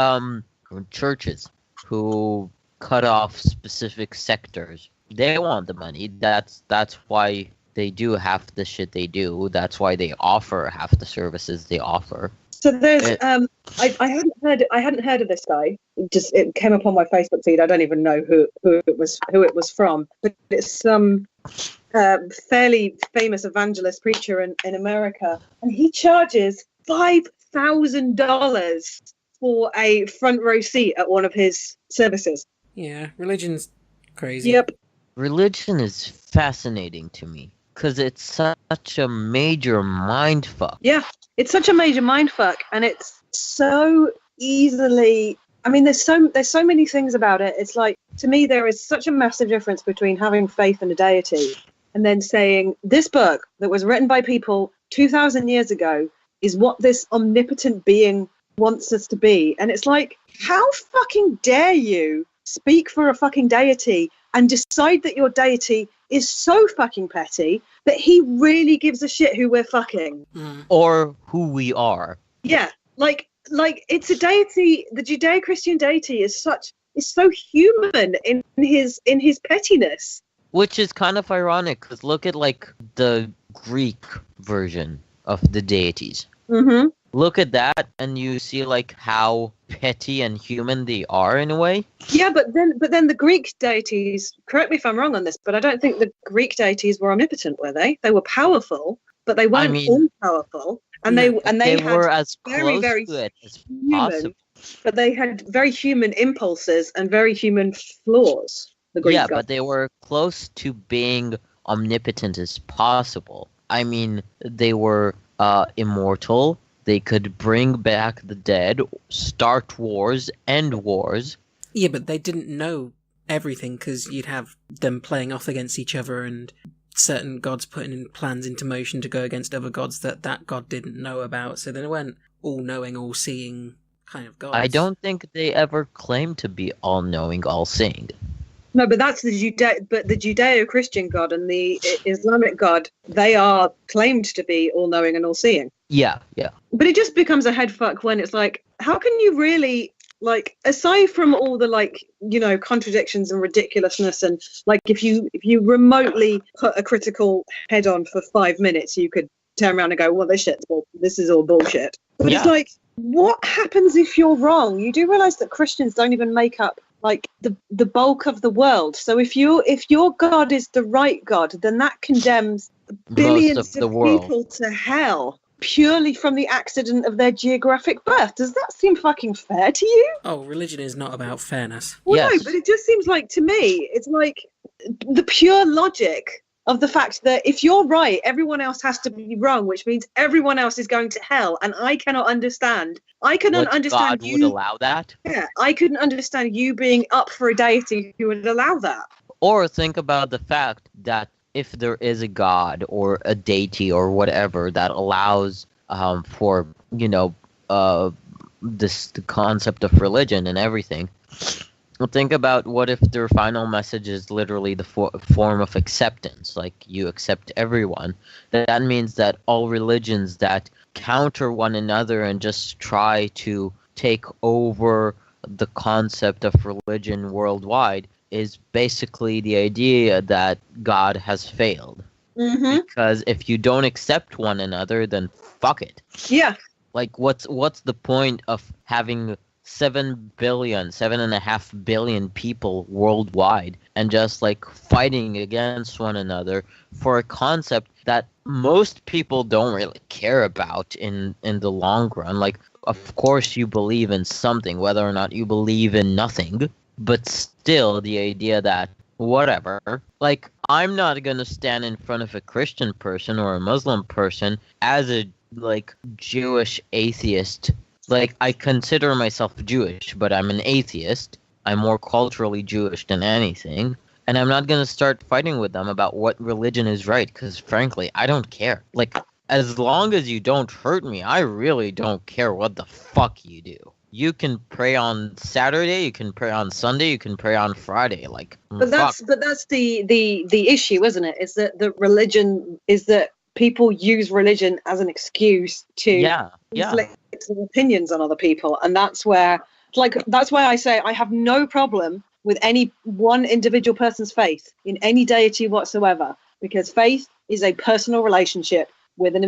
[SPEAKER 7] churches who cut off specific sectors. They want the money. That's why they do half the shit they do. That's why they offer half the services they offer.
[SPEAKER 6] So there's I hadn't heard of this guy. It came up on my Facebook feed. I don't even know who it was from, but it's some fairly famous evangelist preacher in America, and he charges $1,000 for a front row seat at one of his services.
[SPEAKER 5] Yeah, religion's crazy.
[SPEAKER 6] Yep.
[SPEAKER 7] Religion is fascinating to me because it's such a major mindfuck.
[SPEAKER 6] Yeah, it's such a major mindfuck, and it's so easily. I mean, there's so many things about it. It's like, to me, there is such a massive difference between having faith in a deity and then saying this book that was written by people 2,000 years ago is what this omnipotent being wants us to be. And it's like, how fucking dare you speak for a fucking deity and decide that your deity is so fucking petty that he really gives a shit who we're fucking.
[SPEAKER 7] Or who we are.
[SPEAKER 6] Yeah, like it's a deity. The Judeo-Christian deity is so human in his pettiness.
[SPEAKER 7] Which is kind of ironic, because look at, like, the Greek version of the deities.
[SPEAKER 6] Mm-hmm.
[SPEAKER 7] Look at that, and you see, like, how petty and human they are in a way.
[SPEAKER 6] Yeah, but then the Greek deities, correct me if I'm wrong on this, but I don't think the Greek deities were omnipotent, were they? They were powerful, but they weren't all powerful. And they
[SPEAKER 7] were
[SPEAKER 6] had
[SPEAKER 7] as
[SPEAKER 6] very,
[SPEAKER 7] close
[SPEAKER 6] very
[SPEAKER 7] to it as
[SPEAKER 6] human,
[SPEAKER 7] possible.
[SPEAKER 6] but they had very human impulses and very human flaws. The Greek gods.
[SPEAKER 7] But they were close to being omnipotent as possible. I mean, they were immortal. They could bring back the dead, start wars, end wars.
[SPEAKER 5] Yeah, but they didn't know everything, because you'd have them playing off against each other and certain gods putting in plans into motion to go against other gods that god didn't know about. So they weren't all-knowing, all-seeing kind of gods.
[SPEAKER 7] I don't think they ever claimed to be all-knowing, all-seeing.
[SPEAKER 6] No, but that's the Judeo-Christian God and the Islamic God. They are claimed to be all-knowing and all-seeing.
[SPEAKER 7] Yeah.
[SPEAKER 6] But it just becomes a headfuck when it's like, how can you really, like, aside from all the, like, you know, contradictions and ridiculousness, and like if you remotely put a critical head on for 5 minutes, you could turn around and go, well, this is all bullshit. But It's like, what happens if you're wrong? You do realize that Christians don't even make up, like, the bulk of the world. So if your God is the right God, then that condemns billions of people to hell purely from the accident of their geographic birth. Does that seem fucking fair to you?
[SPEAKER 5] Oh, religion is not about fairness.
[SPEAKER 6] Well,
[SPEAKER 7] yes.
[SPEAKER 6] No, but it just seems like, to me, it's like the pure logic of the fact that if you're right, everyone else has to be wrong, which means everyone else is going to hell. And I cannot understand. I couldn't understand
[SPEAKER 7] God would allow that.
[SPEAKER 6] Yeah, I couldn't understand you being up for a deity who would allow that.
[SPEAKER 7] Or think about the fact that if there is a god or a deity or whatever that allows for, you know, the concept of religion and everything, think about what if their final message is literally the form of acceptance, like you accept everyone. That means that all religions that counter one another and just try to take over the concept of religion worldwide is basically the idea that God has failed.
[SPEAKER 6] Mm-hmm.
[SPEAKER 7] Because if you don't accept one another, then fuck it.
[SPEAKER 6] Yeah.
[SPEAKER 7] Like, what's the point of having 7.5 billion people worldwide and just, like, fighting against one another for a concept that most people don't really care about in the long run? Like, of course you believe in something, whether or not you believe in nothing. But still, the idea that, whatever, like, I'm not gonna stand in front of a Christian person or a Muslim person as a, like, Jewish atheist. Like, I consider myself Jewish, but I'm an atheist. I'm more culturally Jewish than anything. And I'm not gonna start fighting with them about what religion is right, because, frankly, I don't care. Like, as long as you don't hurt me, I really don't care what the fuck you do. You can pray on Saturday, you can pray on Sunday, you can pray on Friday. Like,
[SPEAKER 6] but that's the issue, isn't it? Is that people use religion as an excuse to inflict their opinions on other people, and that's why I say I have no problem with any one individual person's faith in any deity whatsoever, because faith is a personal relationship with an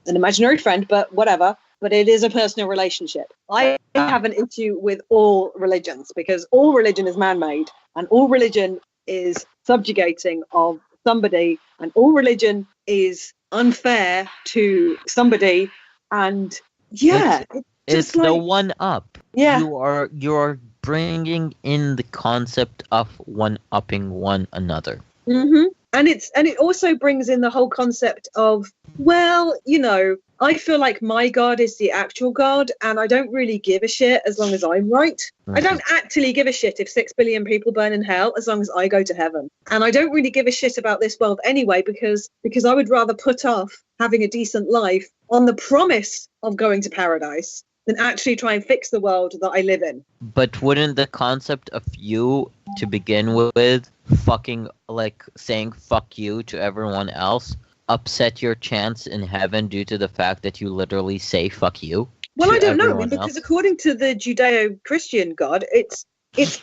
[SPEAKER 6] imaginary friend, but whatever. But it is a personal relationship. I have an issue with all religions, because all religion is man-made, and all religion is subjugating of somebody and all religion is unfair to somebody, and
[SPEAKER 7] it's the one up.
[SPEAKER 6] Yeah.
[SPEAKER 7] You're bringing in the concept of one upping one another.
[SPEAKER 6] Mm-hmm. And it also brings in the whole concept of, well, I feel like my God is the actual God, and I don't really give a shit as long as I'm right. I don't actually give a shit if 6 billion people burn in hell as long as I go to heaven. And I don't really give a shit about this world anyway, because I would rather put off having a decent life on the promise of going to paradise than actually try and fix the world that I live in.
[SPEAKER 7] But wouldn't the concept of you to begin with fucking like saying fuck you to everyone else upset your chance in heaven due to the fact that you literally say fuck you?
[SPEAKER 6] Well, I don't know, because according to the Judeo-Christian God, it's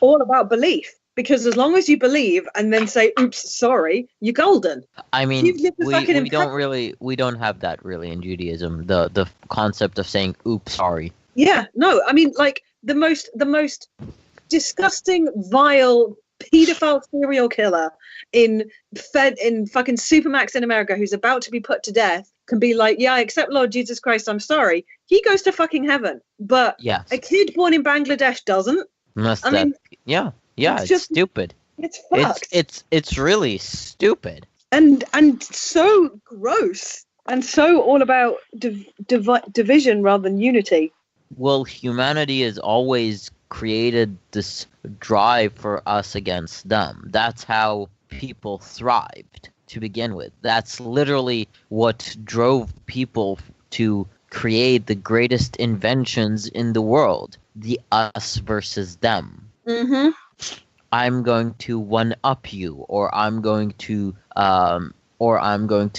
[SPEAKER 6] all about belief. Because as long as you believe and then say, oops, sorry, you're golden.
[SPEAKER 7] I mean, we don't have that really in Judaism, the concept of saying oops, sorry.
[SPEAKER 6] Yeah, no, I mean, like the most disgusting, vile, pedophile serial killer in fucking Supermax in America who's about to be put to death can be like, yeah, I accept Lord Jesus Christ, I'm sorry. He goes to fucking heaven. But a kid born in Bangladesh doesn't.
[SPEAKER 7] It's stupid.
[SPEAKER 6] It's fucked.
[SPEAKER 7] It's really stupid.
[SPEAKER 6] And so gross. And so all about division rather than unity.
[SPEAKER 7] Well, humanity has always created this drive for us against them. That's how people thrived to begin with. That's literally what drove people to create the greatest inventions in the world. The us versus them.
[SPEAKER 6] Mm-hmm.
[SPEAKER 7] I'm going to one up you, or I'm going to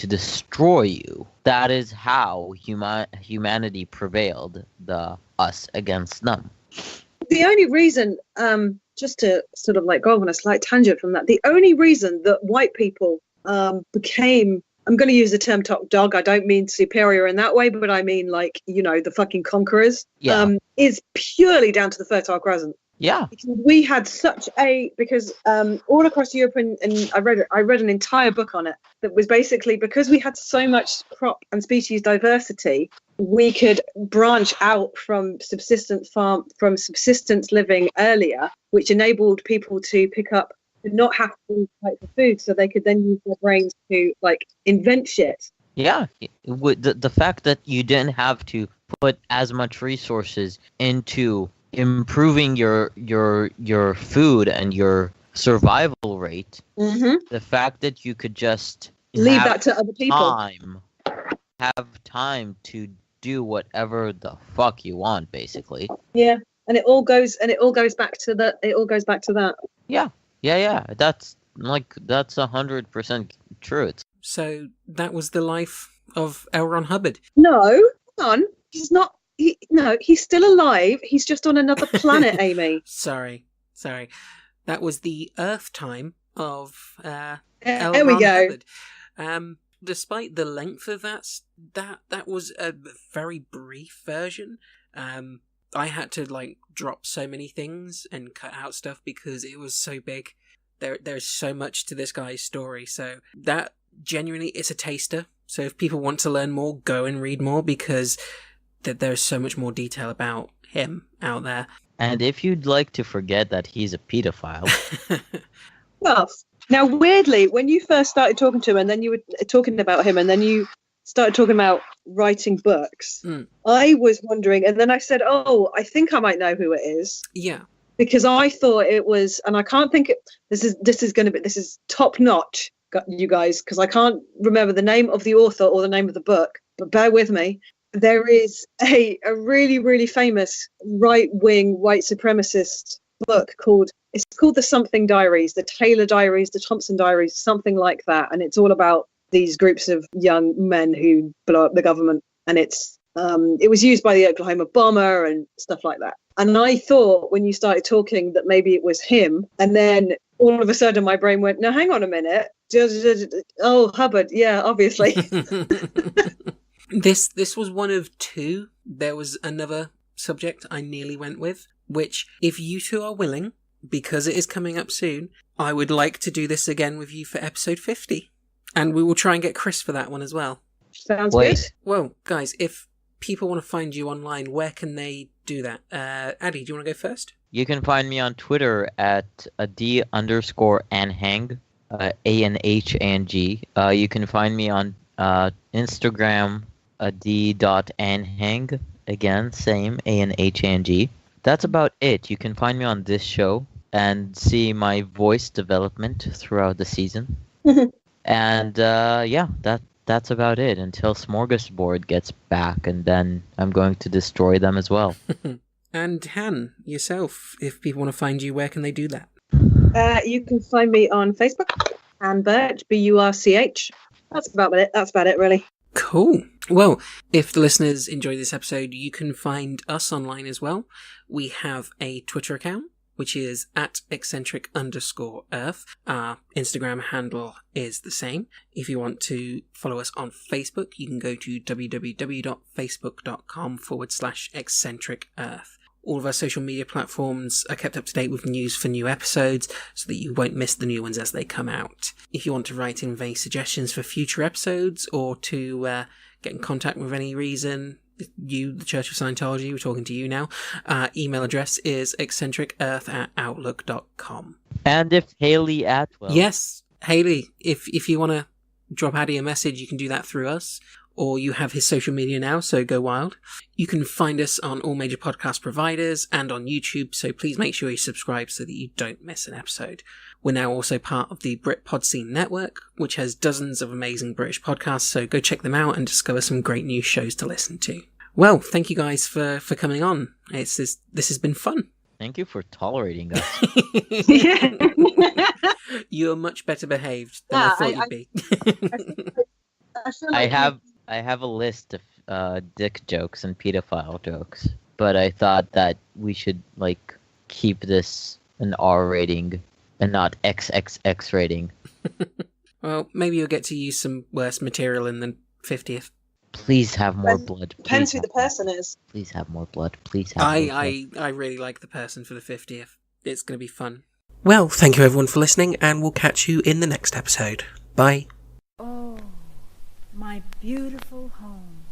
[SPEAKER 7] destroy you. That is how humanity prevailed, the us against them.
[SPEAKER 6] The only reason, just to sort of like go on a slight tangent from that, the only reason that white people became, I'm going to use the term top dog, I don't mean superior in that way, but I mean like, the fucking conquerors, is purely down to the Fertile Crescent.
[SPEAKER 7] Yeah,
[SPEAKER 6] we had because all across Europe, and I read an entire book on it that was basically because we had so much crop and species diversity, we could branch out from subsistence living earlier, which enabled people to pick up and not have to fight for food, so they could then use their brains to like invent shit.
[SPEAKER 7] Yeah, the fact that you didn't have to put as much resources into improving your food and your survival rate.
[SPEAKER 6] Mm-hmm.
[SPEAKER 7] The fact that you could just
[SPEAKER 6] leave that to other people,
[SPEAKER 7] have time to do whatever the fuck you want, basically.
[SPEAKER 6] Yeah, and it all goes back to that.
[SPEAKER 7] Yeah. That's 100% true.
[SPEAKER 5] So that was the life of L. Ron Hubbard.
[SPEAKER 6] No, hang on, he's not. He's still alive. He's just on another planet, Amy.
[SPEAKER 5] Sorry. That was the Earth time of L.
[SPEAKER 6] There
[SPEAKER 5] Ron
[SPEAKER 6] we go.
[SPEAKER 5] Hubbard. Despite the length of that was a very brief version. I had to like drop so many things and cut out stuff because it was so big. There's so much to this guy's story. So that genuinely, it's a taster. So if people want to learn more, go and read more because there's so much more detail about him out there.
[SPEAKER 7] And if you'd like to forget that he's a pedophile.
[SPEAKER 6] Well, now weirdly, when you first started talking to him and then you were talking about him and then you started talking about writing books, I was wondering, and then I said, oh, I think I might know who it is.
[SPEAKER 5] Yeah.
[SPEAKER 6] Because I thought it was, and I can't think, this is top notch, you guys, because I can't remember the name of the author or the name of the book, but bear with me. There is a really, really famous right-wing white supremacist book called the Something Diaries, the Taylor Diaries, the Thompson Diaries, something like that. And it's all about these groups of young men who blow up the government. And it was used by the Oklahoma bomber and stuff like that. And I thought when you started talking that maybe it was him. And then all of a sudden my brain went, no, hang on a minute. Oh, Hubbard. Yeah, obviously.
[SPEAKER 5] This was one of two. There was another subject I nearly went with, which, if you two are willing, because it is coming up soon, I would like to do this again with you for episode 50. And we will try and get Chris for that one as well.
[SPEAKER 6] Sounds
[SPEAKER 7] Wait.
[SPEAKER 6] good.
[SPEAKER 5] Well, guys, if people want to find you online, where can they do that? Addy, do you want to go first?
[SPEAKER 7] You can find me on Twitter at D_Anhang, ANHANG. You can find me on Instagram, D.Anhang, again, same, ANHANG. That's about it. You can find me on this show and see my voice development throughout the season. And yeah, that's about it until Smorgasbord gets back, and then I'm going to destroy them as well.
[SPEAKER 5] And Han, yourself, if people want to find you, where can they do that?
[SPEAKER 6] You can find me on Facebook, Anne Birch, BURCH. That's about it, really.
[SPEAKER 5] Cool. Well, if the listeners enjoy this episode, you can find us online as well. We have a Twitter account, which is at eccentric_earth. Our Instagram handle is the same. If you want to follow us on Facebook, you can go to www.facebook.com/eccentric earth. All of our social media platforms are kept up to date with news for new episodes so that you won't miss the new ones as they come out. If you want to write in with any suggestions for future episodes or to get in contact with any reason, you, the Church of Scientology, we're talking to you now, email address is eccentricearth@outlook.com.
[SPEAKER 7] And if Haley Atwell...
[SPEAKER 5] Yes, Haley, if you want to drop Addy a message, you can do that through us. Or you have his social media now, so go wild. You can find us on all major podcast providers and on YouTube, so please make sure you subscribe so that you don't miss an episode. We're now also part of the Brit Pod Scene Network, which has dozens of amazing British podcasts, so go check them out and discover some great new shows to listen to. Well, thank you guys for coming on. This has been fun.
[SPEAKER 7] Thank you for tolerating us.
[SPEAKER 5] You're much better behaved than I thought you'd be.
[SPEAKER 7] I have a list of dick jokes and pedophile jokes, but I thought that we should keep this an R rating and not XXX rating.
[SPEAKER 5] Well, maybe you'll get to use some worse material in the 50th.
[SPEAKER 7] Please have more blood.
[SPEAKER 6] Depends who the person is.
[SPEAKER 7] Please have more blood. Please have more blood.
[SPEAKER 5] I really like the person for the 50th. It's going to be fun. Well, thank you everyone for listening, and we'll catch you in the next episode. Bye.
[SPEAKER 9] Oh, my beautiful home.